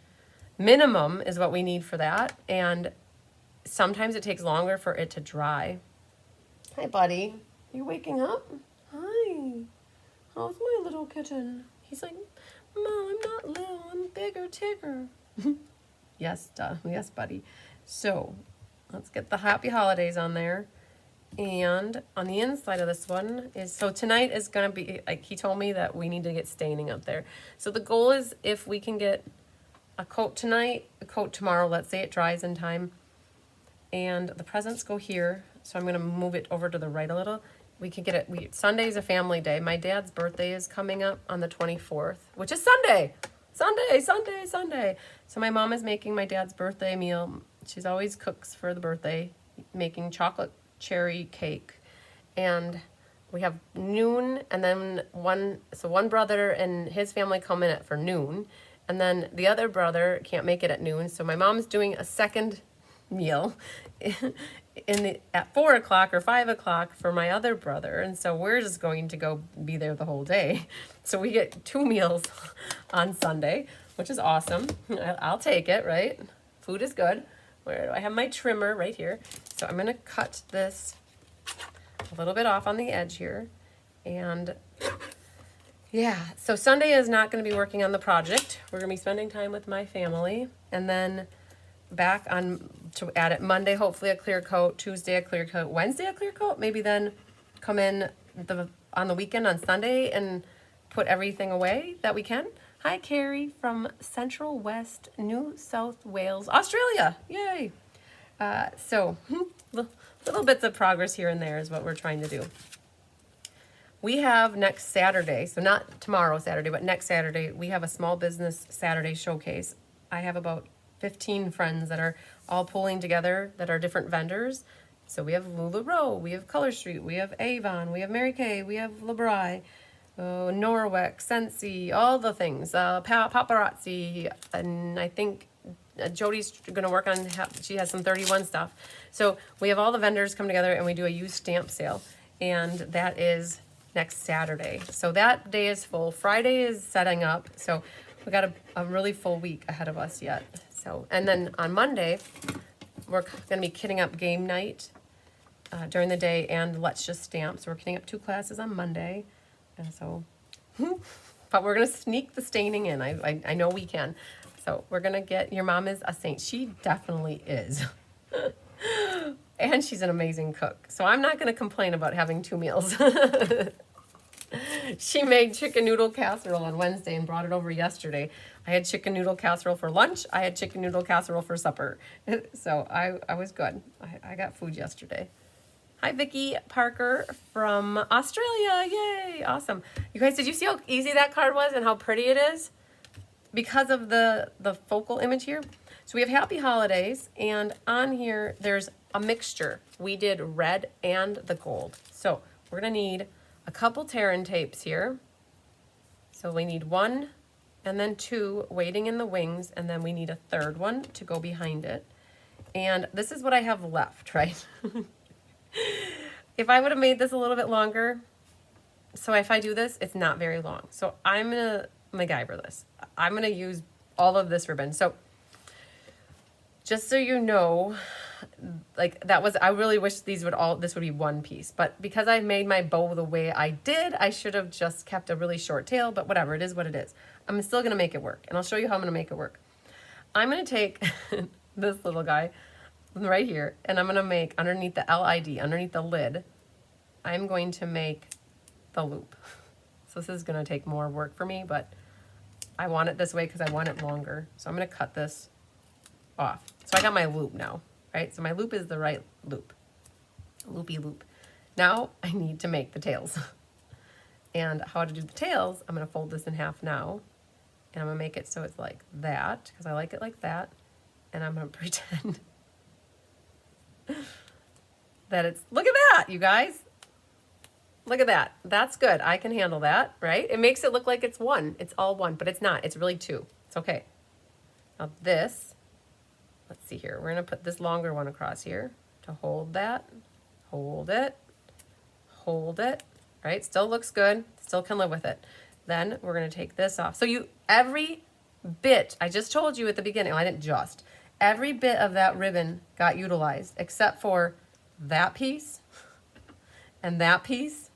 minimum is what we need for that. And sometimes it takes longer for it to dry. Hi, buddy. You waking up? Hi. How's my little kitten? He's like, Mom, I'm not little, I'm bigger Tigger. Yes, yes, buddy. So let's get the happy holidays on there. And on the inside of this one so tonight is going to be, he told me that we need to get staining up there. So the goal is if we can get a coat tonight, a coat tomorrow, let's say it dries in time, and the presents go here. So I'm going to move it over to the right a little. We can get it. Sunday's a family day. My dad's birthday is coming up on the 24th, which is Sunday. Sunday. So my mom is making my dad's birthday meal. She's always cooks for the birthday, making chocolate cherry cake. And we have noon, and then one brother and his family come in for noon, and then the other brother can't make it at noon. So my mom's doing a second meal at 4 o'clock or 5 o'clock for my other brother, and so we're just going to go be there the whole day. So we get 2 meals on Sunday, which is awesome. I'll take it, right? Food is good. Where do I have my trimmer? Right here. So I'm gonna cut this a little bit off on the edge here, and yeah, so Sunday is not going to be working on the project. We're going to be spending time with my family, and then back on to add it Monday, hopefully a clear coat, Tuesday a clear coat, Wednesday a clear coat, maybe then come in on the weekend on Sunday and put everything away that we can. Hi, Carrie from Central West New South Wales, Australia. Yay. So little bits of progress here and there is what we're trying to do. We have next Saturday, so not tomorrow Saturday, but next Saturday, we have a small business Saturday showcase. I have about 15 friends that are all pulling together that are different vendors. So we have LuLaRoe, we have Color Street, we have Avon, we have Mary Kay, we have LeBry. Norwalk, Scentsy, all the things, paparazzi, and I think Jody's gonna work on, she has some 31 stuff. So we have all the vendors come together and we do a used stamp sale. And that is next Saturday. So that day is full. Friday is setting up. So we got a really full week ahead of us yet. So, and then on Monday, we're gonna be kitting up game night during the day and Let's Just Stamp. So we're kitting up 2 classes on Monday. And so, but we're gonna sneak the staining in. I know we can. So we're gonna get, your mom is a saint. She definitely is. And she's an amazing cook. So I'm not gonna complain about having 2 meals. She made chicken noodle casserole on Wednesday and brought it over yesterday. I had chicken noodle casserole for lunch. I had chicken noodle casserole for supper. So I was good. I got food yesterday. Hi, Vicky Parker from Australia. Yay, awesome. You guys, did you see how easy that card was and how pretty it is? Because of the focal image here. So we have Happy Holidays, and on here, there's a mixture. We did red and the gold. So we're gonna need a couple Terran tapes here. So we need 1 and then 2 waiting in the wings, and then we need a 3rd one to go behind it. And this is what I have left, right? If I would have made this a little bit longer, so if I do this, it's not very long. So I'm gonna MacGyver this. I'm gonna use all of this ribbon. So just so you know, like that was, I really wish this would be one piece, but because I made my bow the way I did, I should have just kept a really short tail, but whatever, it is what it is. I'm still gonna make it work, and I'll show you how I'm gonna make it work. I'm gonna take this little guy right here, and I'm gonna make underneath the LID, underneath the lid, I'm going to make the loop. So this is gonna take more work for me, but I want it this way because I want it longer. So I'm gonna cut this off. So I got my loop now, right? So my loop is the right loop, loopy loop. Now I need to make the tails. And how to do the tails, I'm gonna fold this in half now, and I'm gonna make it so it's like that, because I like it like that, and I'm gonna pretend that it's, look at that, you guys. Look at that. That's good. I can handle that, right? It makes it look like it's 1. It's all 1, but it's not. It's really 2. It's okay. Now this, let's see here. We're going to put this longer one across here to hold that. Hold it. Hold it. Right? Still looks good. Still can live with it. Then we're going to take this off. So every bit, I just told you at the beginning, I didn't just, every bit of that ribbon got utilized except for that piece and that piece.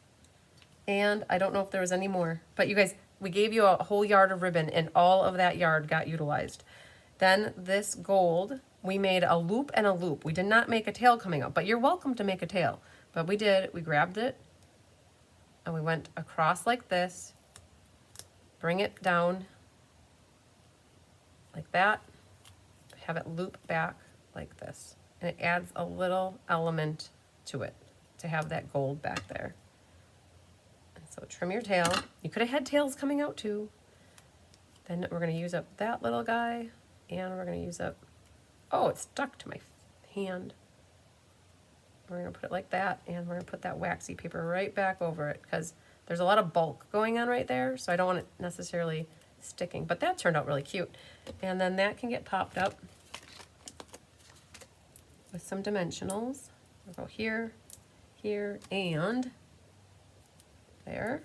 And I don't know if there was any more, but you guys, we gave you a whole yard of ribbon and all of that yard got utilized. Then this gold, we made a loop and a loop. We did not make a tail coming up, but you're welcome to make a tail. But we did, we grabbed it and we went across like this, bring it down like that, have it loop back like this. And it adds a little element to it to have that gold back there. So trim your tail. You could have had tails coming out too. Then we're going to use up that little guy, and we're going to use up, oh, it's stuck to my hand. We're going to put it like that, and we're going to put that waxy paper right back over it because there's a lot of bulk going on right there, so I don't want it necessarily sticking. But that turned out really cute. And then that can get popped up with some dimensionals. We'll go here, here, and there.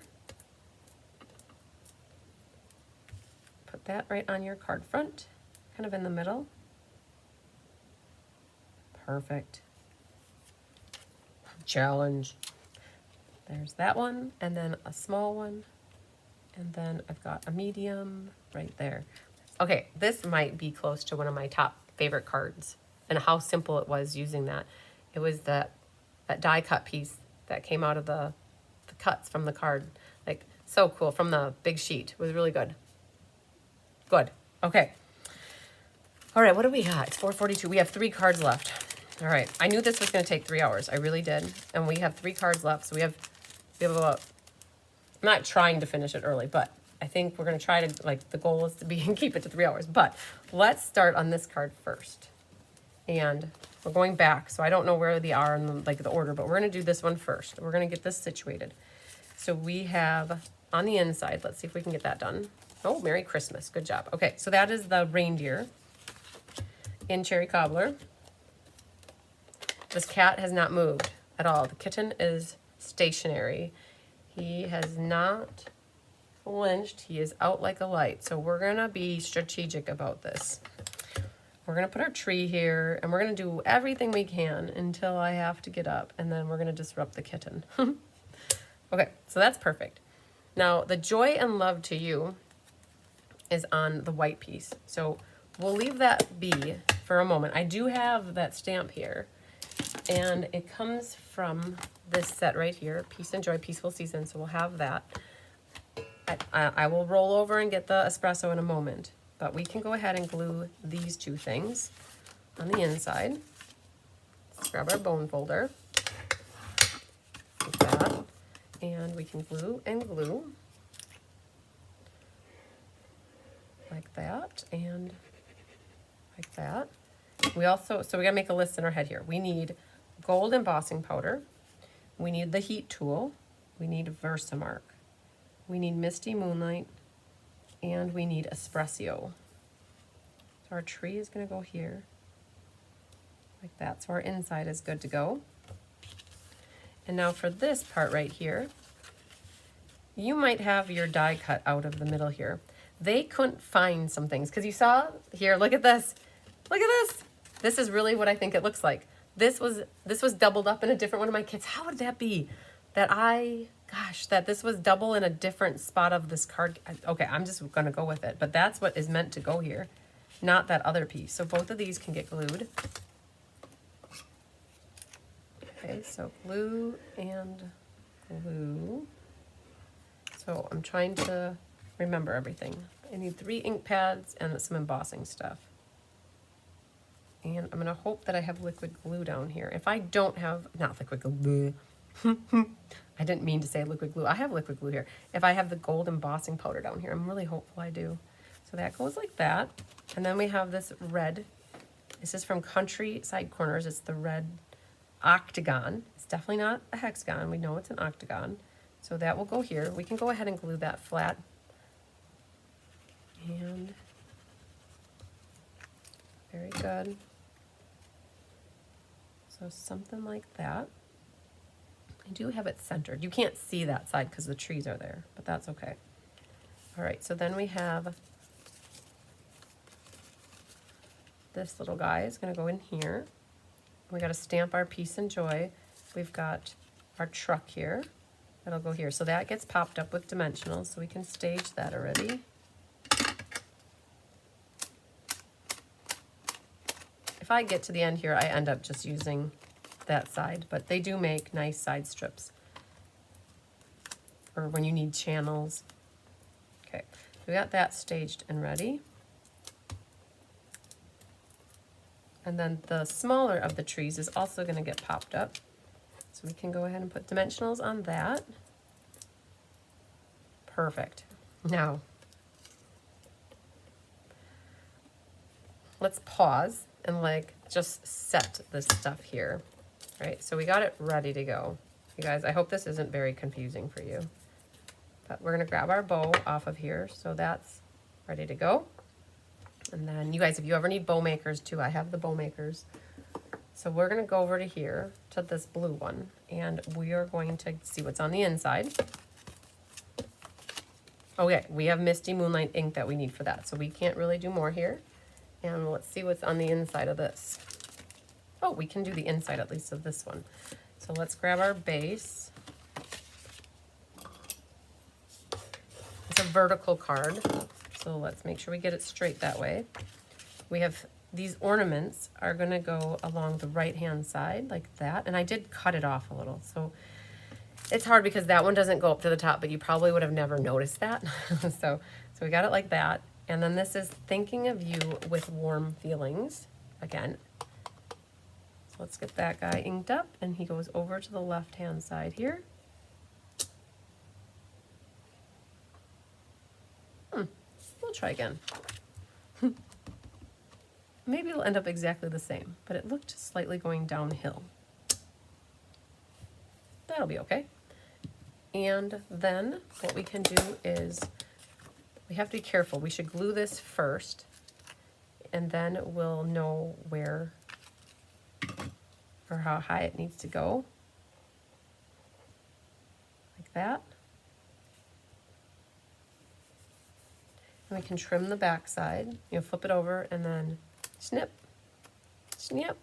Put that right on your card front, kind of in the middle. Perfect. Challenge. There's that one, and then a small one, and then I've got a medium right there. Okay, this might be close to one of my top favorite cards, and how simple it was using that. It was that die cut piece that came out of the cuts from the card, like so cool, from the big sheet. It was really good. Good. Okay. All right, what do we got? It's 4:42. We have 3 cards left. All right. I knew this was going to take 3 hours. I really did. And we have 3 cards left. So we have about, I'm not trying to finish it early, but I think we're going to try to, like, the goal is to be and keep it to 3 hours. But let's start on this card first. And we're going back, so I don't know where they are in the order, but we're going to do this one first. We're going to get this situated. So we have on the inside. Let's see if we can get that done. Oh, Merry Christmas. Good job. Okay, so that is the reindeer in Cherry Cobbler. This cat has not moved at all. The kitten is stationary. He has not flinched. He is out like a light. So we're going to be strategic about this. We're going to put our tree here, and we're going to do everything we can until I have to get up, and then we're going to disrupt the kitten. Okay, so that's perfect. Now, the joy and love to you is on the white piece. So we'll leave that be for a moment. I do have that stamp here, and it comes from this set right here, Peace and Joy, Peaceful Season, so we'll have that. I will roll over and get the espresso in a moment, but we can go ahead and glue these two things on the inside. Let's grab our bone folder, like that, and we can glue and glue, like that, and like that. We also, so we gotta make a list in our head here. We need gold embossing powder, we need the heat tool, we need Versamark, we need Misty Moonlight, and we need Espresso. So our tree is gonna go here, like that. So our inside is good to go. And now for this part right here, you might have your die cut out of the middle here. They couldn't find some things, because you saw here, look at this. Look at this. This is really what I think it looks like. This was doubled up in a different one of my kits. How would that be? That this was double in a different spot of this card. Okay, I'm just gonna go with it, but that's what is meant to go here, not that other piece. So both of these can get glued. Okay, so glue and glue. So I'm trying to remember everything. I need 3 ink pads and some embossing stuff. And I'm gonna hope that I have liquid glue down here. If I don't have, not liquid glue, I didn't mean to say liquid glue. I have liquid glue here. If I have the gold embossing powder down here, I'm really hopeful I do. So that goes like that. And then we have this red. This is from Countryside Corners. It's the red octagon. It's definitely not a hexagon. We know it's an octagon. So that will go here. We can go ahead and glue that flat. And very good. So something like that. I do have it centered. You can't see that side because the trees are there, but that's okay. All right, so then we have this little guy is going to go in here. We got to stamp our Peace and Joy. We've got our truck here. That'll go here. So that gets popped up with dimensionals, so we can stage that already. If I get to the end here, I end up just using that side, but they do make nice side strips for when you need channels. Okay, we got that staged and ready. And then the smaller of the trees is also going to get popped up. So we can go ahead and put dimensionals on that. Perfect. Now, let's pause and just set this stuff here. All right, so we got it ready to go. You guys, I hope this isn't very confusing for you. But we're gonna grab our bow off of here, so that's ready to go. And then you guys, if you ever need bow makers too, I have the bow makers. So we're gonna go over to here, to this blue one, and we are going to see what's on the inside. Okay, we have Misty Moonlight ink that we need for that, so we can't really do more here. And let's see what's on the inside of this. Oh, we can do the inside at least of this one. So let's grab our base. It's a vertical card, so let's make sure we get it straight that way. We have these ornaments are gonna go along the right-hand side like that, and I did cut it off a little, so it's hard because that one doesn't go up to the top, but you probably would have never noticed that. So we got it like that. And then this is thinking of you with warm feelings. Again, so let's get that guy inked up, and he goes over to the left-hand side here. We'll try again. Maybe it'll end up exactly the same, but it looked slightly going downhill. That'll be okay. And then what we can do is, we have to be careful. We should glue this first, and then we'll know where or how high it needs to go. Like that. And we can trim the back side. You know, flip it over and then snip, snip.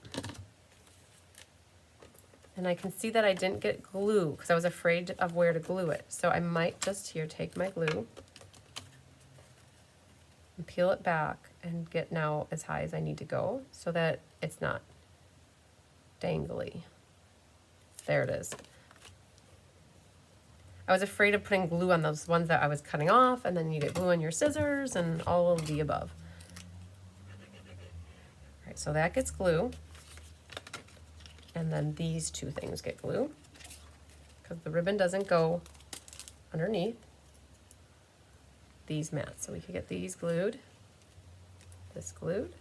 And I can see that I didn't get glue because I was afraid of where to glue it. So I might just here take my glue and peel it back and get now as high as I need to go so that it's not dangly. There it is. I was afraid of putting glue on those ones that I was cutting off, and then you get glue on your scissors and all of the above. All right, so that gets glue. And then these two things get glue because the ribbon doesn't go underneath these mats. So we could get these glued, this glued.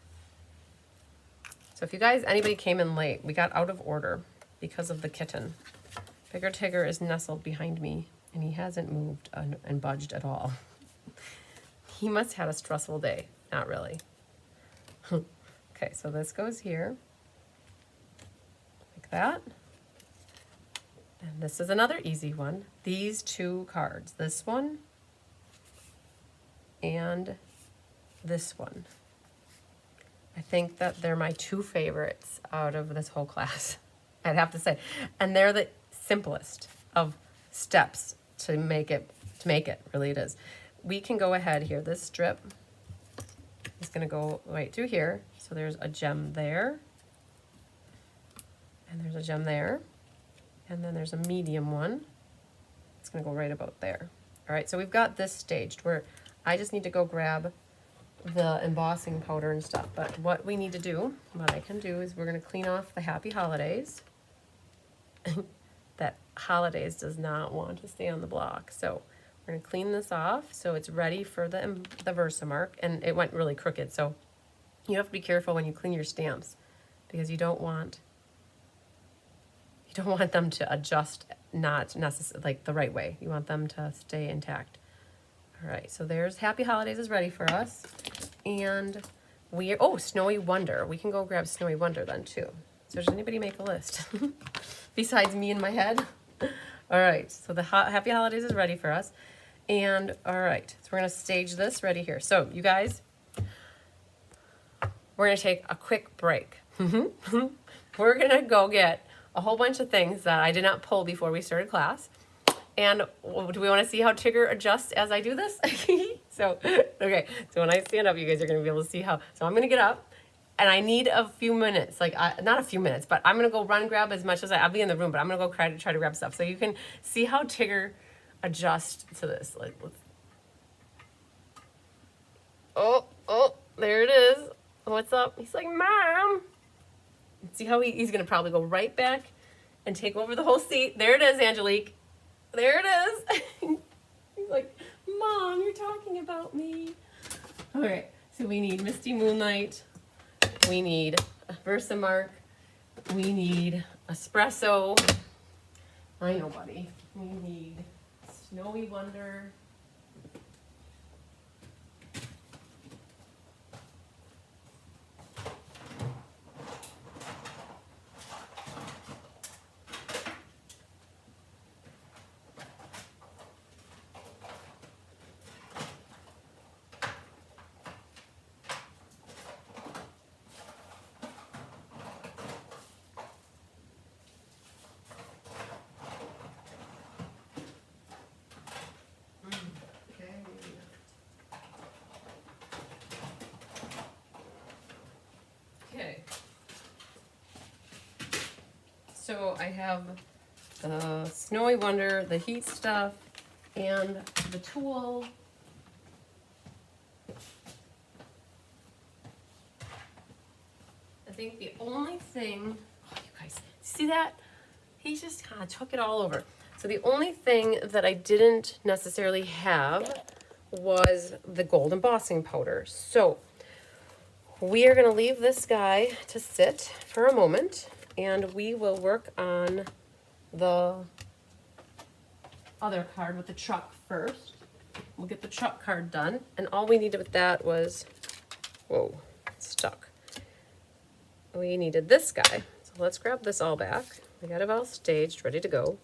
So if you guys, anybody came in late, we got out of order because of the kitten. Bigger Tigger is nestled behind me and he hasn't moved and budged at all. He must have had a stressful day. Not really. Okay, so this goes here. That. And this is another easy one. These two cards, this one and this one. I think that they're my two favorites out of this whole class, I'd have to say. And they're the simplest of steps to make it, really it is. We can go ahead here, this strip is gonna go right through here. So there's a gem there. And there's a gem there, and then there's a medium one. It's gonna go right about there. All right, so we've got this staged where I just need to go grab the embossing powder and stuff. But what we need to do, what I can do is we're gonna clean off the Happy Holidays. That Holidays does not want to stay on the block. So we're gonna clean this off so it's ready for the Versamark, and it went really crooked. So you have to be careful when you clean your stamps because you don't want them to adjust not necessarily like the right way. You want them to stay intact. All right, so there's Happy Holidays is ready for us. And we are, oh, Snowy Wonder. We can go grab Snowy Wonder then too. So does anybody make a list? Besides me in my head? All right, so the Happy Holidays is ready for us. And all right, so we're gonna stage this ready here. So you guys, we're gonna take a quick break. We're gonna go get a whole bunch of things that I did not pull before we started class. And do we want to see how Tigger adjusts as I do this? So, okay, so when I stand up, you guys are going to be able to see how. So I'm going to get up, and I need a few minutes, like not a few minutes, but I'm going to go run grab as much as I'll be in the room, but I'm going to go try to grab stuff. So you can see how Tigger adjusts to this. Like, oh, there it is. What's up? He's like, Mom. See how he's going to probably go right back and take over the whole seat. There it is, Angelique. There it is. He's like, Mom, you're talking about me. All right, so we need Misty Moonlight. We need a Versamark. We need Espresso. I know, buddy. We need Snowy Wonder. So I have the Snowy Wonder, the heat stuff, and the tool. I think the only thing, oh, you guys, see that? He just kind of took it all over. So the only thing that I didn't necessarily have was the gold embossing powder. So we are gonna leave this guy to sit for a moment, and we will work on the other card with the truck first. We'll get the truck card done. And all we needed with that was, whoa, it's stuck. We needed this guy. So let's grab this all back. We got it all staged, ready to go.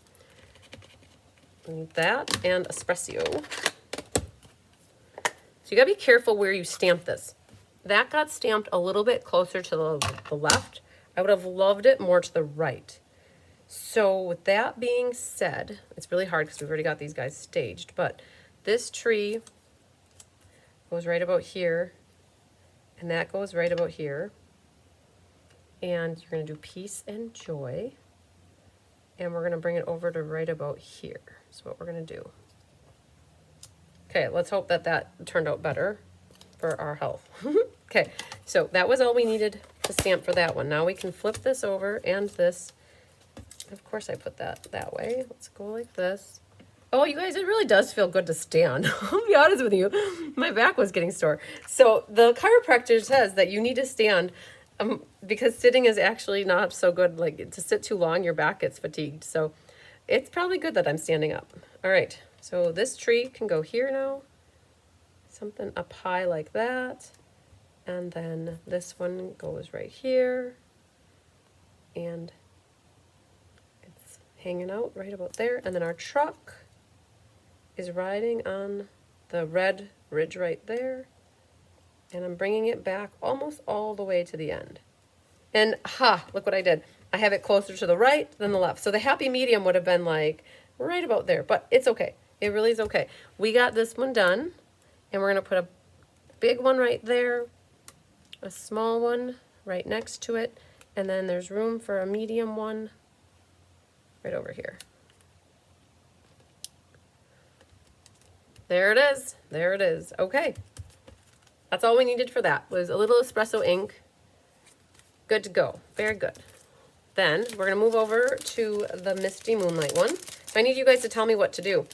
We need that and espresso. So you gotta be careful where you stamp this. That got stamped a little bit closer to the left. I would have loved it more to the right. So with that being said, it's really hard because we've already got these guys staged, but this tree goes right about here, and that goes right about here. And you're gonna do peace and joy. And we're gonna bring it over to right about here. That's what we're gonna do. Okay, let's hope that that turned out better for our health. Okay, so that was all we needed to stamp for that one. Now we can flip this over and this. Of course I put that that way. Let's go like this. Oh, you guys, it really does feel good to stand. I'll be honest with you. My back was getting sore. So the chiropractor says that you need to stand because sitting is actually not so good. Like to sit too long, your back gets fatigued. So it's probably good that I'm standing up. All right, so this tree can go here now. Something up high like that. And then this one goes right here. And it's hanging out right about there. And then our truck is riding on the red ridge right there. And I'm bringing it back almost all the way to the end. And look what I did. I have it closer to the right than the left. So the happy medium would have been like right about there, but it's okay. It really is okay. We got this one done, and we're gonna put a big one right there, a small one right next to it, and then there's room for a medium one right over here. There it is. There it is. Okay. That's all we needed for that, was a little espresso ink. Good to go. Very good. Then we're going to move over to the Misty Moonlight one. So I need you guys to tell me what to do.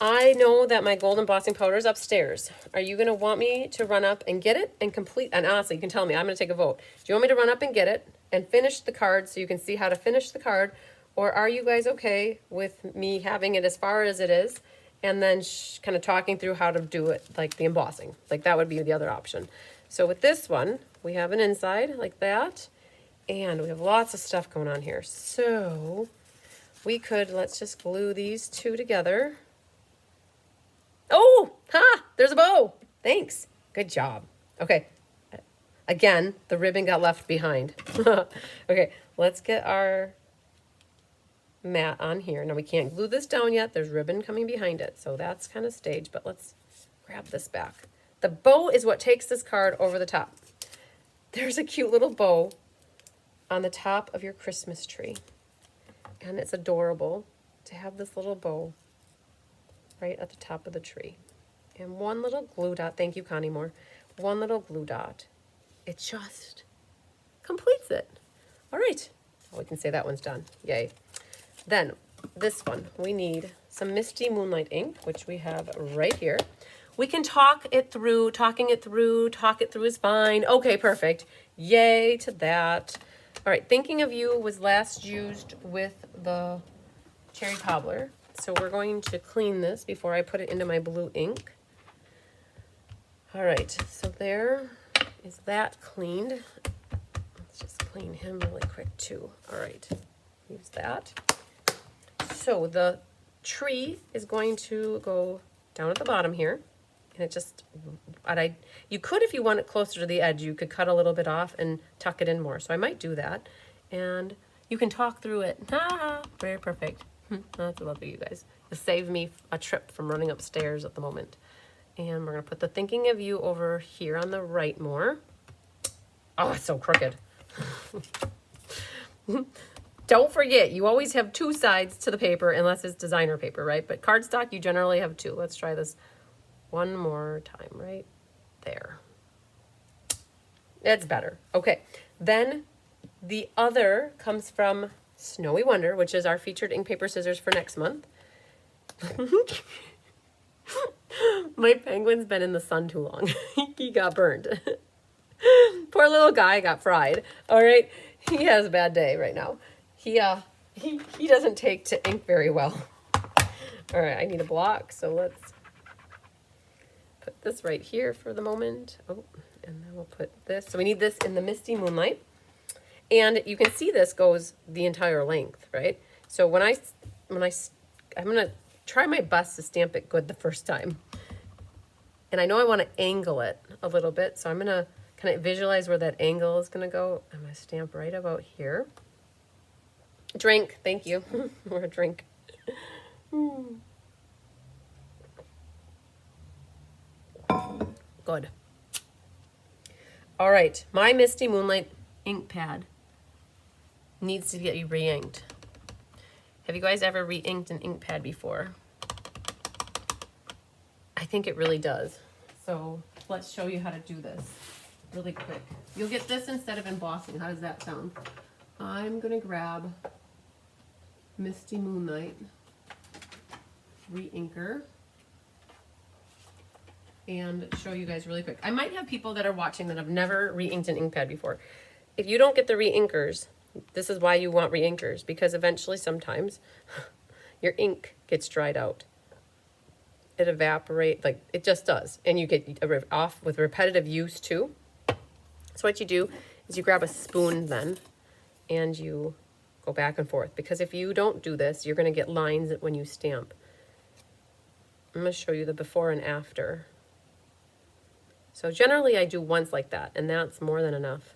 I know that my gold embossing powder is upstairs. Are you going to want me to run up and get it and complete? And honestly, you can tell me. I'm going to take a vote. Do you want me to run up and get it and finish the card so you can see how to finish the card? Or are you guys okay with me having it as far as it is and then kind of talking through how to do it, like the embossing? Like that would be the other option. So with this one, we have an inside like that. And we have lots of stuff going on here. So we could, let's just glue these two together. Oh, there's a bow. Thanks. Good job. Okay. Again, the ribbon got left behind. Okay, let's get our mat on here. Now we can't glue this down yet. There's ribbon coming behind it. So that's kind of staged, but let's grab this back. The bow is what takes this card over the top. There's a cute little bow on the top of your Christmas tree. And it's adorable to have this little bow right at the top of the tree. And one little glue dot, thank you, Connie Moore. One little glue dot. It just completes it. All right, well, we can say that one's done, yay. Then this one, we need some Misty Moonlight ink, which we have right here. We can talk it through is fine. Okay, perfect, yay to that. All right, Thinking of You was last used with the cherry cobbler. So we're going to clean this before I put it into my blue ink. All right, so there is that cleaned. Let's just clean him really quick too. All right, use that. So the tree is going to go down at the bottom here. And it just, you could, if you want it closer to the edge, you could cut a little bit off and tuck it in more. So I might do that. And you can talk through it. Very perfect. That's lovely, you guys. It saved me a trip from running upstairs at the moment. And we're going to put the Thinking of You over here on the right more. Oh, it's so crooked. Don't forget, you always have two sides to the paper unless it's designer paper, right? But cardstock, you generally have two. Let's try this one more time right there. It's better. Okay, then the other comes from Snowy Wonder, which is our featured ink, paper, scissors for next month. My penguin's been in the sun too long. He got burned. Poor little guy got fried. All right, he has a bad day right now. He doesn't take to ink very well. All right, I need a block, so let's put this right here for the moment. Oh, and then we'll put this. So we need this in the Misty Moonlight. And you can see this goes the entire length, right? So I'm gonna try my best to stamp it good the first time. And I know I want to angle it a little bit, so I'm gonna kind of visualize where that angle is gonna go. I'm gonna stamp right about here. Drink, thank you. Or a drink. Good. All right, my Misty Moonlight ink pad needs to get re-inked. Have you guys ever re-inked an ink pad before? I think it really does. So let's show you how to do this really quick. You'll get this instead of embossing. How does that sound? I'm gonna grab Misty Moonlight re-inker and show you guys really quick. I might have people that are watching that have never re-inked an ink pad before. If you don't get the re-inkers, this is why you want re-inkers, because eventually sometimes your ink gets dried out. It evaporates, like it just does. And you get off with repetitive use too. So what you do is you grab a spoon then and you go back and forth, because if you don't do this, you're going to get lines when you stamp. I'm going to show you the before and after. So generally I do once like that, and that's more than enough.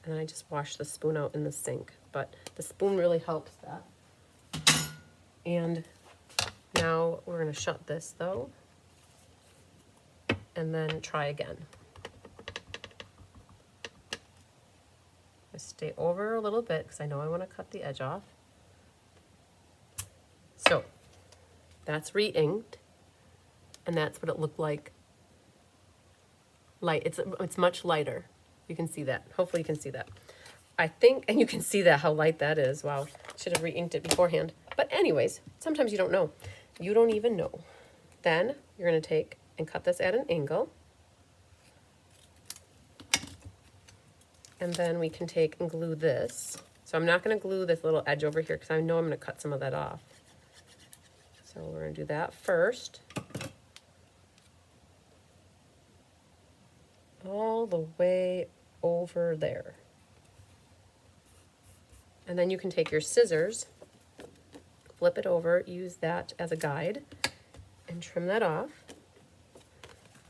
And then I just wash the spoon out in the sink, but the spoon really helps that. And now we're going to shut this though, and then try again. I stay over a little bit because I know I want to cut the edge off. So that's re-inked, and that's what it looked like. Light. It's much lighter. You can see that. Hopefully you can see that. I think, and you can see that how light that is. Wow, should have re-inked it beforehand. But anyways, sometimes you don't know. You don't even know. Then you're going to take and cut this at an angle. And then we can take and glue this. So I'm not going to glue this little edge over here because I know I'm going to cut some of that off. So we're going to do that first. All the way over there. And then you can take your scissors, flip it over, use that as a guide, and trim that off.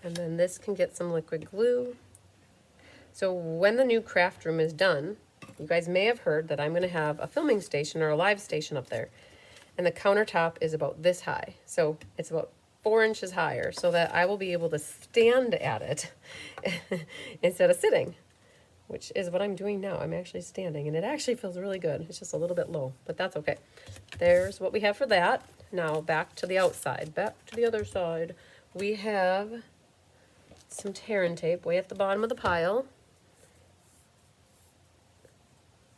And then this can get some liquid glue. So when the new craft room is done, you guys may have heard that I'm going to have a filming station or a live station up there. And the countertop is about this high. So it's about 4 inches higher, so that I will be able to stand at it instead of sitting, which is what I'm doing now. I'm actually standing, and it actually feels really good. It's just a little bit low, but that's okay. There's what we have for that. Now back to the outside, back to the other side. We have some tear and tape way at the bottom of the pile.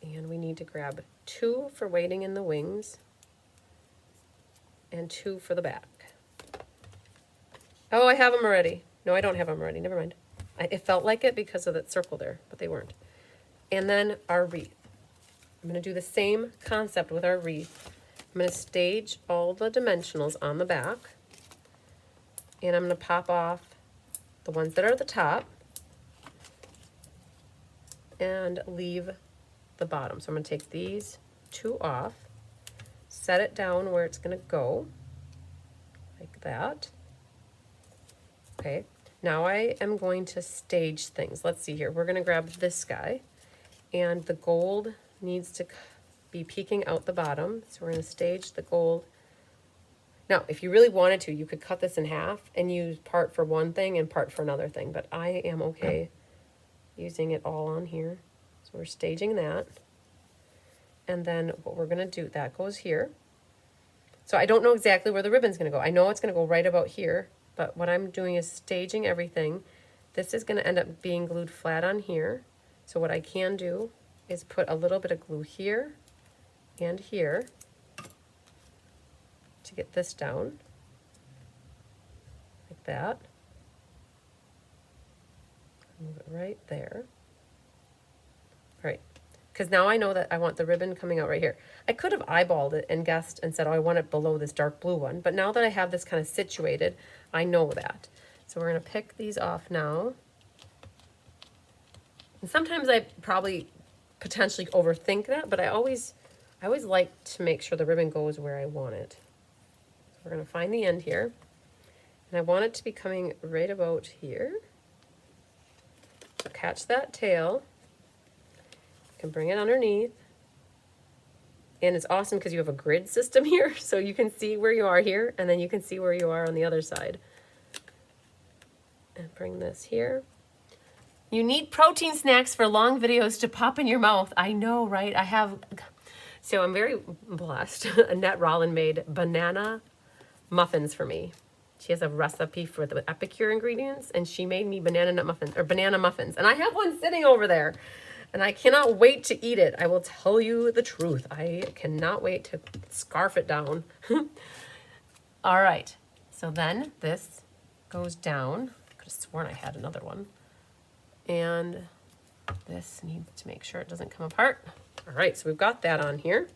And we need to grab 2 for waiting in the wings and 2 for the back. Oh, I have them already. No, I don't have them already. Never mind. It felt like it because of that circle there, but they weren't. And then our wreath. I'm going to do the same concept with our wreath. I'm going to stage all the dimensionals on the back. And I'm going to pop off the ones that are at the top and leave the bottom. So I'm going to take these 2 off, set it down where it's going to go, like that. Okay, now I am going to stage things. Let's see here. We're going to grab this guy, and the gold needs to be peeking out the bottom. So we're going to stage the gold. Now, if you really wanted to, you could cut this in half and use part for one thing and part for another thing, but I am okay using it all on here. So we're staging that. And then what we're going to do, that goes here. So I don't know exactly where the ribbon's going to go. I know it's going to go right about here. But what I'm doing is staging everything. This is going to end up being glued flat on here. So what I can do is put a little bit of glue here and here to get this down, like that. Move it right there. All right, because now I know that I want the ribbon coming out right here. I could have eyeballed it and guessed and said, oh, I want it below this dark blue one. But now that I have this kind of situated, I know that. So we're going to pick these off now. And sometimes I probably potentially overthink that, but I always like to make sure the ribbon goes where I want it. So we're going to find the end here. And I want it to be coming right about here. So catch that tail. You can bring it underneath. And it's awesome because you have a grid system here, so you can see where you are here, and then you can see where you are on the other side. And bring this here. You need protein snacks for long videos to pop in your mouth. I know, right? So I'm very blessed. Annette Rollin made banana muffins for me. She has a recipe for the epicure ingredients, and she made me banana muffins. And I have one sitting over there, and I cannot wait to eat it. I will tell you the truth. I cannot wait to scarf it down. All right. So then this goes down. I could have sworn I had another one. And this needs to make sure it doesn't come apart. All right, so we've got that on here.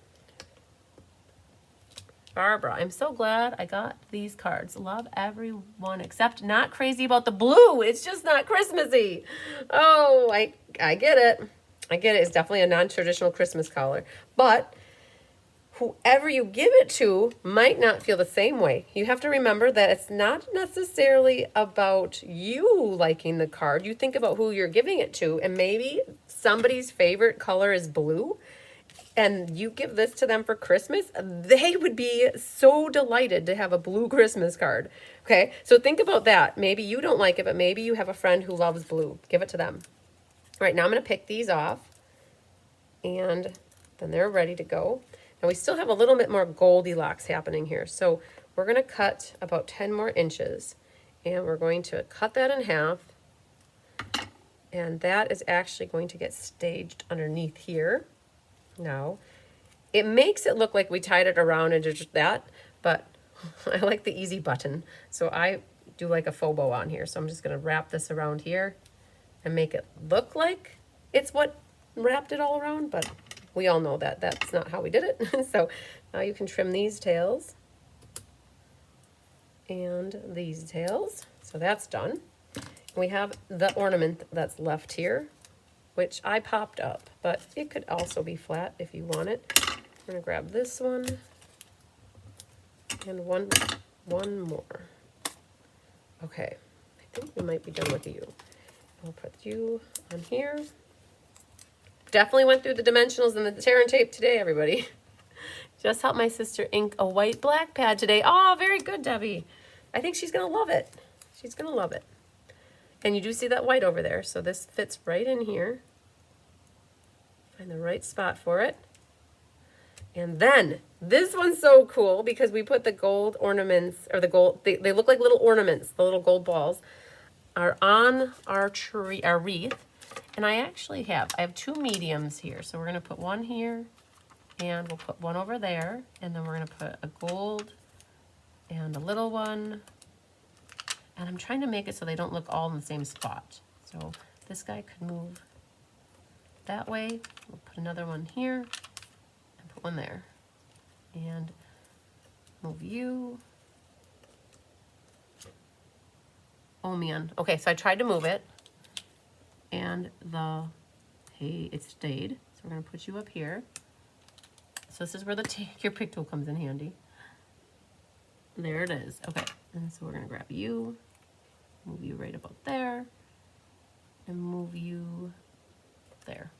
Barbara, I'm so glad I got these cards. Love everyone except not crazy about the blue. It's just not Christmassy. Oh, I get it. I get it. It's definitely a non-traditional Christmas color. But whoever you give it to might not feel the same way. You have to remember that it's not necessarily about you liking the card. You think about who you're giving it to, and maybe somebody's favorite color is blue, and you give this to them for Christmas, they would be so delighted to have a blue Christmas card. Okay, so think about that. Maybe you don't like it, but maybe you have a friend who loves blue. Give it to them. All right, now I'm going to pick these off, and then they're ready to go. Now we still have a little bit more Goldilocks happening here. So we're going to cut about 10 more inches, and we're going to cut that in half. And that is actually going to get staged underneath here. Now, it makes it look like we tied it around and just that, but I like the easy button. So I do like a faux bow on here. So I'm just going to wrap this around here and make it look like it's what wrapped it all around, but we all know that that's not how we did it. So now you can trim these tails and these tails. So that's done. We have the ornament that's left here, which I popped up, but it could also be flat if you want it. We're gonna grab this one and one more. Okay, I think we might be done with you. I'll put you on here. Definitely went through the dimensionals and the tear and tape today, everybody. Just helped my sister ink a white black pad today. Oh, very good, Debbie. I think she's going to love it. She's going to love it. And you do see that white over there, so this fits right in here. Find the right spot for it. And then, this one's so cool because we put the gold ornaments, or the gold, they look like little ornaments, the little gold balls, are on our tree, our wreath. And I have two mediums here. So we're going to put one here, and we'll put one over there. And then we're going to put a gold and a little one. And I'm trying to make it so they don't look all in the same spot. So this guy could move that way. We'll put another one here and put one there. And move you. Oh man. Okay, so I tried to move it. And it stayed. So we're going to put you up here. So this is where your pick tool comes in handy. There it is. Okay, and so we're going to grab you, move you right about there, and move you there.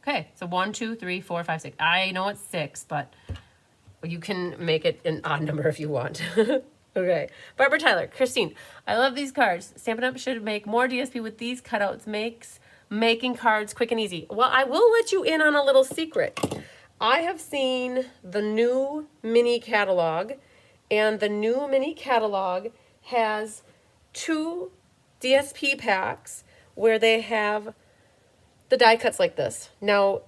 Okay, so 1, 2, 3, 4, 5, 6. I know it's 6, but you can make it an odd number if you want. Okay, Barbara Tyler, Christine, I love these cards. Stampin' Up! Should make more DSP with these cutouts. Makes making cards quick and easy. Well, I will let you in on a little secret. I have seen the new mini catalog, and the new mini catalog has 2 DSP packs where they have the die cuts like this. Now,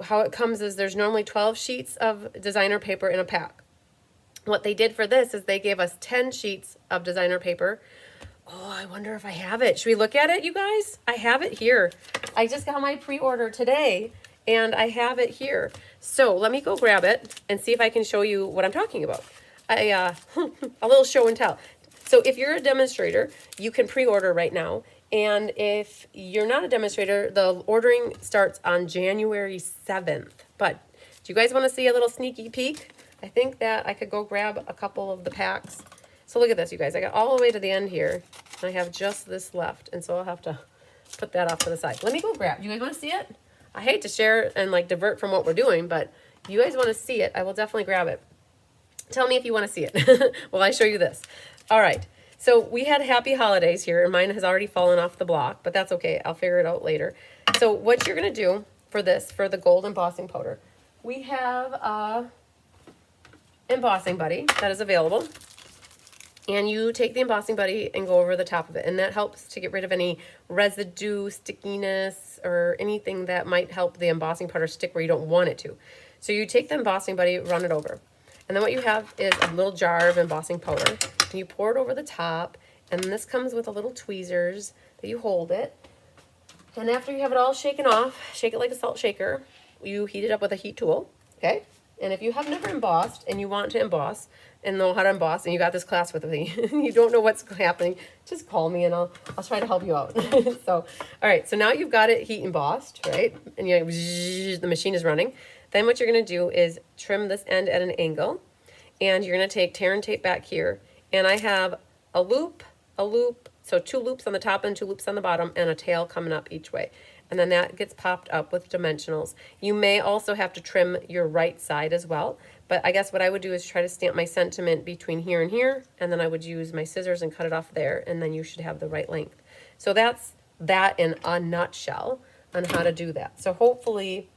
how it comes is there's normally 12 sheets of designer paper in a pack. What they did for this is they gave us 10 sheets of designer paper. Oh, I wonder if I have it. Should we look at it, you guys? I have it here. I just got my pre-order today, and I have it here. So let me go grab it and see if I can show you what I'm talking about. A little show and tell. So if you're a demonstrator, you can pre-order right now. And if you're not a demonstrator, the ordering starts on January 7th. But do you guys want to see a little sneaky peek? I think that I could go grab a couple of the packs. So look at this, you guys. I got all the way to the end here. And I have just this left. And so I'll have to put that off to the side. Let me go grab. You guys want to see it? I hate to share and like divert from what we're doing, but if you guys want to see it, I will definitely grab it. Tell me if you want to see it while I show you this. All right. So we had happy holidays here, and mine has already fallen off the block, but that's okay. I'll figure it out later. So what you're going to do for this, for the gold embossing powder, we have a embossing buddy that is available. And you take the embossing buddy and go over the top of it. And that helps to get rid of any residue, stickiness, or anything that might help the embossing powder stick where you don't want it to. So you take the embossing buddy, run it over. And then what you have is a little jar of embossing powder. And you pour it over the top. And then this comes with a little tweezers that you hold it. And after you have it all shaken off, shake it like a salt shaker. You heat it up with a heat tool, okay? And if you have never embossed and you want to emboss and know how to emboss, and you got this class with me, you don't know what's happening, just call me and I'll try to help you out. So, all right, so now you've got it heat embossed, right? And the machine is running. Then what you're gonna do is trim this end at an angle, and you're gonna take tear and tape back here. And I have a loop, so 2 loops on the top and 2 loops on the bottom, and a tail coming up each way. And then that gets popped up with dimensionals. You may also have to trim your right side as well, but I guess what I would do is try to stamp my sentiment between here and here, and then I would use my scissors and cut it off there, and then you should have the right length. So that's that in a nutshell on how to do that. So hopefully,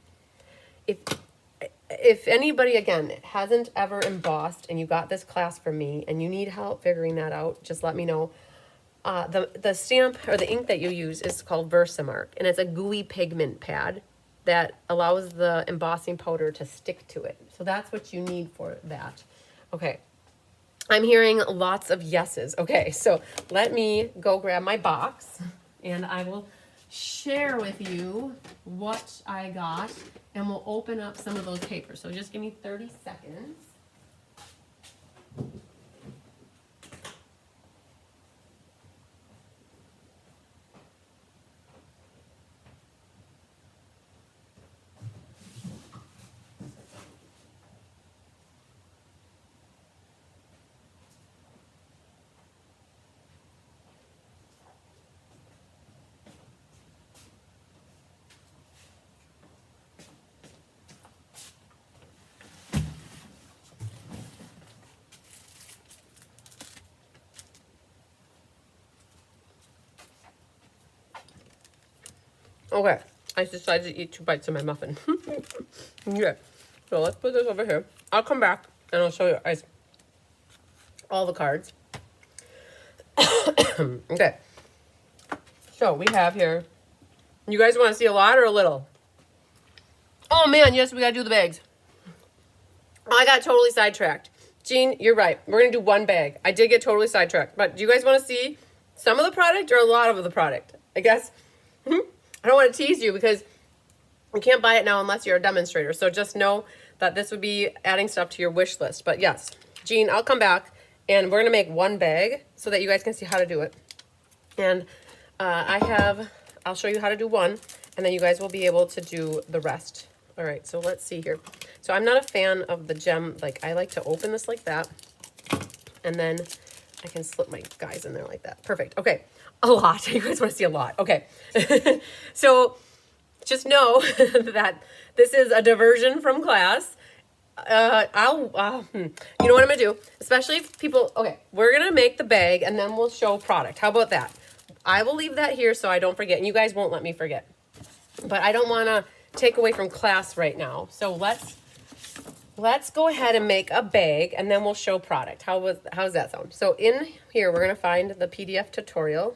if anybody, again, hasn't ever embossed and you got this class from me and you need help figuring that out, just let me know. The stamp or the ink that you use is called Versamark, and it's a gooey pigment pad that allows the embossing powder to stick to it. So that's what you need for that. Okay, I'm hearing lots of yeses. Okay, so let me go grab my box and I will share with you what I got, and we'll open up some of those papers. So just give me 30 seconds. Okay, I decided to eat 2 bites of my muffin. Okay, so let's put this over here. I'll come back and I'll show you guys all the cards. Okay, so we have here, you guys want to see a lot or a little? Oh man, yes, we gotta do the bags. I got totally sidetracked. Jean, you're right. We're gonna do 1 bag. I did get totally sidetracked, but do you guys want to see some of the product or a lot of the product? I guess. I don't want to tease you because you can't buy it now unless you're a demonstrator. So just know that this would be adding stuff to your wish list. But yes, Jean, I'll come back and we're going to make 1 bag so that you guys can see how to do it. And I'll show you how to do 1, and then you guys will be able to do the rest. All right, so let's see here. So I'm not a fan of the gem. Like, I like to open this like that, and then I can slip my guys in there like that. Perfect. Okay. A lot. You guys want to see a lot. Okay. So just know that this is a diversion from class. You know what I'm going to do? Especially if people, okay, we're going to make the bag and then we'll show product. How about that? I will leave that here so I don't forget, and you guys won't let me forget. But I don't want to take away from class right now. So let's go ahead and make a bag and then we'll show product. How's that sound? So in here, we're going to find the PDF tutorial.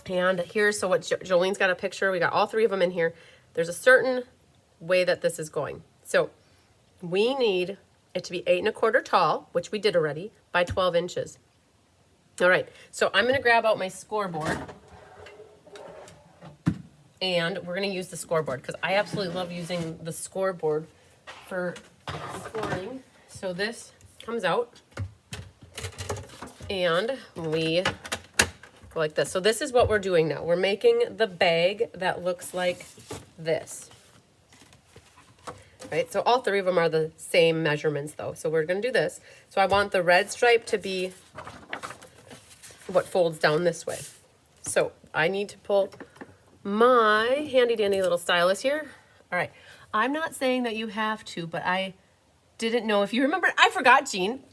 And here's, so what Jolene's got a picture. We got all 3 of them in here. There's a certain way that this is going. So we need it to be 8 1/4 tall, which we did already, by 12 inches. All right, so I'm going to grab out my scoreboard. And we're going to use the scoreboard because I absolutely love using the scoreboard for scoring. So this comes out and we go like this. So this is what we're doing now. We're making the bag that looks like this. Right, so all three of them are the same measurements though. So we're going to do this. So I want the red stripe to be what folds down this way. So I need to pull my handy dandy little stylus here. All right, I'm not saying that you have to, but I didn't know if you remember. I forgot, Jean.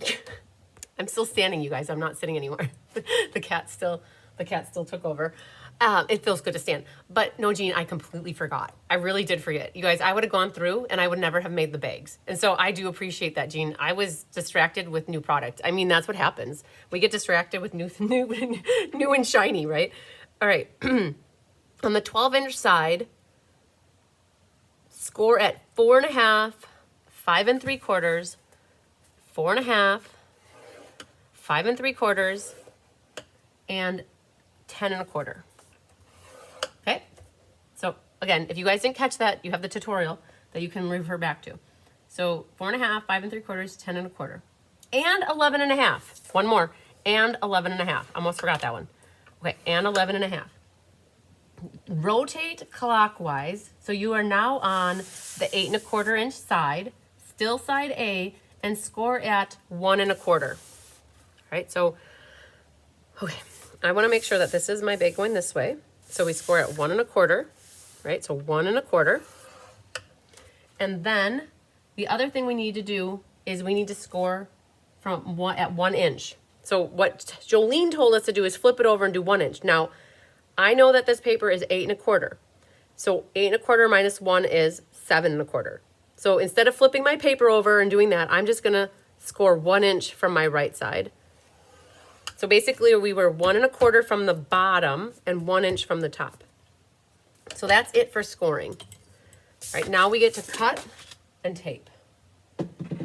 I'm still standing, you guys. I'm not sitting anymore. the cat still took over. It feels good to stand. But no, Jean, I completely forgot. I really did forget. You guys, I would have gone through and I would never have made the bags. And so I do appreciate that, Jean. I was distracted with new product. I mean, that's what happens. We get distracted with new and shiny, right? All right. On the 12-inch side, score at 4.5, 5 3/4, 4.5, 5 3/4, and 10 1/4. Okay, so again, if you guys didn't catch that, you have the tutorial that you can refer back to. So 4.5, 5 3/4, 10 1/4, and 11.5. One more, and 11.5. Almost forgot that one. Okay, and 11.5. Rotate clockwise, so you are now on the 8 1/4-inch side, still side A, and score at 1 1/4. All right, so okay, I want to make sure that this is my bag going this way. So we score at 1 1/4, right? So 1 1/4. And then the other thing we need to do is we need to score from at 1 inch. So what Jolene told us to do is flip it over and do 1 inch. Now, I know that this paper is 8 1/4. So 8 1/4 minus 1 is 7 1/4. So instead of flipping my paper over and doing that, I'm just gonna score 1 inch from my right side. So basically we were 1 1/4 from the bottom and 1 inch from the top. So that's it for scoring. All right, now we get to cut and tape.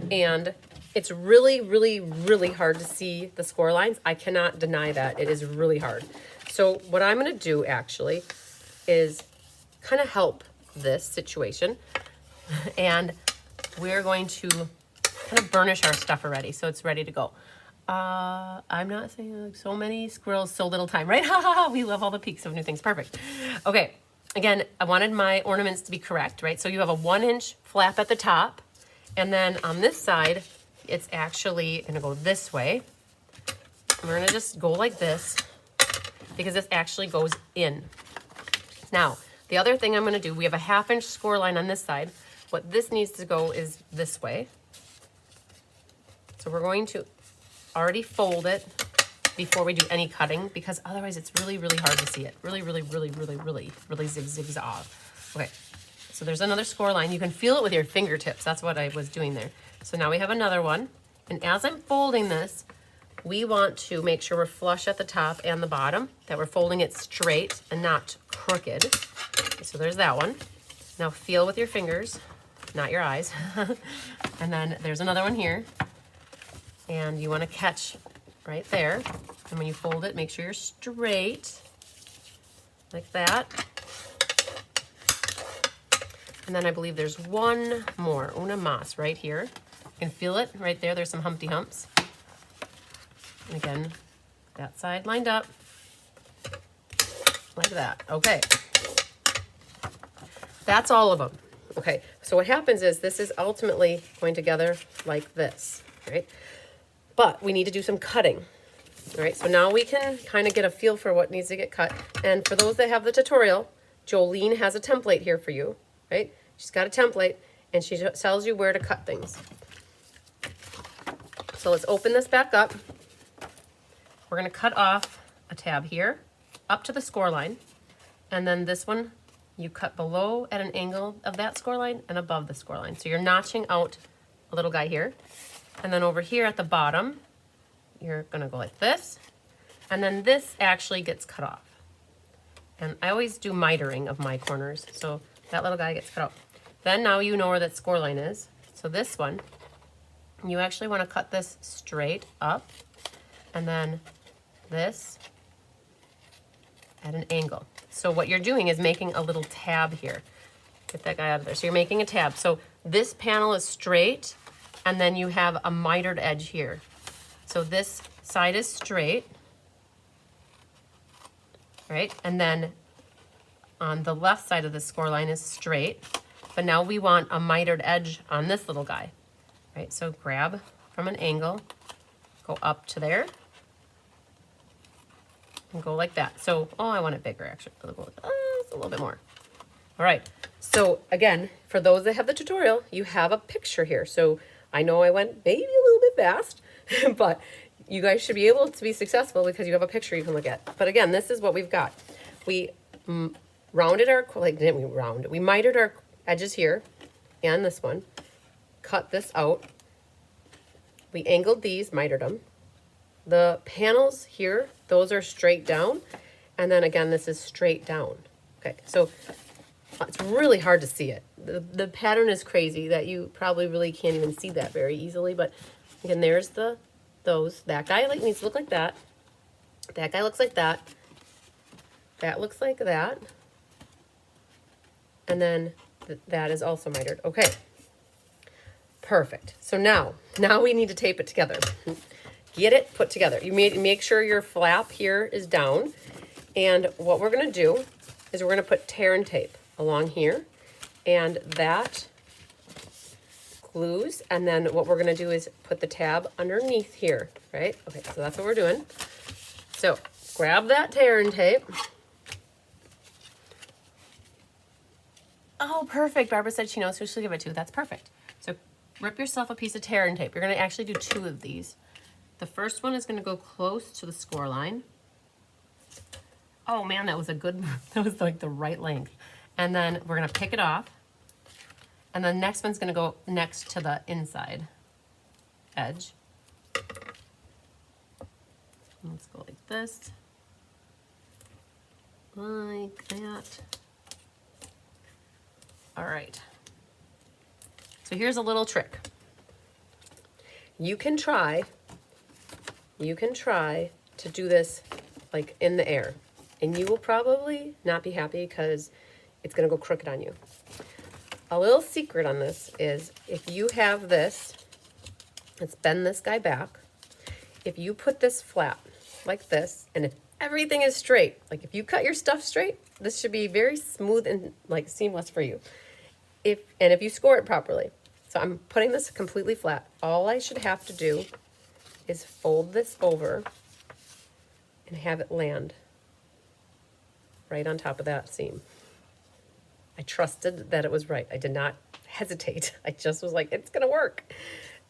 And it's really, really, really hard to see the score lines. I cannot deny that. It is really hard. So what I'm going to do actually is kind of help this situation. And we're going to kind of burnish our stuff already so it's ready to go. I'm not saying like so many squirrels, so little time, right? Ha ha ha, we love all the peaks of new things. Perfect. Okay, again, I wanted my ornaments to be correct, right? So you have a 1 inch flap at the top. And then on this side, it's actually going to go this way. We're going to just go like this, because this actually goes in. Now, the other thing I'm going to do, we have a 1/2 inch score line on this side. What this needs to go is this way. So we're going to already fold it before we do any cutting, because otherwise it's really, really hard to see it. Really, really, really, really, really, really zig-zag. Okay, so there's another score line. You can feel it with your fingertips. That's what I was doing there. So now we have another one. And as I'm folding this, we want to make sure we're flush at the top and the bottom, that we're folding it straight and not crooked. Okay, so there's that one. Now feel with your fingers, not your eyes. And then there's another one here. And you want to catch right there. And when you fold it, make sure you're straight, like that. And then I believe there's one more, una más, right here. You can feel it right there. There's some Humpty Humps. And again, that side lined up, like that. Okay. That's all of them. Okay, so what happens is this is ultimately going together like this, right? But we need to do some cutting. All right, so now we can kind of get a feel for what needs to get cut. And for those that have the tutorial, Jolene has a template here for you, right? She's got a template and she tells you where to cut things. So let's open this back up. We're going to cut off a tab here up to the score line. And then this one, you cut below at an angle of that score line and above the score line. So you're notching out a little guy here. And then over here at the bottom, you're going to go like this. And then this actually gets cut off. And I always do mitering of my corners. So that little guy gets cut out. Then now you know where that score line is. So this one, you actually want to cut this straight up. And then this at an angle. So what you're doing is making a little tab here. Get that guy out of there. So you're making a tab. So this panel is straight, and then you have a mitered edge here. So this side is straight, right? And then on the left side of the score line is straight, but now we want a mitered edge on this little guy, right? So grab from an angle, go up to there, and go like that. So, oh, I want it bigger actually. It's a little bit more. All right, so again, for those that have the tutorial, you have a picture here. So I know I went maybe a little bit fast, but you guys should be able to be successful because you have a picture you can look at. But again, this is what we've got. We rounded our, like, didn't we round it? We mitered our edges here and this one, cut this out. We angled these, mitered them. The panels here, those are straight down. And then again, this is straight down. Okay, so it's really hard to see it. The pattern is crazy that you probably really can't even see that very easily. But again, there's that guy like needs to look like that. That guy looks like that. That looks like that. And then that is also mitered. Okay, perfect. So now we need to tape it together. Get it put together. You make sure your flap here is down. And what we're going to do is we're going to put tear and tape along here. And that glues. And then what we're going to do is put the tab underneath here, right? Okay, so that's what we're doing. So grab that tear and tape. Oh, perfect. Barbara said she knows who she'll give it to. That's perfect. So rip yourself a piece of tear and tape. You're going to actually do 2 of these. The first one is going to go close to the score line. Oh man, that was that was like the right length. And then we're going to pick it off. And the next one's going to go next to the inside edge. Let's go like this. Like that. All right. So here's a little trick. You can try to do this like in the air, and you will probably not be happy because it's going to go crooked on you. A little secret on this is if you have this, let's bend this guy back. If you put this flat like this, and if everything is straight, like if you cut your stuff straight, this should be very smooth and like seamless for you. If you score it properly. So I'm putting this completely flat. All I should have to do is fold this over and have it land right on top of that seam. I trusted that it was right. I did not hesitate. I just was like, it's gonna work.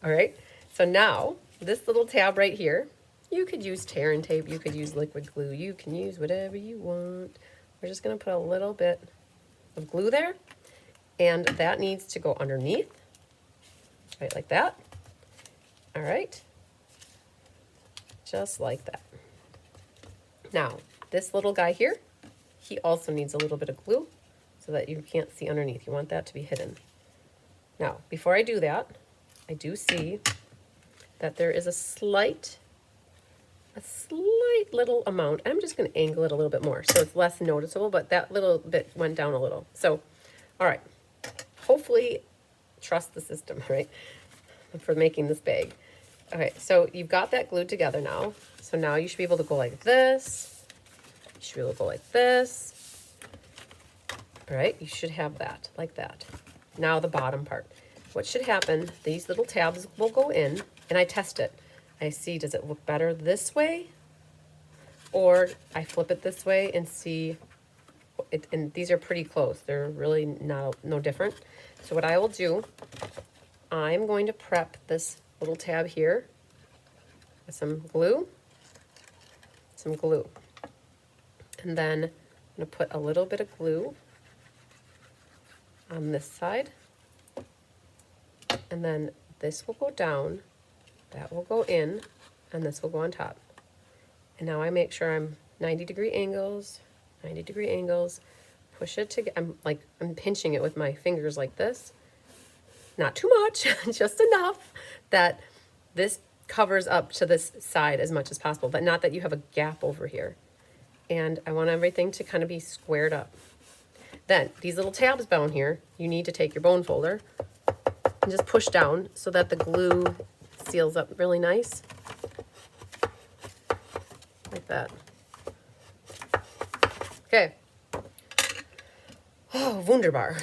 All right, so now this little tab right here, you could use tear and tape, you could use liquid glue, you can use whatever you want. We're just gonna put a little bit of glue there, and that needs to go underneath, right like that. All right, just like that. Now, this little guy here, he also needs a little bit of glue so that you can't see underneath. You want that to be hidden. Now, before I do that, I do see that there is a slight little amount. I'm just going to angle it a little bit more so it's less noticeable, but that little bit went down a little. So, all right, hopefully trust the system, right, for making this bag. Okay, so you've got that glued together now. So now you should be able to go like this. You should be able to go like this. All right, you should have that, like that. Now the bottom part. What should happen, these little tabs will go in, and I test it. I see, does it look better this way? Or I flip it this way and see, and these are pretty close. They're really no different. So what I will do, I'm going to prep this little tab here with some glue. And then I'm going to put a little bit of glue on this side. And then this will go down, that will go in, and this will go on top. And now I make sure I'm 90-degree angles, push it together. I'm pinching it with my fingers like this. Not too much, just enough that this covers up to this side as much as possible, but not that you have a gap over here. And I want everything to kind of be squared up. Then these little tabs down here, you need to take your bone folder and just push down so that the glue seals up really nice. Like that. Okay. Oh, wunderbar.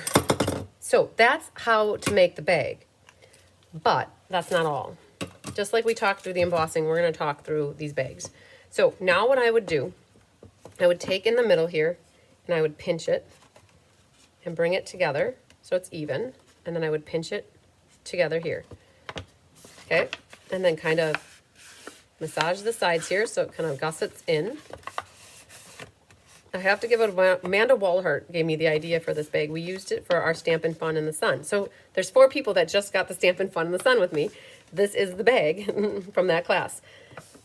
So that's how to make the bag. But that's not all. Just like we talked through the embossing, we're going to talk through these bags. So now what I would do, I would take in the middle here and I would pinch it and bring it together so it's even. And then I would pinch it together here. Okay. And then kind of massage the sides here so it kind of gussets in. I have to give it, Amanda Walhart gave me the idea for this bag. We used it for our Stampin' Fun in the Sun. So there's 4 people that just got the Stampin' Fun in the Sun with me. This is the bag from that class.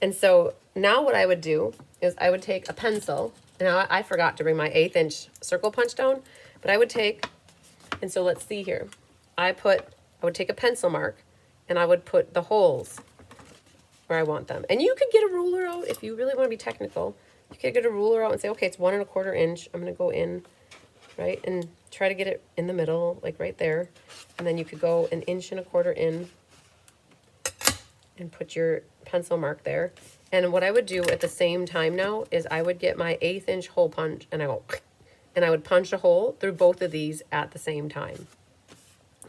And so now what I would do is I would take a pencil. Now I forgot to bring my 1/8 inch circle punch down, but I would take, and so let's see here. I would take a pencil mark and I would put the holes where I want them. And you could get a ruler out if you really want to be technical. You could get a ruler out and say, okay, it's 1 1/4 inch. I'm going to go in, right, and try to get it in the middle, like right there. And then you could go 1 1/4 inch in and put your pencil mark there. And what I would do at the same time now is I would get my 1/8 inch hole punch and I would punch a hole through both of these at the same time.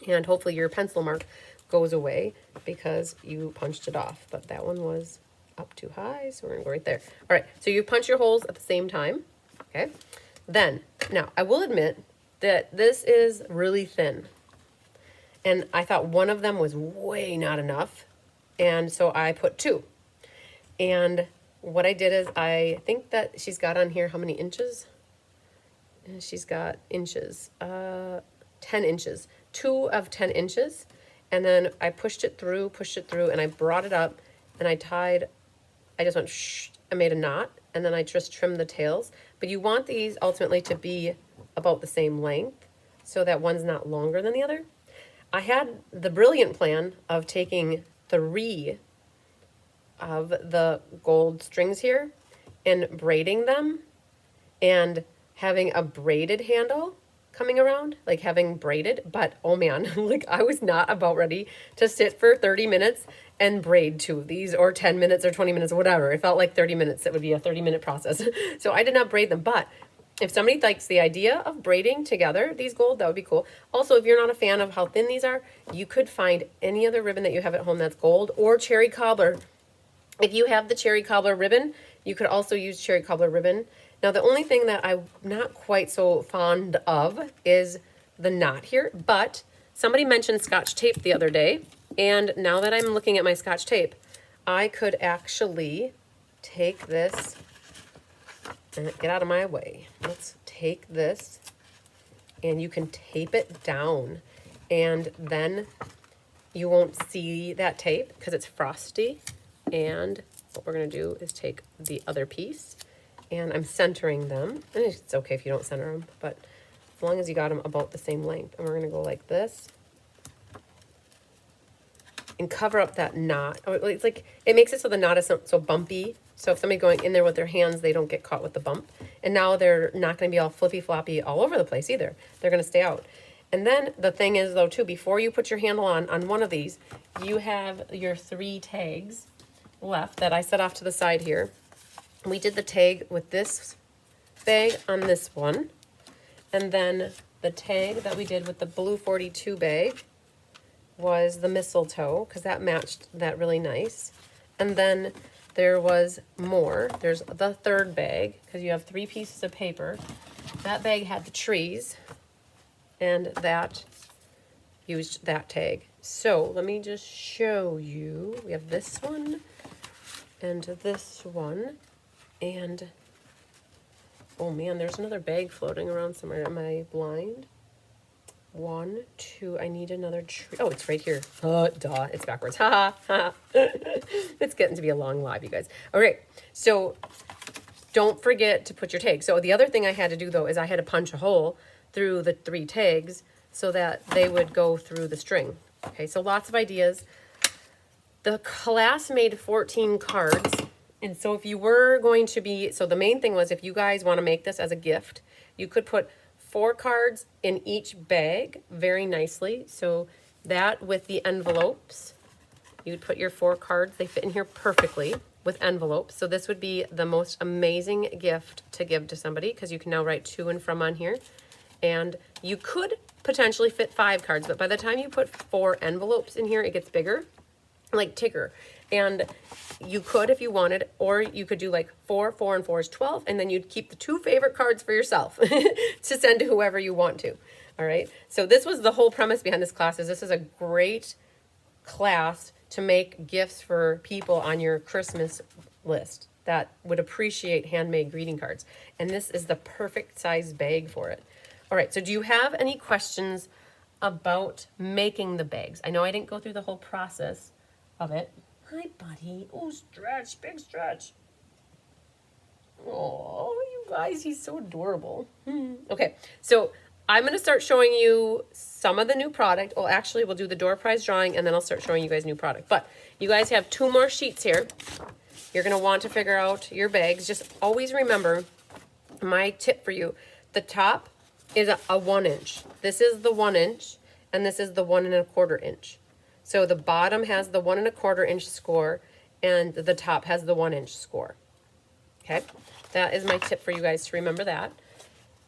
And hopefully your pencil mark goes away because you punched it off. But that one was up too high, so we're gonna go right there. All right, so you punch your holes at the same time, okay? Then, now, I will admit that this is really thin. And I thought one of them was way not enough, and so I put 2. And what I did is, I think that she's got on here how many inches? And she's got inches, 10 inches, 2 of 10 inches. And then I pushed it through, and I brought it up, and I just went shh, I made a knot, and then I just trimmed the tails. But you want these ultimately to be about the same length so that one's not longer than the other. I had the brilliant plan of taking 3 of the gold strings here and braiding them and having a braided handle coming around, like having braided, but oh man, like I was not about ready to sit for 30 minutes and braid 2 of these, or 10 minutes or 20 minutes or whatever. It felt like 30 minutes. It would be a 30-minute process. So I did not braid them, but if somebody likes the idea of braiding together these gold, that would be cool. Also, if you're not a fan of how thin these are, you could find any other ribbon that you have at home that's gold, or cherry cobbler. If you have the cherry cobbler ribbon, you could also use cherry cobbler ribbon. Now, the only thing that I'm not quite so fond of is the knot here, but somebody mentioned Scotch tape the other day, and now that I'm looking at my Scotch tape, I could actually take this, and get out of my way. Let's take this, and you can tape it down, and then you won't see that tape because it's frosty. And what we're going to do is take the other piece, and I'm centering them. And it's okay if you don't center them, but as long as you got them about the same length. And we're going to go like this and cover up that knot. It's like, it makes it so the knot isn't so bumpy. So if somebody's going in there with their hands, they don't get caught with the bump. And now they're not going to be all flippy floppy all over the place either. They're going to stay out. And then the thing is though too, before you put your handle on one of these, you have your 3 tags left that I set off to the side here. We did the tag with this bag on this one, and then the tag that we did with the blue 42 bag was the mistletoe, because that matched that really nice. And then there was more. There's the 3rd bag, because you have 3 pieces of paper. That bag had the trees, and that used that tag. So let me just show you. We have this one and this one, and oh man, there's another bag floating around somewhere. Am I blind? 1, 2, I need another tree. Oh, it's right here. Duh, it's backwards. Ha ha. It's getting to be a long live, you guys. All right, so don't forget to put your tags. So the other thing I had to do though is I had to punch a hole through the 3 tags so that they would go through the string. Okay, so lots of ideas. The class made 14 cards, And so if you were going to be, so the main thing was if you guys want to make this as a gift, you could put 4 cards in each bag very nicely. So that with the envelopes, you'd put your 4 cards. They fit in here perfectly with envelopes. So this would be the most amazing gift to give to somebody because you can now write to and from on here. And you could potentially fit 5 cards, but by the time you put 4 envelopes in here, it gets bigger, like Tigger. And you could, if you wanted, or you could do like 4, 4, and 4 is 12, and then you'd keep the 2 favorite cards for yourself to send to whoever you want to. All right. So this was the whole premise behind this class. Is this is a great class to make gifts for people on your Christmas list that would appreciate handmade greeting cards. And this is the perfect size bag for it. All right. So do you have any questions about making the bags? I know I didn't go through the whole process of it. Hi, buddy. Oh, stretch, big stretch. Oh, you guys, he's so adorable. Okay, so I'm going to start showing you some of the new product. Well, actually, we'll do the door prize drawing, and then I'll start showing you guys new product. But you guys have 2 more sheets here. You're going to want to figure out your bags. Just always remember my tip for you. The top is a 1 inch. This is the 1 inch, and this is the 1 1/4 inch. So the bottom has the 1 1/4 inch score and the top has the 1 inch score. Okay, that is my tip for you guys to remember that.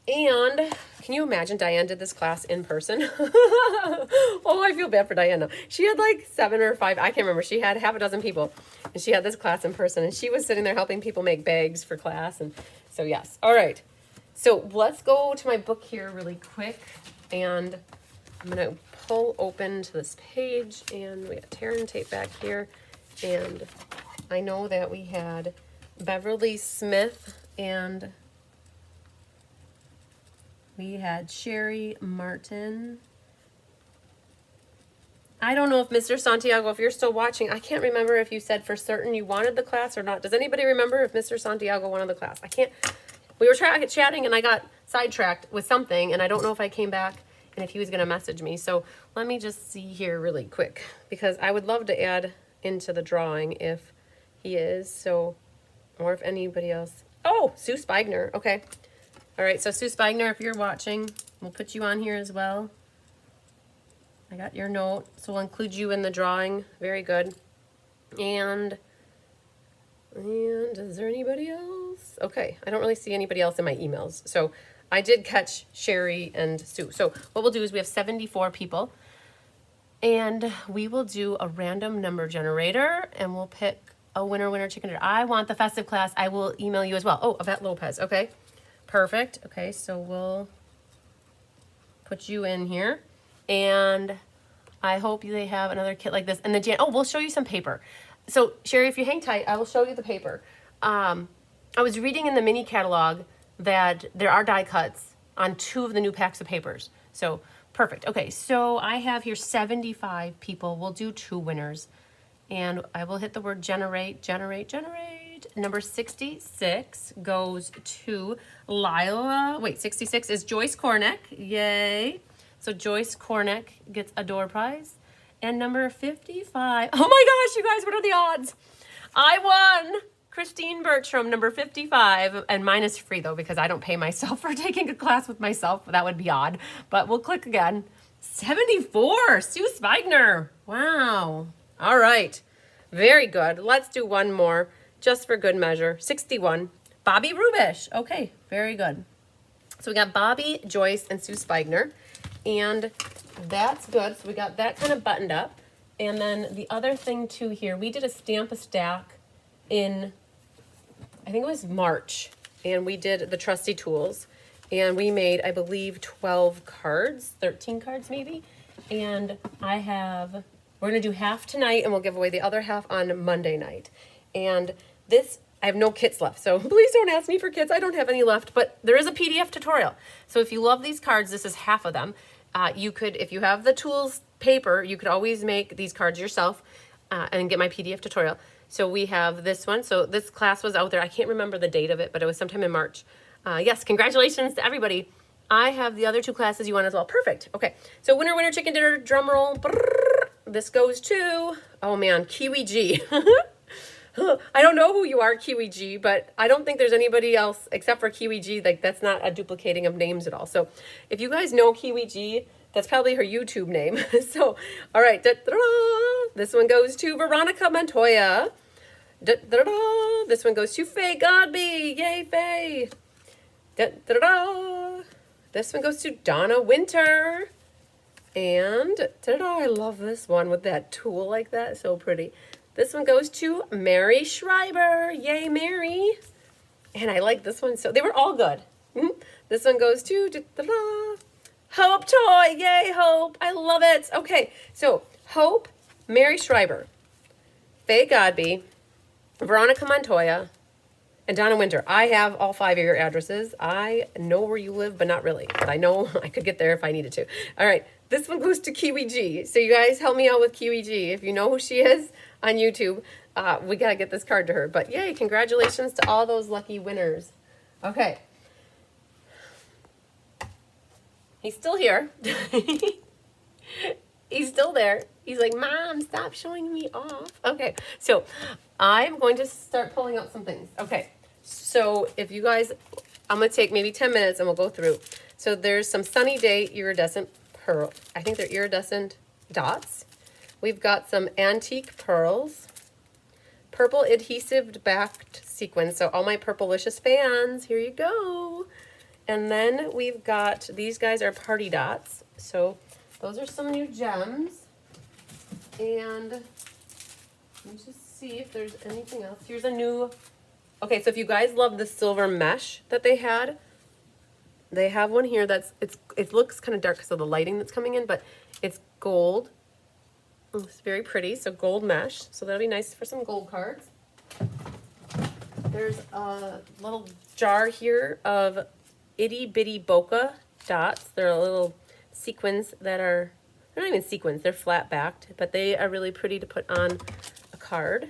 And can you imagine Diane did this class in person? Oh, I feel bad for Diane now. She had like 7 or 5, I can't remember. She had half a dozen people and she had this class in person and she was sitting there helping people make bags for class. And so yes, all right. So let's go to my book here really quick and I'm going to pull open to this page and we got tear and tape back here. And I know that we had Beverly Smith and we had Sherry Martin. I don't know if Mr. Santiago, if you're still watching, I can't remember if you said for certain you wanted the class or not. Does anybody remember if Mr. Santiago wanted the class? I can't. We were chatting and I got sidetracked with something and I don't know if I came back and if he was going to message me. So let me just see here really quick because I would love to add into the drawing if he is. So, or if anybody else. Oh, Sue Spigner. Okay. All right. So Sue Spigner, if you're watching, we'll put you on here as well. I got your note. So we'll include you in the drawing. Very good. And is there anybody else? Okay. I don't really see anybody else in my emails. So I did catch Sherry and Sue. So what we'll do is we have 74 people and we will do a random number generator and we'll pick a winner, chicken dinner. I want the festive class. I will email you as well. Oh, Yvette Lopez. Okay, perfect. Okay, so we'll put you in here and I hope they have another kit like this. And then Jan, oh, we'll show you some paper. So Sherry, if you hang tight, I will show you the paper. I was reading in the mini catalog that there are die cuts on 2 of the new packs of papers. So perfect. Okay, so I have here 75 people. We'll do 2 winners. And I will hit the word generate. Number 66 goes to Lila. Wait, 66 is Joyce Cornick. Yay. So Joyce Cornick gets a door prize. And number 55. Oh my gosh, you guys, what are the odds? I won. Christine Bertram, number 55, and mine is free though because I don't pay myself for taking a class with myself. That would be odd, but we'll click again. 74, Sue Spigner. Wow. All right, very good. Let's do one more just for good measure. 61, Bobby Rubish. Okay, very good. So we got Bobby, Joyce, and Sue Spigner, and that's good. So we got that kind of buttoned up. And then the other thing too here, we did a Stampa stack in, I think it was March, and we did the trusty tools and we made, I believe, 12 cards, 13 cards maybe. And we're gonna do half tonight and we'll give away the other half on Monday night. And this, I have no kits left, so please don't ask me for kits. I don't have any left, but there is a PDF tutorial. So if you love these cards, this is half of them. You could, if you have the tools paper, you could always make these cards yourself and get my PDF tutorial. So we have this one. So this class was out there. I can't remember the date of it, but it was sometime in March. Yes, congratulations to everybody. I have the other 2 classes you want as well. Perfect. Okay. So winner, chicken dinner, drum roll. Brrr. This goes to, oh man, Kiwi G. I don't know who you are, Kiwi G, but I don't think there's anybody else except for Kiwi G. Like, that's not a duplicating of names at all. So if you guys know Kiwi G, that's probably her YouTube name. So, all right. This one goes to Veronica Montoya. This one goes to Faye Godby. Yay, Faye. This one goes to Donna Winter. And I love this one with that tool like that. So pretty. This one goes to Mary Schreiber. Yay, Mary. And I like this one. So they were all good. This one goes to Hope Toy. Yay, Hope. I love it. Okay, so Hope, Mary Schreiber, Faye Godby, Veronica Montoya, and Donna Winter. I have all 5 of your addresses. I know where you live, but not really. But I know I could get there if I needed to. All right. This one goes to Kiwi G. So you guys help me out with Kiwi G. If you know who she is on YouTube, we got to get this card to her. But yay, congratulations to all those lucky winners. Okay. He's still here. He's still there. He's like, Mom, stop showing me off. Okay, so I'm going to start pulling out some things. Okay, so if you guys, I'm going to take maybe 10 minutes and we'll go through. So there's some Sunny Day iridescent pearl. I think they're iridescent dots. We've got some antique pearls. Purple adhesive backed sequins. So all my Purplicious fans, here you go. And then we've got, these guys are party dots. So those are some new gems. And let me just see if there's anything else. Here's a new, okay, so if you guys love the silver mesh that they had, they have one here that's, it looks kind of dark because of the lighting that's coming in, but it's gold. It's very pretty, so gold mesh. So that'll be nice for some gold cards. There's a little jar here of itty bitty bokeh dots. They're little sequins that are, they're not even sequins, they're flat backed, but they are really pretty to put on a card.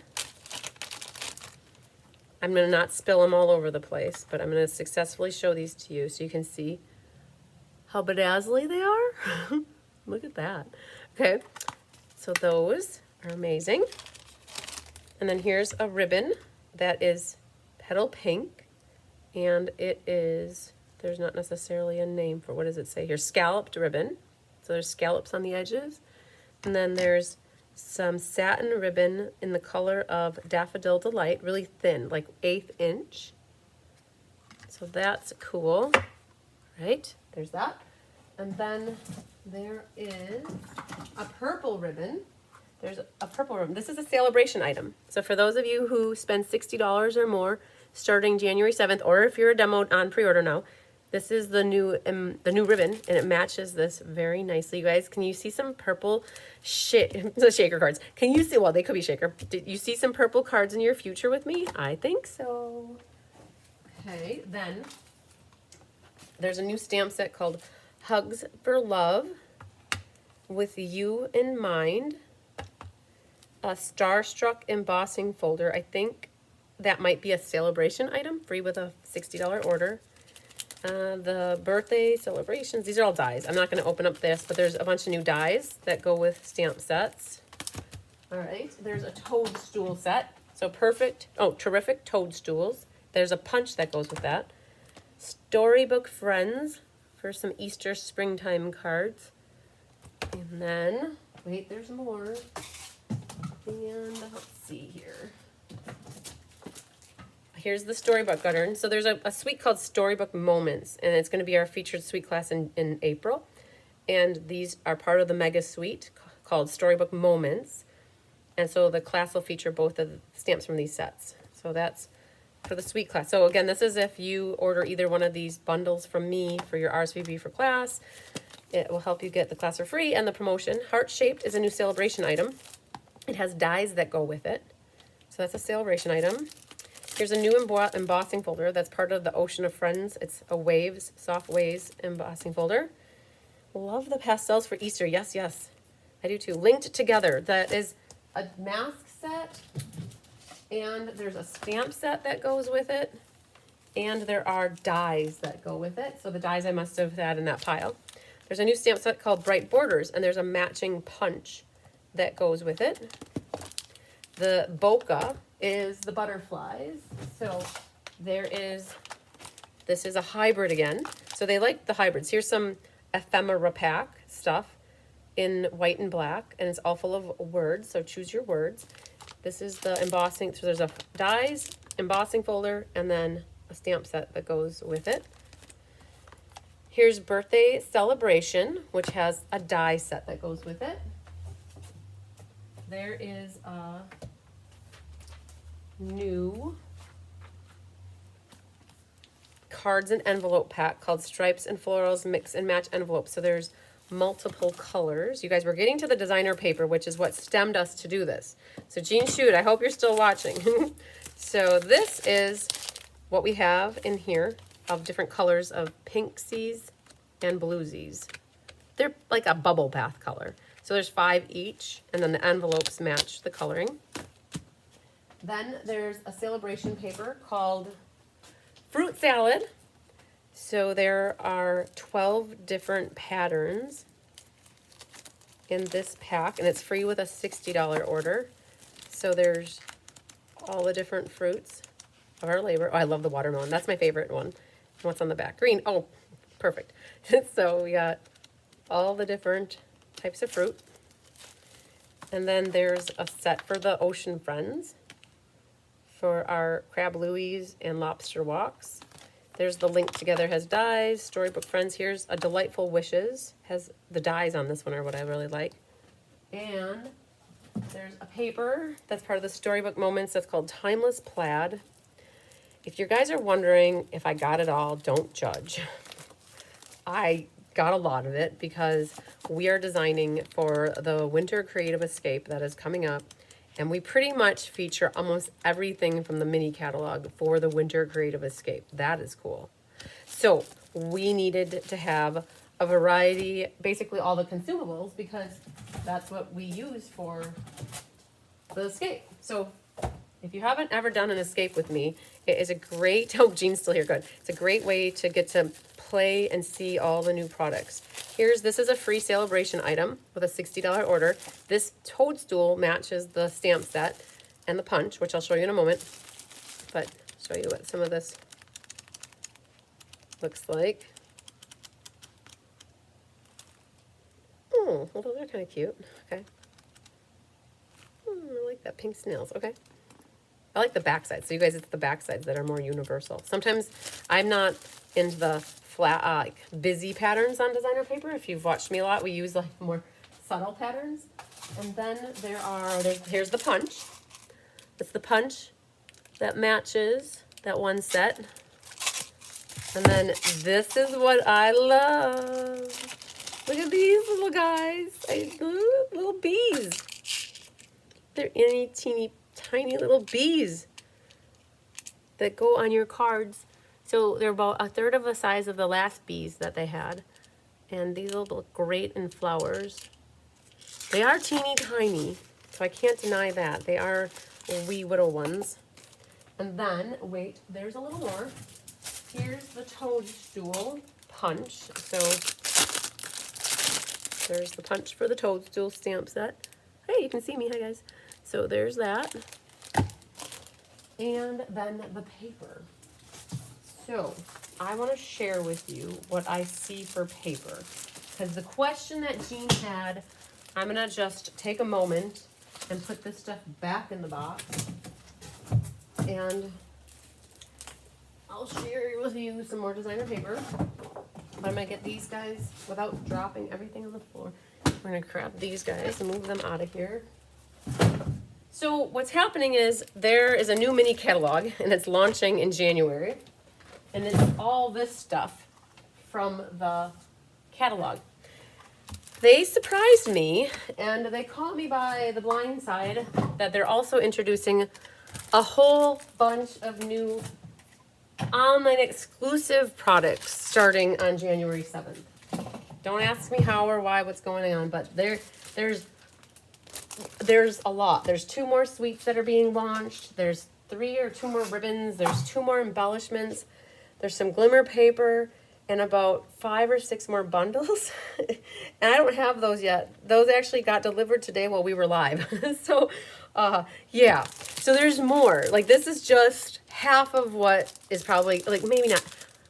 I'm going to not spill them all over the place, but I'm going to successfully show these to you so you can see how bedazzly they are. Look at that. Okay, so those are amazing. And then here's a ribbon that is petal pink, and it is, there's not necessarily a name for, what does it say here? Scalloped ribbon. So there's scallops on the edges. And then there's some satin ribbon in the color of Daffodil Delight, really thin, like 1/8 inch. So that's cool, right? There's that. And then there is a purple ribbon. There's a purple ribbon. This is a sale-a-bration item. So for those of you who spend $60 or more starting January 7th, or if you're a demo on pre-order now, this is the new ribbon, and it matches this very nicely. You guys, can you see some purple shaker cards? Can you see, well, they could be shaker. Did you see some purple cards in your future with me? I think so. Okay, then there's a new stamp set called Hugs for Love with You in Mind. A Starstruck embossing folder. I think that might be a sale-a-bration item, free with a $60 order. The birthday celebrations, these are all dies. I'm not going to open up this, but there's a bunch of new dies that go with stamp sets. All right, there's a toadstool set. So terrific toadstools. There's a punch that goes with that. Storybook Friends for some Easter springtime cards. And then, wait, there's more. And let's see here. Here's the Storybook Guttern. So there's a suite called Storybook Moments, and it's going to be our featured suite class in April. And these are part of the mega suite called Storybook Moments. And so the class will feature both of the stamps from these sets. So that's for the suite class. So again, this is if you order either one of these bundles from me for your RSVP for class. It will help you get the class for free and the promotion. Heart Shaped is a new sale-a-bration item. It has dies that go with it. So that's a sale-a-bration item. Here's a new embossing folder that's part of the Ocean of Friends. It's a waves, soft waves embossing folder. Love the pastels for Easter. Yes, yes, I do too. Linked Together. That is a mask set, and there's a stamp set that goes with it, and there are dies that go with it. So the dies I must have had in that pile. There's a new stamp set called Bright Borders, and there's a matching punch that goes with it. The bokeh is the butterflies. So this is a hybrid again. So they like the hybrids. Here's some ephemera pack stuff in white and black, and it's all full of words, so choose your words. This is the embossing, so there's a dies, embossing folder, and then a stamp set that goes with it. Here's Birthday Celebration, which has a die set that goes with it. There is a new cards and envelope pack called Stripes and Florals Mix and Match Envelopes. So there's multiple colors. You guys, we're getting to the designer paper, which is what stemmed us to do this. So Jean Shoot, I hope you're still watching. So this is what we have in here of different colors of pinksies and bluesies. They're like a bubble bath color. So there's 5 each, and then the envelopes match the coloring. Then there's a sale-a-bration paper called Fruit Salad. So there are 12 different patterns in this pack, and it's free with a $60 order. So there's all the different fruits of our labor. Oh, I love the watermelon. That's my favorite one. What's on the back? Green. Oh, perfect. So we got all the different types of fruit. And then there's a set for the ocean friends for our crab louis and lobster walks. There's the link together, has dies, storybook friends. Here's a delightful wishes, has the dies on this one are what I really like. And there's a paper that's part of the storybook moments that's called Timeless Plaid. If you guys are wondering if I got it all, don't judge. I got a lot of it because we are designing for the Winter Creative Escape that is coming up. And we pretty much feature almost everything from the mini catalog for the Winter Creative Escape. That is cool. So we needed to have a variety, basically all the consumables, because that's what we use for the escape. So if you haven't ever done an escape with me, it is a great, oh, Jean's still here, good. It's a great way to get to play and see all the new products. This is a free sale-a-bration item with a $60 order. This toadstool matches the stamp set and the punch, which I'll show you in a moment. But show you what some of this looks like. Oh, well, those are kind of cute. Okay. I like that pink snails. Okay. I like the back sides. So you guys, it's the back sides that are more universal. Sometimes I'm not into the flat, like busy patterns on designer paper. If you've watched me a lot, we use like more subtle patterns. And then here's the punch. It's the punch that matches that one set. And then this is what I love. Look at these little guys. Little bees. They're teeny tiny little bees that go on your cards. So they're about a third of the size of the last bees that they had. And these will look great in flowers. They are teeny tiny, so I can't deny that. They are wee little ones. And then, wait, there's a little more. Here's the toadstool punch. So there's the punch for the toadstool stamp set. Hey, you can see me. Hi, guys. So there's that. And then the paper. So I want to share with you what I see for paper. Because the question that Jean had, I'm going to just take a moment and put this stuff back in the box. And I'll share with you some more designer paper. But I'm going to get these guys without dropping everything on the floor. We're going to grab these guys and move them out of here. So what's happening is there is a new mini catalog, and it's launching in January. And it's all this stuff from the catalog. They surprised me, and they caught me by the blind side that they're also introducing a whole bunch of new online exclusive products starting on January 7th. Don't ask me how or why, what's going on, but there's a lot. There's 2 more sweets that are being launched. There's 3 or 2 more ribbons. There's 2 more embellishments. There's some glimmer paper and about 5 or 6 more bundles. And I don't have those yet. Those actually got delivered today while we were live. So Yeah. So there's more. Like this is just half of what is probably, like maybe not,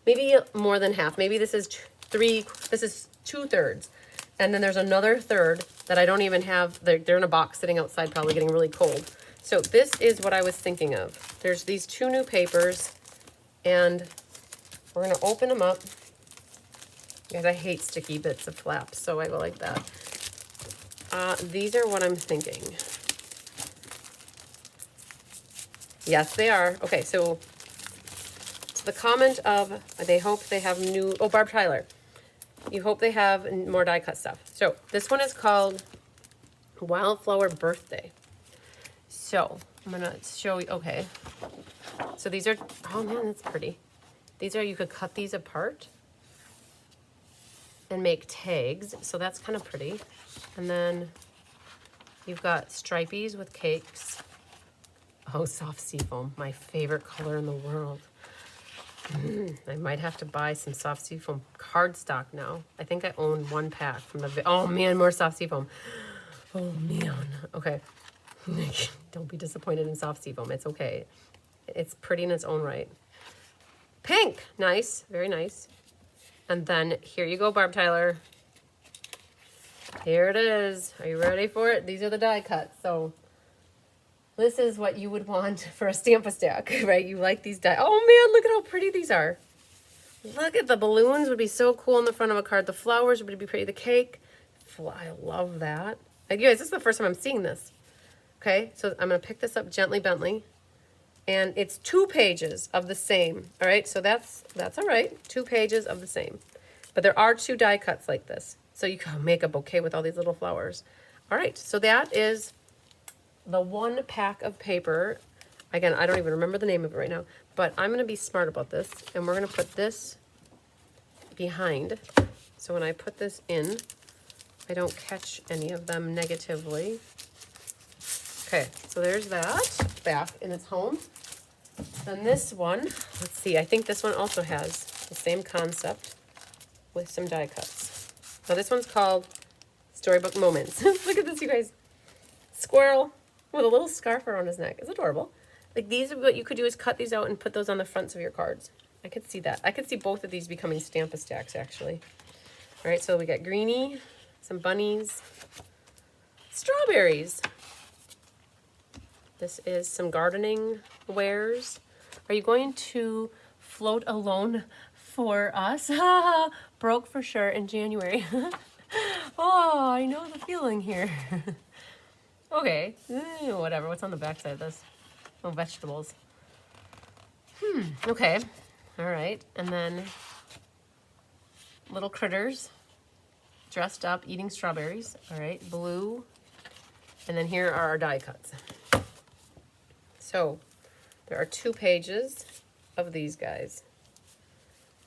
maybe more than half. Maybe this is this is 2/3. And then there's another third that I don't even have. They're in a box sitting outside, probably getting really cold. So this is what I was thinking of. There's these 2 new papers, and we're gonna open them up. Guys, I hate sticky bits of flaps, so I go like that. These are what I'm thinking. Yes, they are. Okay, so the comment of they hope they have new, oh, Barb Tyler. You hope they have more die cut stuff. So this one is called Wildflower Birthday. So I'm gonna show you, okay. So these are, oh man, that's pretty. These are, you could cut these apart and make tags. So that's kind of pretty. And then you've got stripies with cakes. Oh, soft seafoam, my favorite color in the world. I might have to buy some soft seafoam cardstock now. I think I own 1 pack from the, oh man, more soft seafoam. Oh man, okay. Don't be disappointed in soft seafoam, it's okay. It's pretty in its own right. Pink, nice, very nice. And then here you go, Barb Tyler. Here it is. Are you ready for it? These are the die cuts. So this is what you would want for a Stampa stack, right? You like these die. Oh man, look at how pretty these are. Look at the balloons, would be so cool on the front of a card. The flowers would be pretty. The cake, I love that. Like, you guys, this is the first time I'm seeing this. Okay, so I'm gonna pick this up gently, Bentley. And it's 2 pages of the same, all right? So that's all right, 2 pages of the same. But there are 2 die cuts like this. So you can make a bouquet with all these little flowers. All right, so that is the 1 pack of paper. Again, I don't even remember the name of it right now, but I'm gonna be smart about this, and we're gonna put this behind. So when I put this in, I don't catch any of them negatively. Okay, so there's that back in its home. Then this one, let's see, I think this one also has the same concept with some die cuts. Now this one's called Storybook Moments. Look at this, you guys. Squirrel with a little scarf around his neck. It's adorable. Like, these, what you could do is cut these out and put those on the fronts of your cards. I could see that. I could see both of these becoming Stampa stacks, actually. All right, so we got greenie, some bunnies, strawberries. This is some gardening wares. Are you going to float alone for us? Broke for sure in January. Oh, I know the feeling here. Okay, whatever. What's on the back side of this? Oh, vegetables. Okay. All right. And then little critters dressed up eating strawberries. All right, blue. And then here are our die cuts. So there are 2 pages of these guys.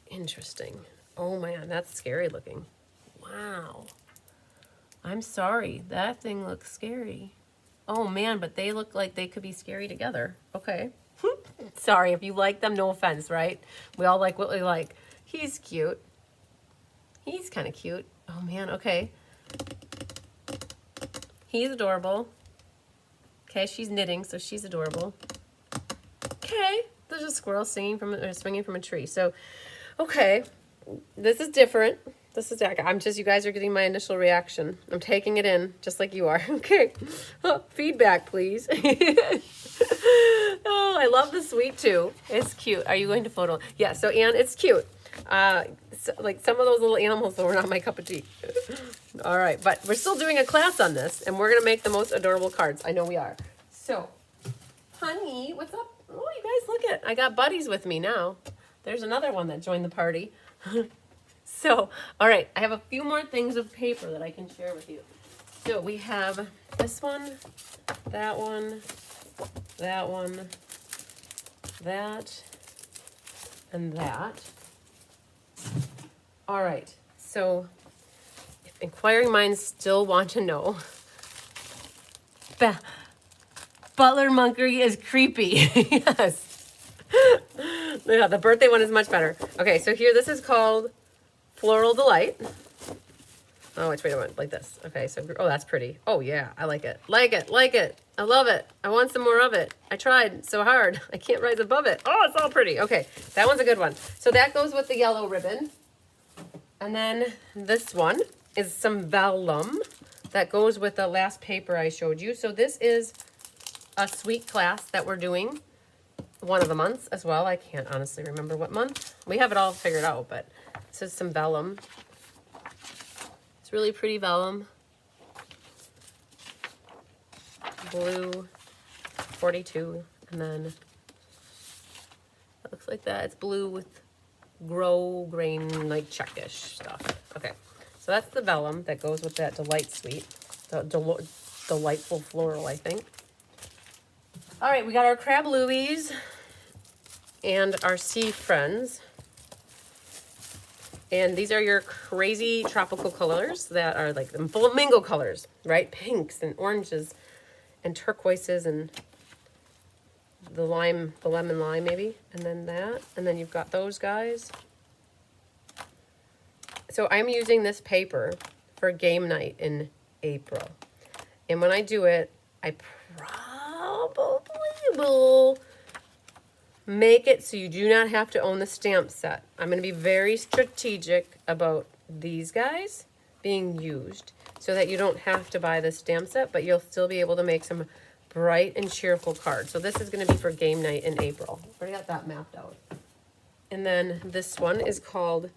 Interesting. Oh man, that's scary looking. Wow. I'm sorry, that thing looks scary. Oh man, but they look like they could be scary together. Okay. Sorry, if you like them, no offense, right? We all like what we like. He's cute. He's kind of cute. Oh man, okay. He's adorable. Okay, she's knitting, so she's adorable. Okay, there's a squirrel singing from or swinging from a tree. So, okay, this is different. This is, I'm just, you guys are getting my initial reaction. I'm taking it in, just like you are. Okay, feedback, please. Oh, I love the sweet too. It's cute. Are you going to photo? Yeah, so Anne, it's cute. So, like some of those little animals that were not my cup of tea. All right, but we're still doing a class on this, and we're gonna make the most adorable cards. I know we are. So, honey, what's up? Oh, you guys, look at, I got buddies with me now. There's another one that joined the party. So, all right, I have a few more things of paper that I can share with you. So we have this one, that one, that one, that, and that. All right, so if inquiring minds still want to know, Butler Monkery is creepy. Yes. Yeah, the birthday one is much better. Okay, so here, this is called Floral Delight. Oh, wait a minute, like this. Okay, so, oh, that's pretty. Oh, yeah, I like it. Like it, like it. I love it. I want some more of it. I tried so hard. I can't rise above it. Oh, it's all pretty. Okay, that one's a good one. So that goes with the yellow ribbon. And then this one is some vellum that goes with the last paper I showed you. So this is a sweet class that we're doing. One of the months as well. I can't honestly remember what month. We have it all figured out, but this is some vellum. It's really pretty vellum. Blue 42, and then it looks like that. It's blue with grain, like checkish stuff. Okay, so that's the vellum that goes with that Delight Suite. The delightful floral, I think. All right, we got our Crab Louis and our Sea Friends. And these are your crazy tropical colors that are like the flamingo colors, right? Pinks and oranges and turquoises and the lemon lime maybe. And then that, and then you've got those guys. So I'm using this paper for game night in April. And when I do it, I probably will make it so you do not have to own the stamp set. I'm going to be very strategic about these guys being used so that you don't have to buy the stamp set, but you'll still be able to make some bright and cheerful cards. So this is going to be for game night in April. Already got that mapped out. And then this one is called,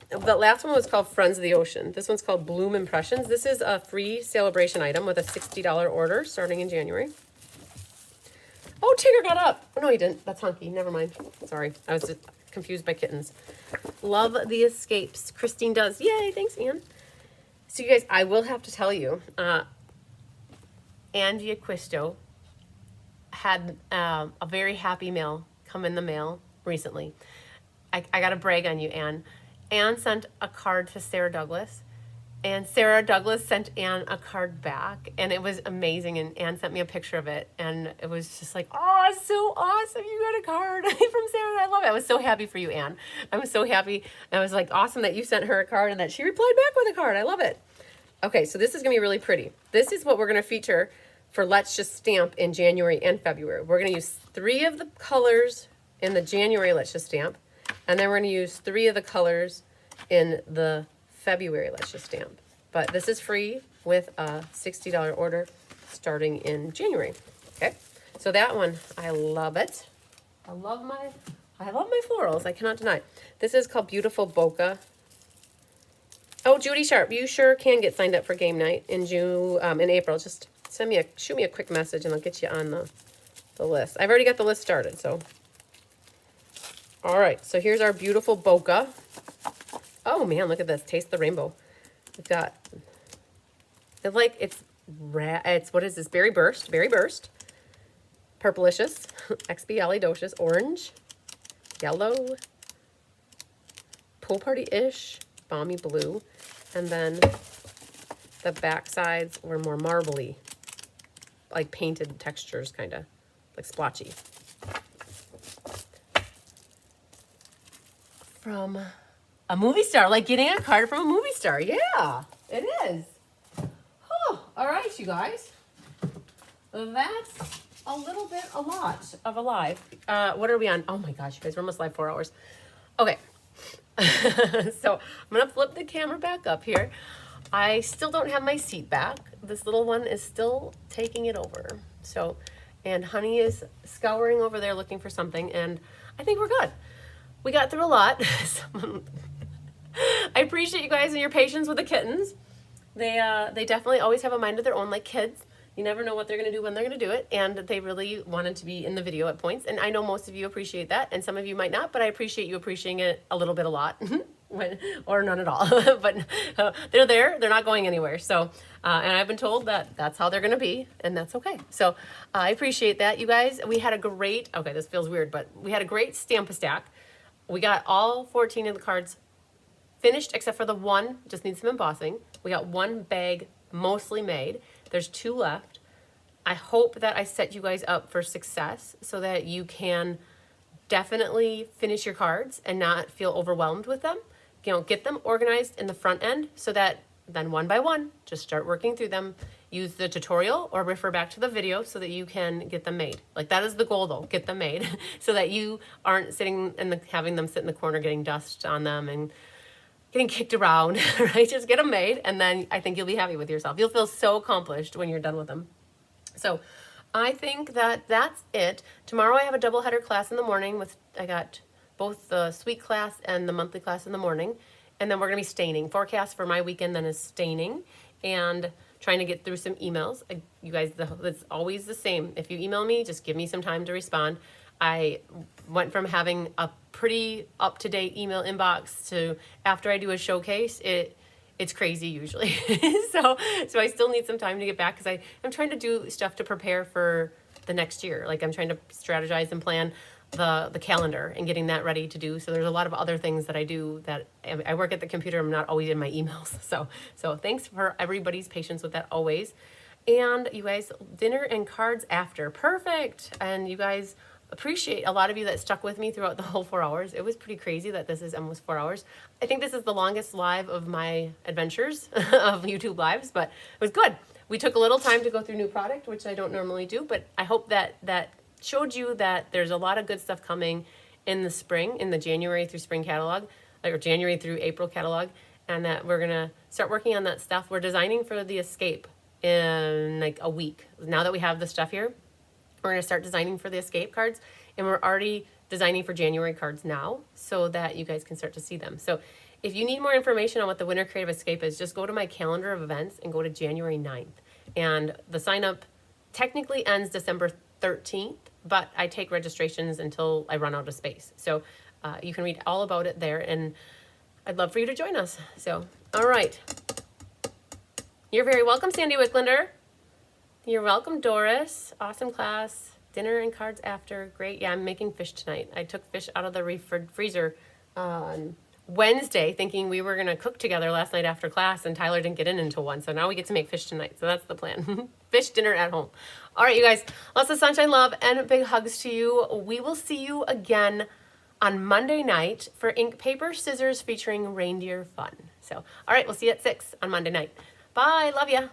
the last one was called Friends of the Ocean. This one's called Bloom Impressions. This is a free sale-a-bration item with a $60 order starting in January. Oh, Tigger got up. Oh, no, he didn't. That's Hunky. Never mind. Sorry. I was just confused by kittens. Love the escapes. Christine does. Yay. Thanks, Anne. So, you guys, I will have to tell you, Angie Acquisto had a very happy mail come in the mail recently. I got to brag on you, Anne. Anne sent a card to Sarah Douglas, and Sarah Douglas sent Anne a card back, and it was amazing, and Anne sent me a picture of it, and it was just like, oh, it's so awesome, you got a card from Sarah, I love it. I was so happy for you, Anne. I was so happy, and I was like, awesome that you sent her a card, and that she replied back with a card. I love it. Okay, so this is going to be really pretty. This is what we're going to feature for Let's Just Stamp in January and February. We're going to use 3 of the colors in the January Let's Just Stamp, and then we're going to use 3 of the colors in the February Let's Just Stamp. But this is free with a $60 order starting in January. Okay, so that one, I love it. I love my florals, I cannot deny. This is called Beautiful Bokeh. Oh, Judy Sharp, you sure can get signed up for game night in April. Just shoot me a quick message and I'll get you on the list. I've already got the list started, so. All right, so here's our Beautiful Bokeh. Oh man, look at this, Taste the Rainbow. We've got, it's what is this, Berry Burst, Purplicious, Expialidocious, Orange, Yellow, Pool Party-ish, Balmy Blue, and then the back sides were more marbly, like painted textures, kind of, like splotchy. From a movie star, like getting a card from a movie star. Yeah, it is. Oh, all right, you guys. That's a lot of a live. What are we on? Oh my gosh, you guys, we're almost live 4 hours. Okay. So I'm going to flip the camera back up here. I still don't have my seat back. This little one is still taking it over. So, and Honey is scouring over there looking for something, and I think we're good. We got through a lot. I appreciate you guys and your patience with the kittens. They definitely always have a mind of their own, like kids. You never know what they're going to do when they're going to do it, and they really wanted to be in the video at points, and I know most of you appreciate that, and some of you might not, but I appreciate you appreciating it a little bit, a lot, or none at all. But they're there, they're not going anywhere. So, and I've been told that that's how they're going to be, and that's okay. So I appreciate that, you guys. We had a great, okay, this feels weird, but we had a great Stampa stack. We got all 14 of the cards finished, except for the one, just needs some embossing. We got 1 bag mostly made. There's 2 left. I hope that I set you guys up for success so that you can definitely finish your cards and not feel overwhelmed with them. You know, get them organized in the front end so that then one by one, just start working through them. Use the tutorial or refer back to the video so that you can get them made. Like that is the goal though, get them made so that you aren't sitting and having them sit in the corner getting dust on them and getting kicked around, right? Just get them made, and then I think you'll be happy with yourself. You'll feel so accomplished when you're done with them. So I think that that's it. Tomorrow I have a double header class in the morning I got both the suite class and the monthly class in the morning. And then we're gonna be staining. Forecast for my weekend then is staining and trying to get through some emails. You guys, it's always the same. If you email me, just give me some time to respond. I went from having a pretty up-to-date email inbox to after I do a showcase, it's crazy usually. so I still need some time to get back because I'm trying to do stuff to prepare for the next year. Like I'm trying to strategize and plan the calendar and getting that ready to do. So there's a lot of other things that I do that I work at the computer. I'm not always in my emails. So thanks for everybody's patience with that always. And you guys, dinner and cards after. Perfect. And you guys appreciate a lot of you that stuck with me throughout the whole 4 hours. It was pretty crazy that this is almost 4 hours. I think this is the longest live of my adventures of YouTube lives, but it was good. We took a little time to go through new product, which I don't normally do, but I hope that showed you that there's a lot of good stuff coming in the spring, in the January through spring catalog, or January through April catalog, and that we're gonna start working on that stuff. We're designing for the escape in like a week. Now that we have the stuff here, we're going to start designing for the escape cards, and we're already designing for January cards now so that you guys can start to see them. So if you need more information on what the Winter Creative Escape is, just go to my calendar of events and go to January 9th. And the sign up technically ends December 13th, but I take registrations until I run out of space. So you can read all about it there, and I'd love for you to join us. So, all right. You're very welcome, Sandy Wicklander. You're welcome, Doris. Awesome class. Dinner and cards after. Great. Yeah, I'm making fish tonight. I took fish out of the freezer on Wednesday thinking we were going to cook together last night after class, and Tyler didn't get in until 1. So now we get to make fish tonight. So that's the plan. Fish dinner at home. All right, you guys. Lots of sunshine, love, and big hugs to you. We will see you again on Monday night for Ink, Paper, Scissors featuring Reindeer Fun. So, all right, we'll see you at 6 on Monday night. Bye. Love ya.